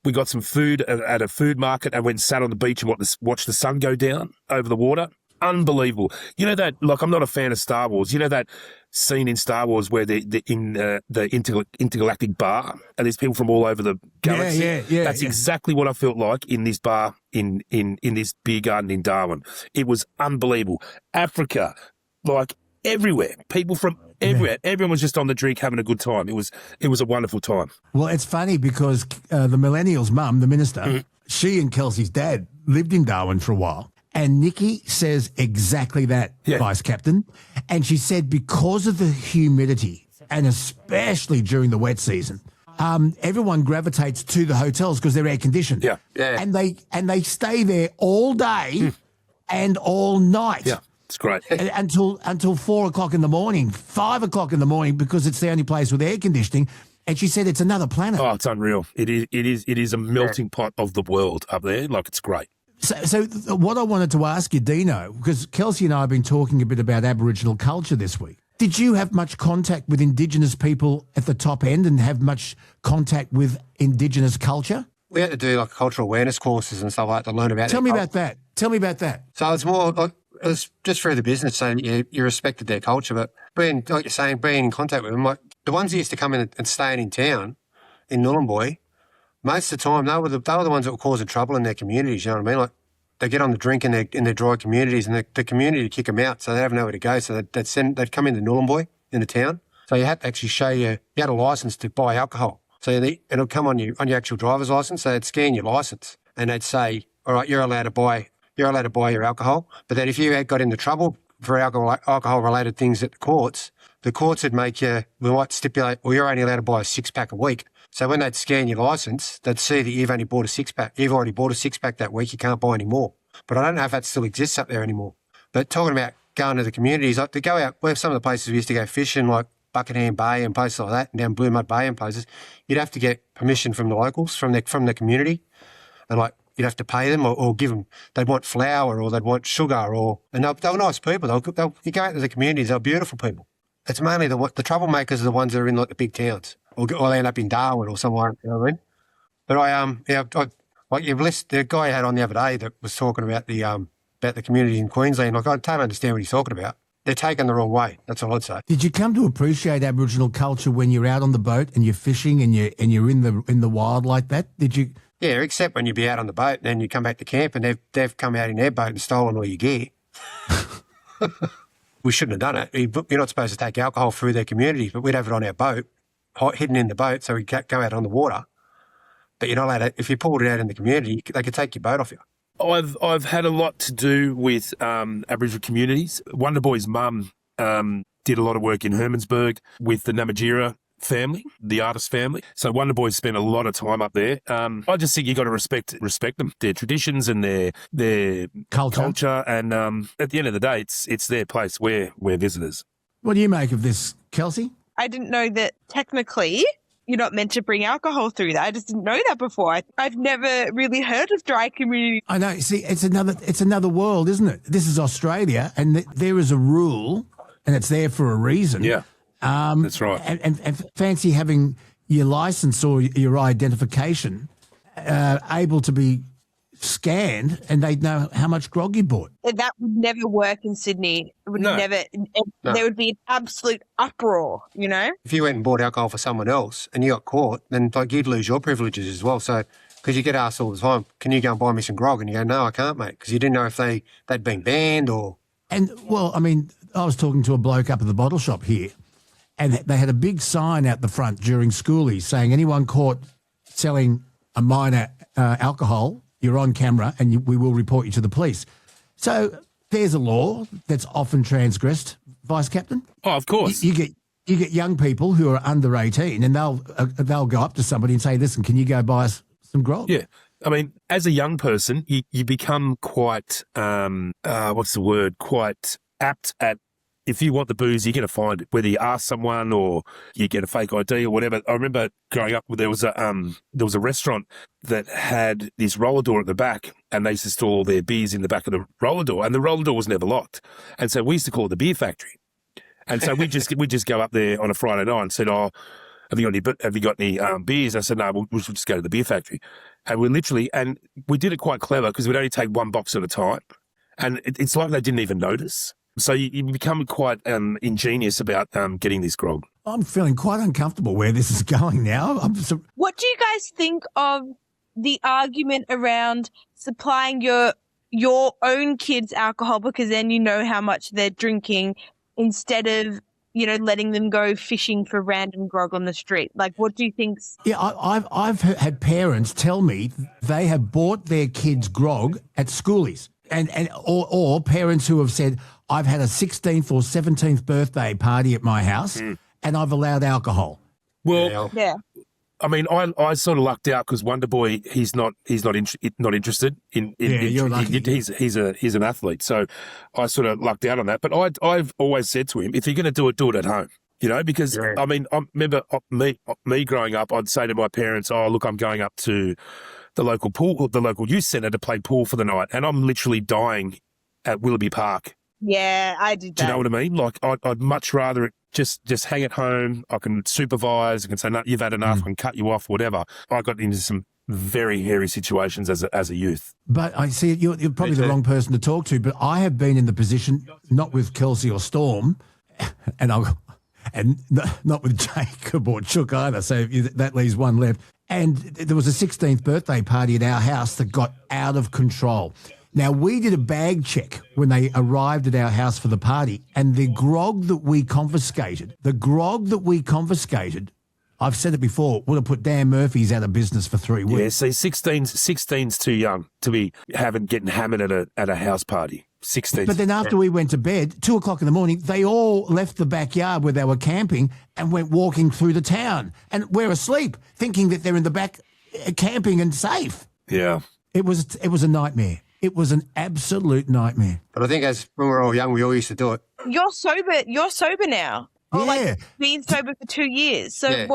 we got some food at a food market and went and sat on the beach and watched the sun go down over the water. Unbelievable. You know that, like, I'm not a fan of Star Wars. You know that scene in Star Wars where they're in the intergalactic bar and there's people from all over the galaxy? Yeah. That's exactly what I felt like in this bar in this beer garden in Darwin. It was unbelievable. Africa, like, everywhere, people from everywhere. Everyone was just on the drink having a good time. It was a wonderful time. Well, it's funny because the millennials' mum, the minister, she and Kelsey's dad lived in Darwin for a while. And Nikki says exactly that, Vice Captain. And she said because of the humidity, and especially during the wet season, everyone gravitates to the hotels because they're air conditioned. Yeah. And they stay there all day and all night. Yeah, it's great. Until 4 o'clock in the morning, 5 o'clock in the morning, because it's the only place with air conditioning. And she said it's another planet. Oh, it's unreal. It is a melting pot of the world up there. Like, it's great. So what I wanted to ask you, Dino, because Kelsey and I have been talking a bit about Aboriginal culture this week. Did you have much contact with Indigenous people at the top end and have much contact with Indigenous culture? We had to do like cultural awareness courses and stuff like that to learn about Tell me about that. Tell me about that. So it's more like, it was just through the business, so you respected their culture. But being, like you're saying, being in contact with them, like the ones that used to come in and staying in town in Nhulunbuy, most of the time they were the ones that were causing trouble in their communities. You know what I mean? Like they get on the drink in their dry communities, and the community would kick them out, so they have nowhere to go. So they'd come into Nhulunbuy in the town. So you had to actually show you had a license to buy alcohol. So it'll come on your actual driver's license. So they'd scan your license and they'd say, "All right, you're allowed to buy your alcohol." But then if you had got into trouble for alcohol related things at the courts would we might stipulate, well, you're only allowed to buy a 6-pack a week. So when they'd scan your license, they'd see that you've only bought a 6-pack. You've already bought a 6-pack that week. You can't buy any more. But I don't know if that still exists up there anymore. But talking about going to the communities, like to go out, where some of the places we used to go fishing, like Buckingham Bay and places like that, and down Blue Mud Bay and places, you'd have to get permission from the locals, from the community, and like you'd have to pay them or give them. They'd want flour or they'd want sugar, and they were nice people. You go out to the communities, they're beautiful people. It's mainly the troublemakers are the ones that are in like the big towns, or they end up in Darwin or somewhere. You know what I mean? But like you've listed the guy you had on the other day that was talking about the community in Queensland. Like I totally understand what he's talking about. They're taken the wrong way. That's all I'd say. Did you come to appreciate Aboriginal culture when you're out on the boat and you're fishing and you're in the wild like that? Did you? Yeah, except when you be out on the boat and then you come back to camp and they've come out in their boat and stolen all your gear. We shouldn't have done it. You're not supposed to take alcohol through their communities, but we'd have it on our boat, hidden in the boat, so we go out on the water. But you're not allowed to. If you pulled it out in the community, they could take your boat off you. I've had a lot to do with Aboriginal communities. Wonderboy's mum did a lot of work in Hermansburg with the Namatjira family, the artist family. So Wonderboy spent a lot of time up there. I just think you got to respect them, their traditions and their culture. And at the end of the day, it's their place. We're visitors. What do you make of this, Kelsey? I didn't know that technically you're not meant to bring alcohol through that. I just didn't know that before. I've never really heard of dry community. I know. See, it's another world, isn't it? This is Australia, and there is a rule, and it's there for a reason. Yeah, that's right. And fancy having your license or your identification able to be scanned, and they'd know how much grog you bought. That would never work in Sydney. It would never. No. There would be an absolute uproar, you know? If you went and bought alcohol for someone else and you got caught, then like you'd lose your privileges as well. So, because you get asked all the time, can you go and buy me some grog? And you go, no, I can't, mate, because you didn't know if they'd been banned or... And, well, I mean, I was talking to a bloke up at the bottle shop here, and they had a big sign out the front during schoolies saying anyone caught selling a minor alcohol, you're on camera and we will report you to the police. So there's a law that's often transgressed, Vice Captain. Oh, of course. You get young people who are under 18 and they'll go up to somebody and say, listen, can you go buy us some grog? Yeah. I mean, as a young person, you become quite, quite apt at, if you want the booze, you're going to find it, whether you ask someone or you get a fake ID or whatever. I remember growing up, there was a restaurant that had this roller door at the back, and they used to store all their beers in the back of the roller door, and the roller door was never locked. And so we used to call it the beer factory. And so we just go up there on a Friday night and said, "Oh, have you got any beers?" I said, "No, we'll just go to the beer factory." And we did it quite clever because we'd only take one box at a time, and it's like they didn't even notice. So you become quite ingenious about getting this grog. I'm feeling quite uncomfortable where this is going now. What do you guys think of the argument around supplying your own kids alcohol because then you know how much they're drinking instead of, you know, letting them go fishing for random grog on the street? Like, what do you think? Yeah, I've had parents tell me they have bought their kids grog at schoolies. Or parents who have said, I've had a 16th or 17th birthday party at my house and I've allowed alcohol. Well, yeah. I mean, I sort of lucked out because Wonder Boy, he's not interested in. You're lucky. He's an athlete, so I sort of lucked out on that. But I've always said to him, if you're going to do it at home. You know, because I mean, I remember me growing up, I'd say to my parents, "Oh, look, I'm going up to the local pool, the local youth centre to play pool for the night," and I'm literally dying at Willoughby Park. Yeah, I did that. Do you know what I mean? Like, I'd much rather it just hang at home. I can supervise. I can say, "No, you've had enough." I can cut you off, whatever. I got into some very hairy situations as a youth. But I see you're probably the wrong person to talk to. But I have been in the position, not with Kelsey or Storm, and not with Jacob or Chook either. So that leaves one left. And there was a 16th birthday party at our house that got out of control. Now, we did a bag check when they arrived at our house for the party, and the grog that we confiscated, I've said it before, would have put Dan Murphy's out of business for 3 weeks. Yeah, see, 16's too young to be getting hammered at a house party. 16. But then after we went to bed, 2 o'clock in the morning, they all left the backyard where they were camping and went walking through the town. And we're asleep, thinking that they're in the back camping and safe. Yeah. It was a nightmare. It was an absolute nightmare. But I think as when we were all young, we all used to do it. You're sober now. Yeah. Or like been sober for 2 years. So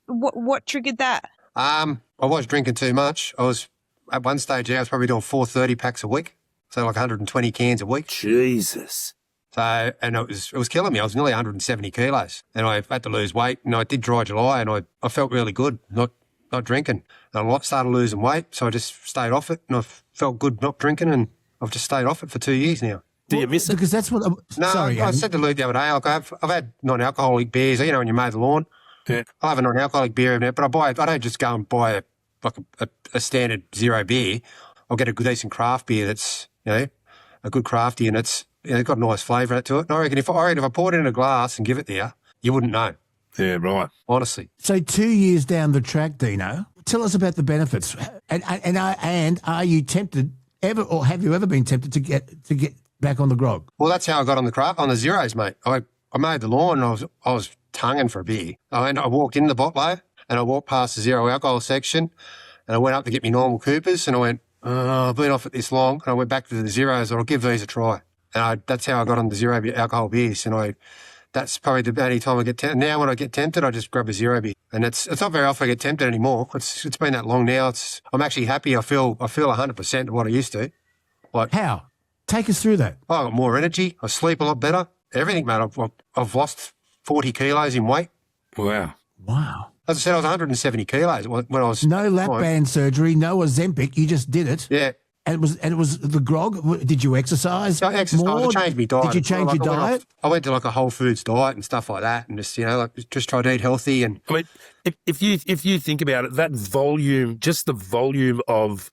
what triggered that? I was drinking too much. I was at one stage, I was probably doing 430 packs a week. So like 120 cans a week. Jesus. So, and it was killing me. I was nearly 170 kilos and I had to lose weight. And I did dry July and I felt really good not drinking. And I started losing weight. So I just stayed off it and I felt good not drinking and I've just stayed off it for 2 years now. Do you miss it? Because that's what... sorry, I said to Luke the other day, like I've had non-alcoholic beers, you know, when you mow the lawn. Yeah. I have a non-alcoholic beer in there, but I don't just go and buy a standard zero beer. I'll get a decent craft beer that's, you know, a good crafty and it's got a nice flavour to it. And I reckon if I poured it in a glass and give it there, you wouldn't know. Yeah, right. Honestly. So 2 years down the track, Dino, tell us about the benefits. And are you tempted ever, or have you ever been tempted to get back on the grog? Well, that's how I got on the zeros, mate. I mowed the lawn and I was tonguing for a beer. I walked in the bottle and I walked past the zero alcohol section and I went up to get my normal Coopers and I went, I've been off it this long. And I went back to the zeros and I'll give these a try. And that's how I got on the zero alcohol beers. And that's probably the only time I get tempted. Now when I get tempted, I just grab a zero beer. And it's not very often I get tempted anymore. It's been that long now. I'm actually happy. I feel 100% of what I used to. Like how? Take us through that. I got more energy. I sleep a lot better. Everything, mate. I've lost 40 kilos in weight. Wow. As I said, I was 170 kilos when I was... No lap band surgery, no Ozempic. You just did it. Yeah. And it was the grog. Did you exercise? I exercised. more? I changed my diet. Did you change your diet? I went to like a Whole Foods diet and stuff like that, and just try to eat healthy. And I mean, if you think about it, that volume, just the volume of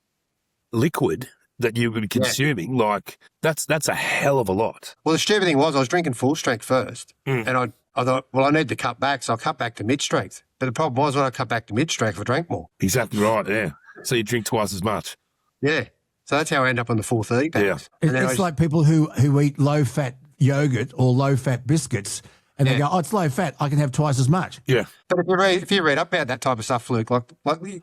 liquid that you were consuming, like that's a hell of a lot. Well, the stupid thing was I was drinking full strength first, and I thought, well, I need to cut back, so I cut back to mid strength. But the problem was when I cut back to mid strength, I drank more. Exactly right. Yeah. So you drink twice as much. Yeah. So that's how I end up on the 430 packs. Yeah. It's like people who eat low-fat yogurt or low-fat biscuits, and they go, "Oh, it's low-fat. I can have twice as much." Yeah. But if you read up about that type of stuff, Luke, like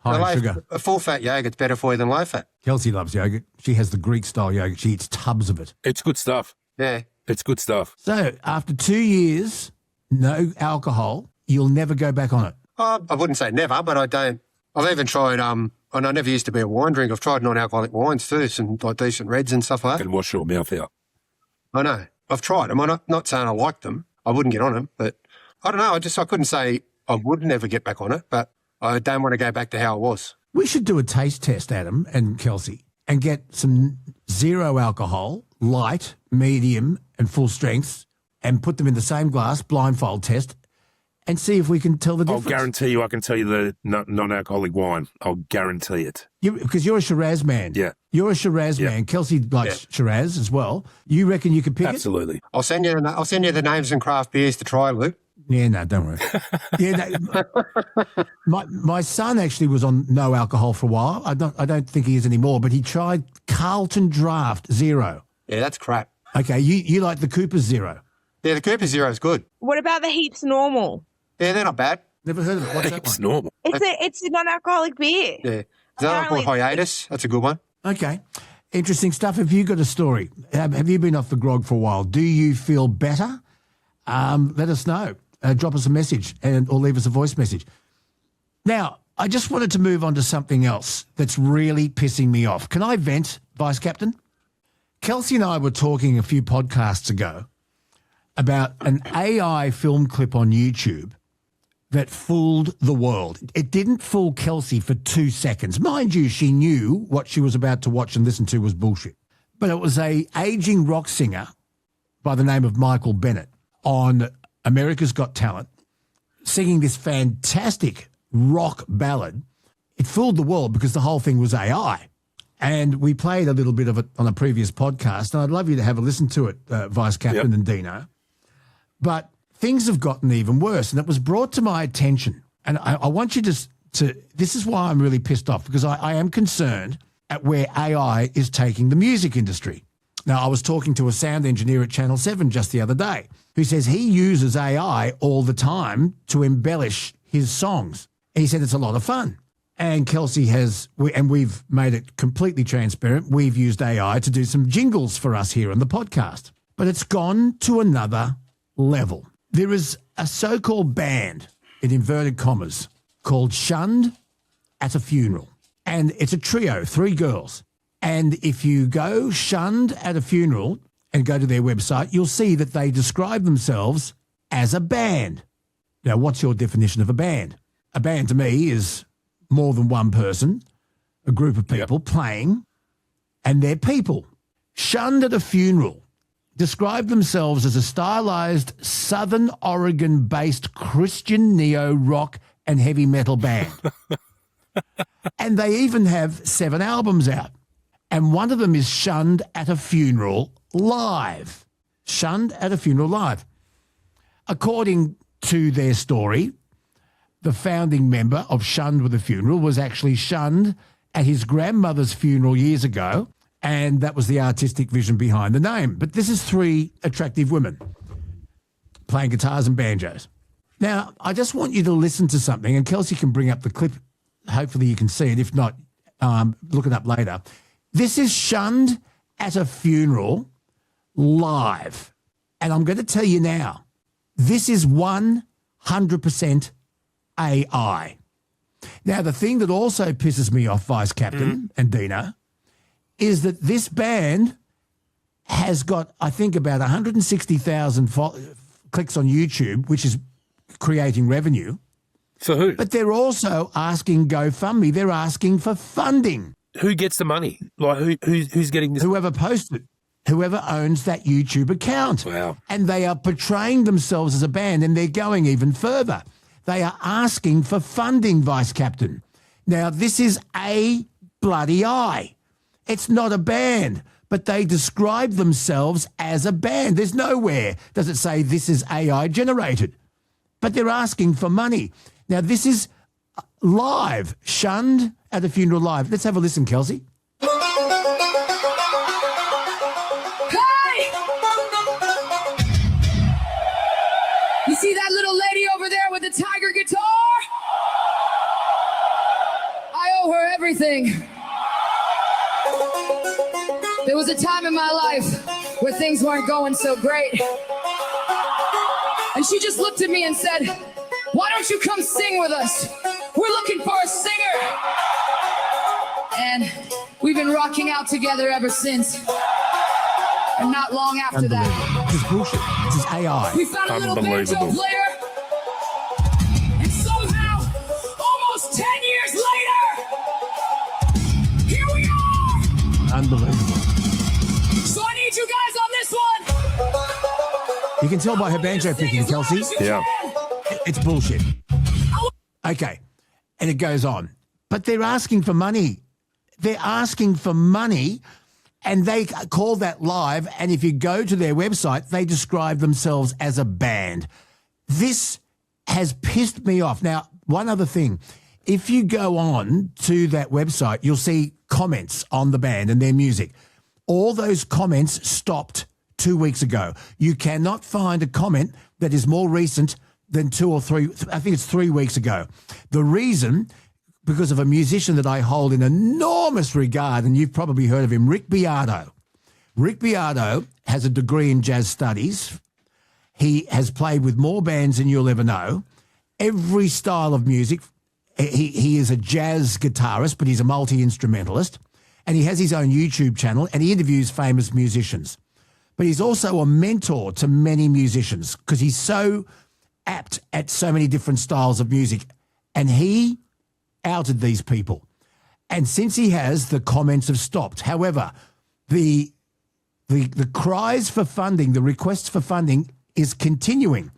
high sugar. A full-fat yogurt's better for you than low-fat. Kelsey loves yogurt. She has the Greek-style yogurt. She eats tubs of it. It's good stuff. Yeah. It's good stuff. So after 2 years, no alcohol, you'll never go back on it. I wouldn't say never, but I don't. I've even tried, and I never used to be a wine drinker. I've tried non-alcoholic wines too, some like decent reds and stuff like that. Can wash your mouth out. I know. I've tried them. I'm not saying I like them. I wouldn't get on them, but I don't know. I couldn't say I would never get back on it, but I don't want to go back to how it was. We should do a taste test, Adam and Kelsey, and get some zero alcohol, light, medium, and full strengths, and put them in the same glass, blindfold test, and see if we can tell the difference. I'll guarantee you I can tell you the non-alcoholic wine. I'll guarantee it. Because you're a Shiraz man. Yeah. You're a Shiraz man. Kelsey likes Shiraz as well. You reckon you could pick Absolutely. it? I'll send you the names and craft beers to try, Luke. Yeah, no, don't worry. My son actually was on no alcohol for a while. I don't think he is anymore, but he tried Carlton Draft Zero. Yeah, that's crap. Okay, you like the Cooper Zero. Yeah, the Cooper Zero is good. What about the Heaps Normal? Yeah, they're not bad. Never heard of it. What's that It's one? normal. It's a non-alcoholic beer. Yeah. Is that called hiatus? That's a good one. Okay. Interesting stuff. Have you got a story? Have you been off the grog for a while? Do you feel better? Let us know. Drop us a message or leave us a voice message. Now, I just wanted to move on to something else that's really pissing me off. Can I vent, Vice Captain? Kelsey and I were talking a few podcasts ago about an AI film clip on YouTube that fooled the world. It didn't fool Kelsey for 2 seconds. Mind you, she knew what she was about to watch and listen to was bullshit. But it was a aging rock singer by the name of Michael Bennett on America's Got Talent singing this fantastic rock ballad. It fooled the world because the whole thing was AI. And we played a little bit of it on a previous podcast, and I'd love you to have a listen to it, Vice Captain and Dino. But things have gotten even worse, and it was brought to my attention. And I want you to this is why I'm really pissed off, because I am concerned at where AI is taking the music industry. Now, I was talking to a sound engineer at Channel 7 just the other day who says he uses AI all the time to embellish his songs. He said it's a lot of fun. And Kelsey and we've made it completely transparent. We've used AI to do some jingles for us here on the podcast. But it's gone to another level. There is a so-called band, in inverted commas, called Shunned at a Funeral. And it's a trio, 3 girls. And if you go Shunned at a Funeral and go to their website, you'll see that they describe themselves as a band. Now, what's your definition of a band? A band to me is more than one person, a group of people playing, and they're people. Shunned at a Funeral describe themselves as a stylized Southern Oregon-based Christian neo-rock and heavy metal band. And they even have 7 albums out. And one of them is Shunned at a Funeral Live. Shunned at a Funeral Live. According to their story, the founding member of Shunned with a Funeral was actually shunned at his grandmother's funeral years ago, and that was the artistic vision behind the name. But this is 3 attractive women playing guitars and banjos. Now, I just want you to listen to something, and Kelsey can bring up the clip. Hopefully you can see it. If not, look it up later. This is Shunned at a Funeral Live. And I'm going to tell you now, this is 100% AI. Now, the thing that also pisses me off, Vice Captain and Dino, is that this band has got, I think, about 160,000 clicks on YouTube, which is creating revenue. For who? But they're also asking GoFundMe. They're asking for funding. Who gets the money? Like who's getting this? Whoever posted, whoever owns that YouTube account. Wow. And they are portraying themselves as a band, and they're going even further. They are asking for funding, Vice Captain. Now, this is a bloody I. It's not a band, but they describe themselves as a band. There's nowhere does it say this is AI generated. But they're asking for money. Now, this is live, Shunned at a Funeral Live. Let's have a listen, Kelsey. Hey! You see that little lady over there with the tiger guitar? I owe her everything. There was a time in my life where things weren't going so great. And she just looked at me and said, "Why don't you come sing with us? We're looking for a singer." And we've been rocking out together ever since. And not long after that, This is bullshit. This is AI. we found a little banjo player. And somehow, almost 10 years later, here we are. Unbelievable. So I need you guys on this one. You can tell by her banjo picking, Kelsey. Yeah. It's bullshit. Okay. And it goes on. But they're asking for money. They're asking for money, and they call that live. And if you go to their website, they describe themselves as a band. This has pissed me off. Now, one other thing. If you go on to that website, you'll see comments on the band and their music. All those comments stopped 2 weeks ago. You cannot find a comment that is more recent than 2 or 3, I think it's 3 weeks ago. The reason, because of a musician that I hold in enormous regard, and you've probably heard of him, Rick Beato. Rick Beato has a degree in jazz studies. He has played with more bands than you'll ever know. Every style of music. He is a jazz guitarist, but he's a multi-instrumentalist. And he has his own YouTube channel, and he interviews famous musicians. But he's also a mentor to many musicians because he's so apt at so many different styles of music. And he outed these people. And since he has, the comments have stopped. However, the cries for funding, the requests for funding is continuing.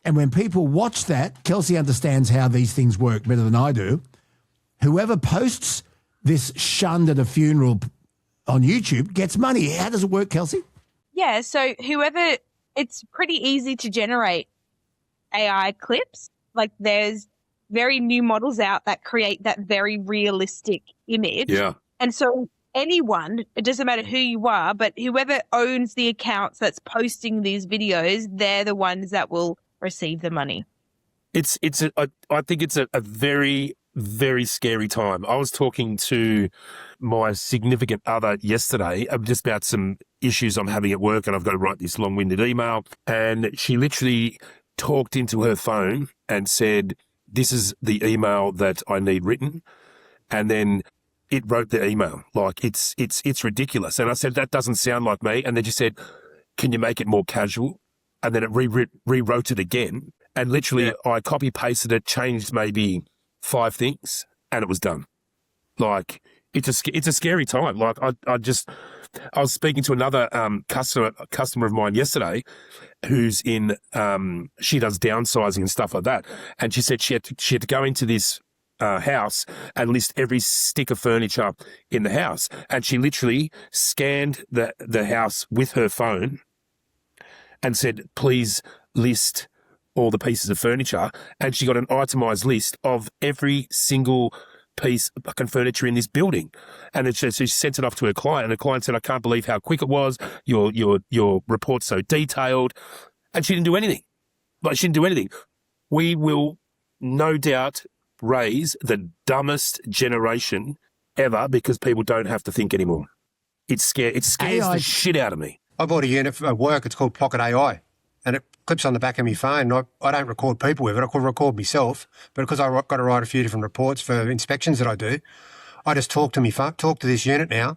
And when people watch that, Kelsey understands how these things work better than I do. Whoever posts this shunned at a funeral on YouTube gets money. How does it work, Kelsey? Yeah, so it's pretty easy to generate AI clips. Like there's very new models out that create that very realistic image. Yeah. And so anyone, it doesn't matter who you are, but whoever owns the accounts that's posting these videos, they're the ones that will receive the money. I think it's a very, very scary time. I was talking to my significant other yesterday just about some issues I'm having at work, and I've got to write this long-winded email. And she literally talked into her phone and said, "This is the email that I need written." And then it wrote the email. Like it's ridiculous. And I said, "That doesn't sound like me." And then she said, "Can you make it more casual?" And then it rewrote it again. And literally I copy pasted it, changed maybe 5 things, and it was done. Like it's a scary time. Like I was speaking to another customer of mine yesterday who's in she does downsizing and stuff like that, and she said she had to go into this house and list every stick of furniture in the house, and she literally scanned the house with her phone and said, "Please list all the pieces of furniture," and she got an itemized list of every single piece of fucking furniture in this building. And then she sent it off to her client, and the client said, "I can't believe how quick it was. Your report's so detailed." And she didn't do anything. Like, she didn't do anything. We will no doubt raise the dumbest generation ever because people don't have to think anymore. It scares the shit out of me. I bought a unit at work. It's called Pocket AI, and it clips on the back of my phone. I don't record people with it. I could record myself, but because I've got to write a few different reports for inspections that I do, I just talk to this unit now.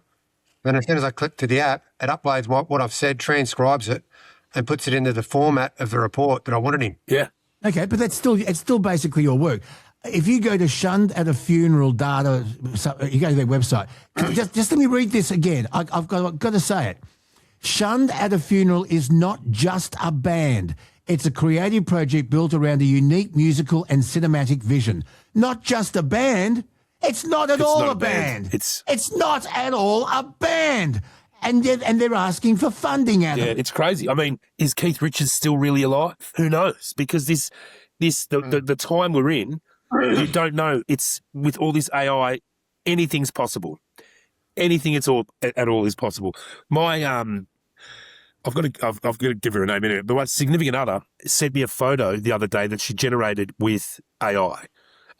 Then as soon as I click to the app, it uploads what I've said, transcribes it, and puts it into the format of the report that I wanted in. Yeah. Okay, but it's still basically your work. If you go to Shunned at a Funeral data, you go to their website. Just let me read this again. I've got to say it. Shunned at a Funeral is not just a band. It's a creative project built around a unique musical and cinematic vision. Not just a band. It's not at all a band. It's not at all a band. And they're asking for funding, Adam. Yeah, it's crazy. I mean, is Keith Richards still really alive? Who knows? Because the time we're in, you don't know. It's with all this AI, anything's possible. Anything at all is possible. My I've got to give her a name anyway. But my significant other sent me a photo the other day that she generated with AI,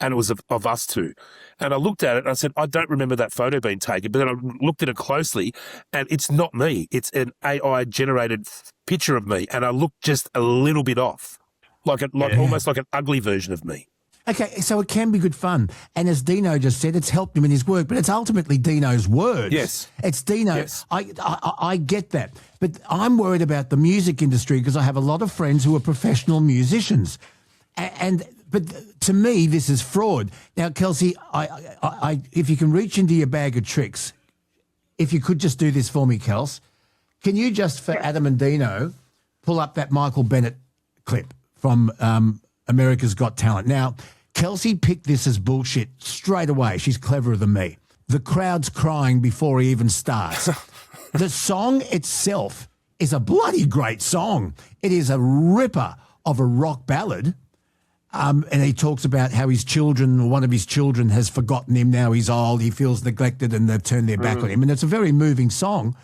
and it was of us two. And I looked at it and I said, I don't remember that photo being taken. But then I looked at it closely, and it's not me. It's an AI generated picture of me, and I look just a little bit off, almost like an ugly version of me. Okay, so it can be good fun. And as Dino just said, it's helped him in his work, but it's ultimately Dino's words. Yes. It's Dino. Yes. I get that. But I'm worried about the music industry because I have a lot of friends who are professional musicians. But to me, this is fraud. Now, Kelsey, if you can reach into your bag of tricks, if you could just do this for me, Kels, can you just, for Adam and Dino, pull up that Michael Bennett clip from America's Got Talent? Now, Kelsey picked this as bullshit straight away. She's cleverer than me. The crowd's crying before he even starts. The song itself is a bloody great song. It is a ripper of a rock ballad. And he talks about how one of his children has forgotten him. Now he's old. He feels neglected and they've turned their back on him. And it's a very moving song,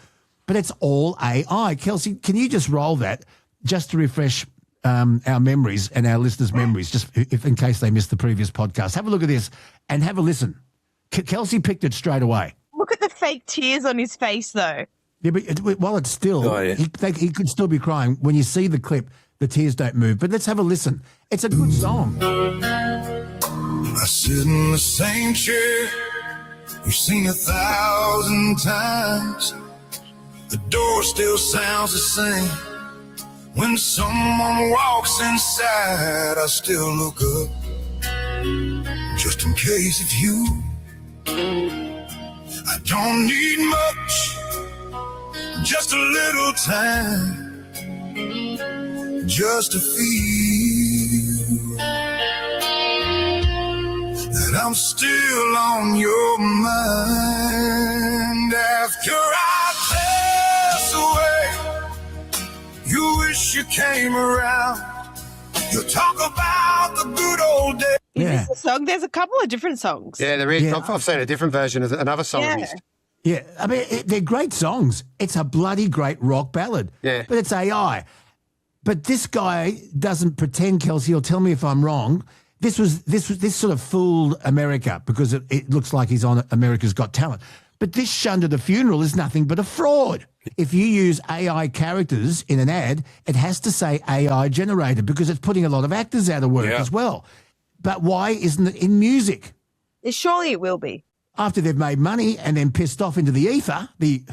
but it's all AI. Kelsey, can you just roll that just to refresh our memories and our listeners' memories, just if in case they missed the previous podcast. Have a look at this and have a listen. Kelsey picked it straight away. Look at the fake tears on his face, though. Yeah, but while it's still, he could still be crying. When you see the clip, the tears don't move. But let's have a listen. It's a good song. I sit in the same chair you've seen 1,000 times. The door still sounds the same. When someone walks inside, I still look up, just in case of you. I don't need much, just a little time, just to feel that I'm still on your mind. After I pass away, you wish you came around. You'll talk about the good old days. Is this a song? There's a couple of different songs. Yeah, there is. I've seen a different version of another song of his. Yeah, I mean, they're great songs. It's a bloody great rock ballad. Yeah. But it's AI. But this guy doesn't pretend, Kelsey, he'll tell me if I'm wrong. This sort of fooled America because it looks like he's on America's Got Talent. But this shunned at a funeral is nothing but a fraud. If you use AI characters in an ad, it has to say AI generated because it's putting a lot of actors out of work as well. But why isn't it in music? Surely it will be. After they've made money and then pissed off into the ether, the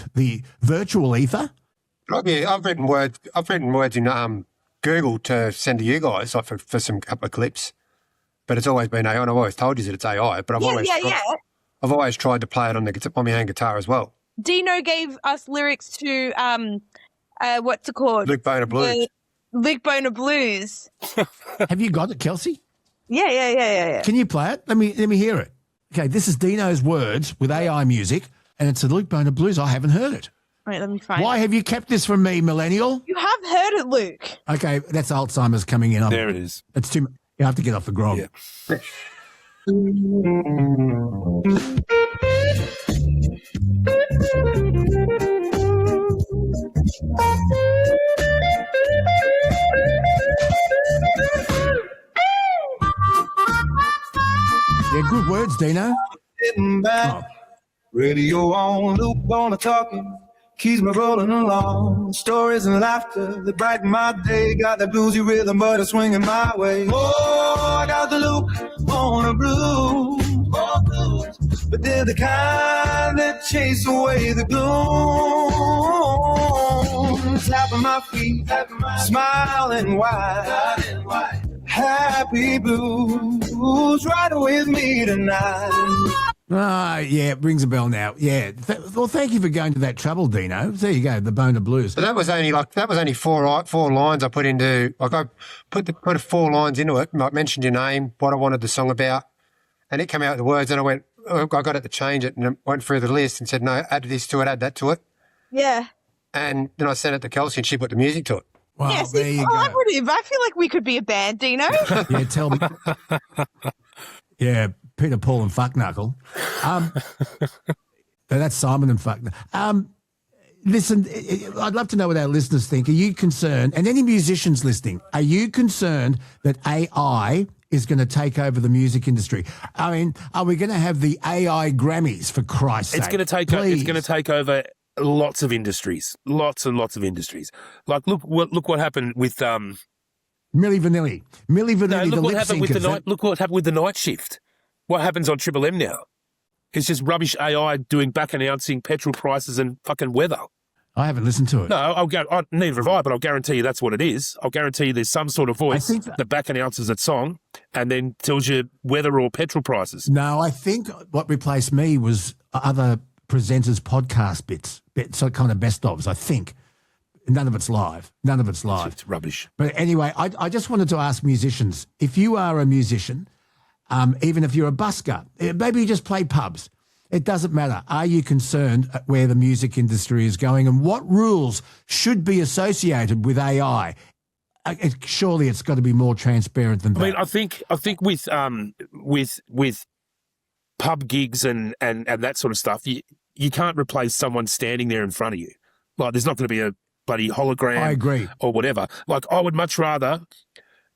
virtual ether. Yeah, I've written words in Google to send to you guys like for some couple of clips, but it's always been AI. And I've always told you that it's AI, but I've always tried to play it on my own guitar as well. Dino gave us lyrics to what's it called? Luke Boner Blues. Luke Boner Blues. Have you got it, Kelsey? Yeah. Can you play it? Let me hear it. Okay, this is Dino's words with AI music, and it's a Luke Boner Blues. I haven't heard it. Wait, let me find Why it. have you kept this from me, millennial? You have heard it, Luke. Okay, that's Alzheimer's coming in. There it is. It's too. You have to get off the grog. Yeah. Yeah, good words, Dino. Sitting back, radio on, Luke Boner talking, keeps me rolling along. Stories and laughter that brighten my day. Got that bluesy rhythm, but it's swinging my way. Oh, I got the Luke Boner blues, but they're the kind that chase away the gloom. Tapping my feet, smiling wide. Happy blues, ride with me tonight. Ah, yeah, it rings a bell now. Yeah. Well, thank you for going to that trouble, Dino. There you go, the Boner Blues. But that was only four lines I put into. Like I put 4 lines into it. I mentioned your name, what I wanted the song about, and it came out with the words. And I got it to change it, and I went through the list and said, no, add this to it, add that to it. Yeah. And then I sent it to Kelsey, and she put the music to it. Wow, yeah, there you go. collaborative. I feel like we could be a band, Dino. Yeah, tell me. Yeah, Peter, Paul, and Fuckknuckle. That's Simon and Fuckknuckle. Listen, I'd love to know what our listeners think. Are you concerned, and any musicians listening, are you concerned that AI is going to take over the music industry? I mean, are we going to have the AI Grammys, for Christ's sake? It's going to take over lots of industries, lots and lots of industries. Like look what happened with Milli Vanilli. Look what happened with the night shift. What happens on Triple M now? It's just rubbish AI doing back announcing petrol prices and fucking weather. I haven't listened to it. No, neither have I, but I'll guarantee you that's what it is. I'll guarantee you there's some sort of voice that back announces a song and then tells you weather or petrol prices. No, I think what replaced me was other presenters' podcast bits, so kind of best ofs, I think. None of it's live. It's rubbish. But anyway, I just wanted to ask musicians, if you are a musician, even if you're a busker, maybe you just play pubs, it doesn't matter. Are you concerned at where the music industry is going and what rules should be associated with AI? Surely it's got to be more transparent than that. I mean, I think with pub gigs and that sort of stuff, you can't replace someone standing there in front of you. Like, there's not going to be bloody hologram. I agree. Or whatever. Like, I would much rather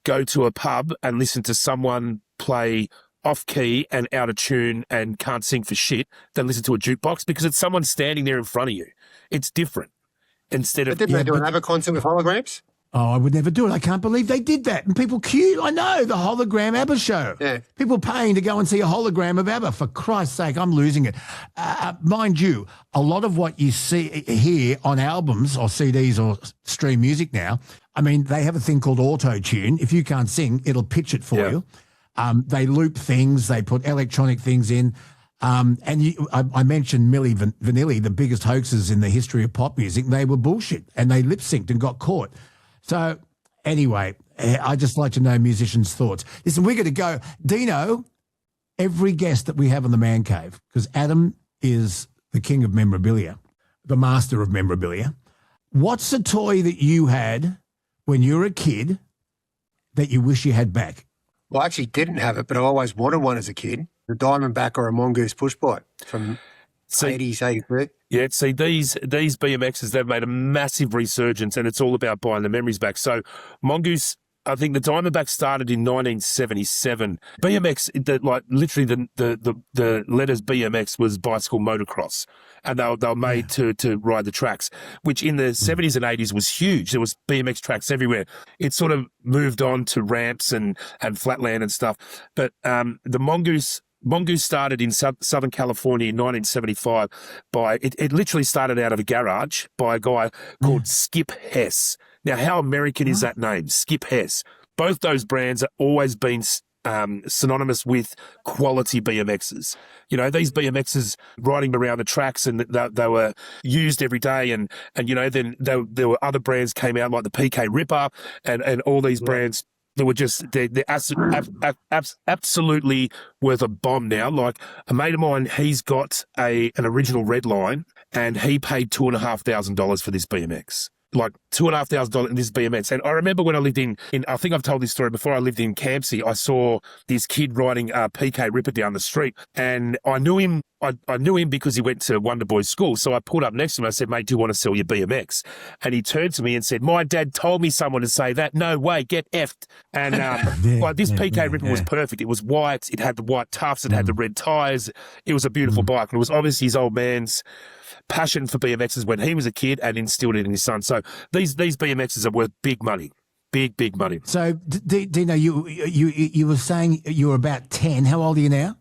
go to a pub and listen to someone play off-key and out of tune and can't sing for shit than listen to a jukebox, because it's someone standing there in front of you. It's different. Instead of... But didn't they do another concert with holograms? Oh, I would never do it. I can't believe they did that. And people queued. I know, the hologram ABBA show. Yeah. People paying to go and see a hologram of ABBA. For Christ's sake, I'm losing it. Mind you, a lot of what you see here on albums or CDs or stream music now, I mean, they have a thing called auto-tune. If you can't sing, it'll pitch it for you. They loop things. They put electronic things in. I mentioned Milli Vanilli, the biggest hoaxes in the history of pop music. They were bullshit, and they lip-synced and got caught. So anyway, I just like to know musicians' thoughts. Listen, we're going to go. Dino, every guest that we have on the Man Cave, because Adam is the king of memorabilia, the master of memorabilia. What's a toy that you had when you were a kid that you wish you had back? Well, I actually didn't have it, but I always wanted one as a kid. A Diamondback or a Mongoose push bike from 80s, 83. Yeah, see, these BMXs, they've made a massive resurgence, and it's all about buying the memories back. So Mongoose, I think the Diamondback started in 1977. BMX, literally the letters BMX was bicycle motocross, and they were made to ride the tracks, which in the 70s and 80s was huge. There was BMX tracks everywhere. It sort of moved on to ramps and flatland and stuff. But the Mongoose started in Southern California in 1975 it literally started out of a garage by a guy called Skip Hess. Now, how American is that name, Skip Hess? Both those brands have always been synonymous with quality BMXs. You know, these BMXs riding around the tracks, and they were used every day. And you know, then there were other brands came out like the PK Ripper and all these brands. They were they're absolutely worth a bomb now. Like a mate of mine, he's got an original red line, and he paid $2,500 for this BMX. Like $2,500 in this BMX. And I remember when I lived in I think I've told this story before, I lived in Campsie, I saw this kid riding a PK Ripper down the street, and I knew him. I knew him because he went to Wonder Boys school. So I pulled up next to him. I said, mate, do you want to sell your BMX? And he turned to me and said, my dad told me someone to say that. No way, get effed. And this PK Ripper was perfect. It was white. It had the white tufts. It had the red tires. It was a beautiful bike. And it was obviously his old man's passion for BMXs when he was a kid and instilled it in his son. So these BMXs are worth big money. Big money. So, Dino, you were saying you were about 10. How old are you now?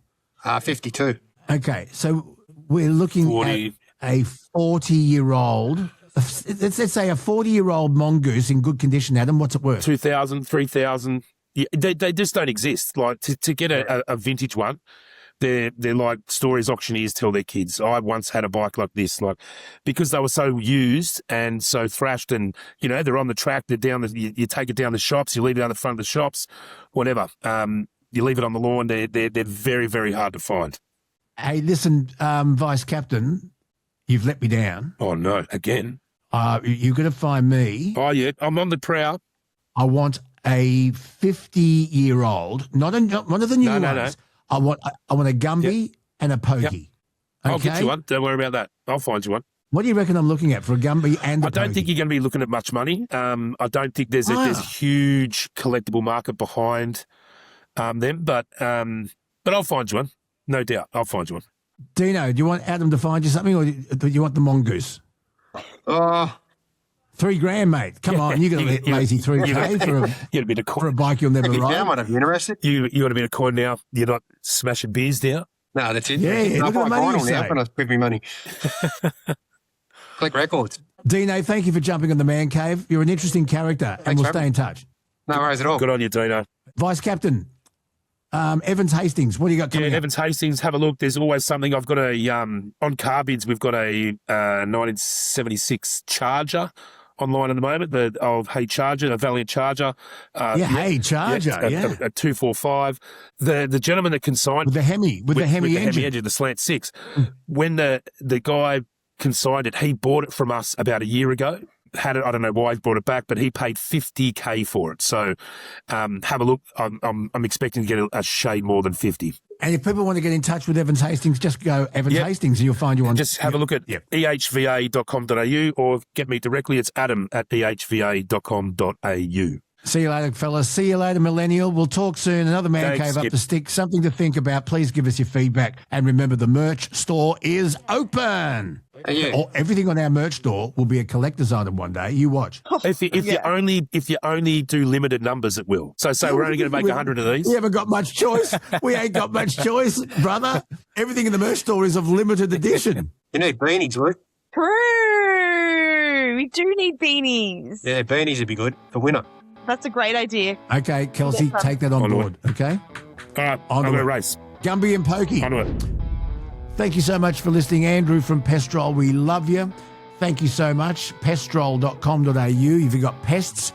52. Okay, so we're looking 40. at a 40-year-old, let's say a 40-year-old mongoose in good condition, Adam. What's it worth? 2,000, 3,000. Yeah, they just don't exist. Like to get a vintage one, they're like stories auctioneers tell their kids. I once had a bike like this, like because they were so used and so thrashed, and you know they're on the track. They're down you take it down the shops, you leave it down the front of the shops, whatever. You leave it on the lawn. They're very, very hard to find. Hey, listen, Vice Captain, you've let me down. Oh, no, again? You're going to find me. Oh, yeah, I'm on the prowl. I want a 50-year-old, not one of the new ones. No. I want a Gumby and a Pokey. Yep. I'll get you one. Don't worry about that. I'll find you one. What do you reckon I'm looking at for a Gumby and a I don't think you're going to be looking at much money. I don't think there's a huge collectible market behind them, but I'll find you one. No doubt. I'll find you one. Dino, do you want Adam to find you something, or do you want the mongoose? $3,000, mate. Come on, you're going to let lazy $3,000 for a bike you'll never ride. Down, I'd be interested. You got a bit of coin now. You're not smashing beers now. No, that's it. Yeah. Look at the money you now when I give me money. Click records. Dino, thank you for jumping on the Man Cave. You're an interesting character, and we'll stay in touch. No worries at all. Good on you, Dino. Vice Captain. Evans Hastings, what do you got coming up? Evans Hastings, have a look. There's always something. I've got on car bids, we've got a 1976 Charger online at the moment, the Hey Charger, a Valiant Charger. Hey Charger, a 245. The gentleman that consigned... With the Hemi engine. The Slant 6. When the guy consigned it, he bought it from us about a year ago. had it. I don't know why he brought it back, but he paid $50K for it. So have a look. I'm expecting to get a shade more than 50. And if people want to get in touch with Evans Hastings, just go Evans Hastings and you'll find you on... Just have a look at ehva.com.au or get me directly. It's adam@ehva.com.au. See you later, fellas. See you later, Millennial. We'll talk soon. Another Man Cave Up the Stick. Something to think about. Please give us your feedback. And remember, the merch store is open. Everything on our merch store will be a collector's item one day. You watch. If you only do limited numbers, it will. So we're only going to make 100 of these. We haven't got much choice. We ain't got much choice, brother. Everything in the merch store is of limited edition. You need beanies, Luke. True. We do need beanies. Yeah, beanies would be good for winter. That's a great idea. Okay, Kelsey, take that on board, okay? All right, I'm going to race. Gumby and Pokey. On to it. Thank you so much for listening. Andrew from Pestrol, we love you. Thank you so much. Pestrol.com.au. If you've got pests,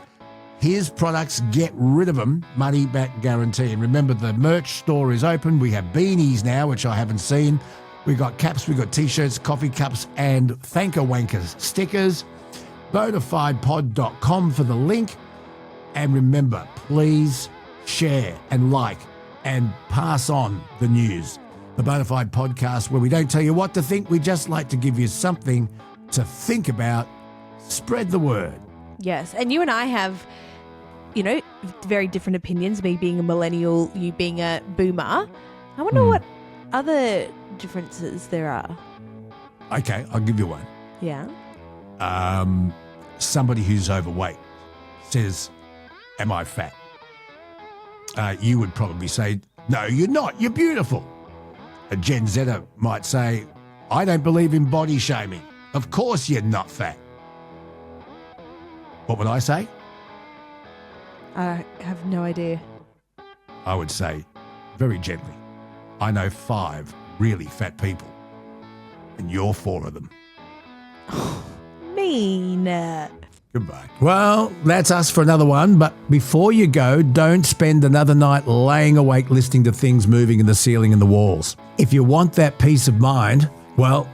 his products, get rid of them. Money back guarantee. And remember, the merch store is open. We have beanies now, which I haven't seen. We've got caps, we've got T-shirts, coffee cups, and Thanker Wankers stickers. Bonafidepod.com for the link. And remember, please share and like and pass on the news. The Bonafide Podcast, where we don't tell you what to think, we just like to give you something to think about. Spread the word. Yes, and you and I have, very different opinions, me being a millennial, you being a boomer. I wonder what other differences there are. Okay, I'll give you one. Yeah. Somebody who's overweight says, am I fat? You would probably say, no, you're not. You're beautiful. A Gen Zer might say, I don't believe in body shaming. Of course you're not fat. What would I say? I have no idea. I would say, very gently, I know 5 really fat people, and you're 4 of them. Mean. Goodbye. Well, that's us for another one. But before you go, don't spend another night laying awake listening to things moving in the ceiling and the walls. If you want that peace of mind, well,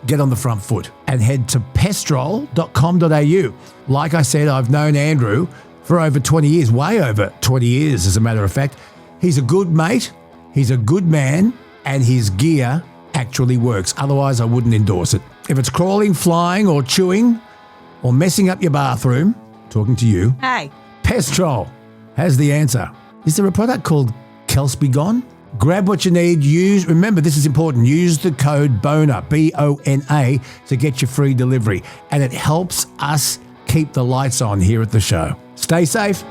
get on the front foot and head to pestrol.com.au. Like I said, I've known Andrew for over 20 years, way over 20 years, as a matter of fact. He's a good mate, he's a good man, and his gear actually works. Otherwise, I wouldn't endorse it. If it's crawling, flying, or chewing, or messing up your bathroom, talking to you, Hey. Pestrol has the answer. Is there a product called Kelsby Gone? Grab what you need. Remember, this is important. Use the code BONA, BONA, to get your free delivery. And it helps us keep the lights on here at the show. Stay safe.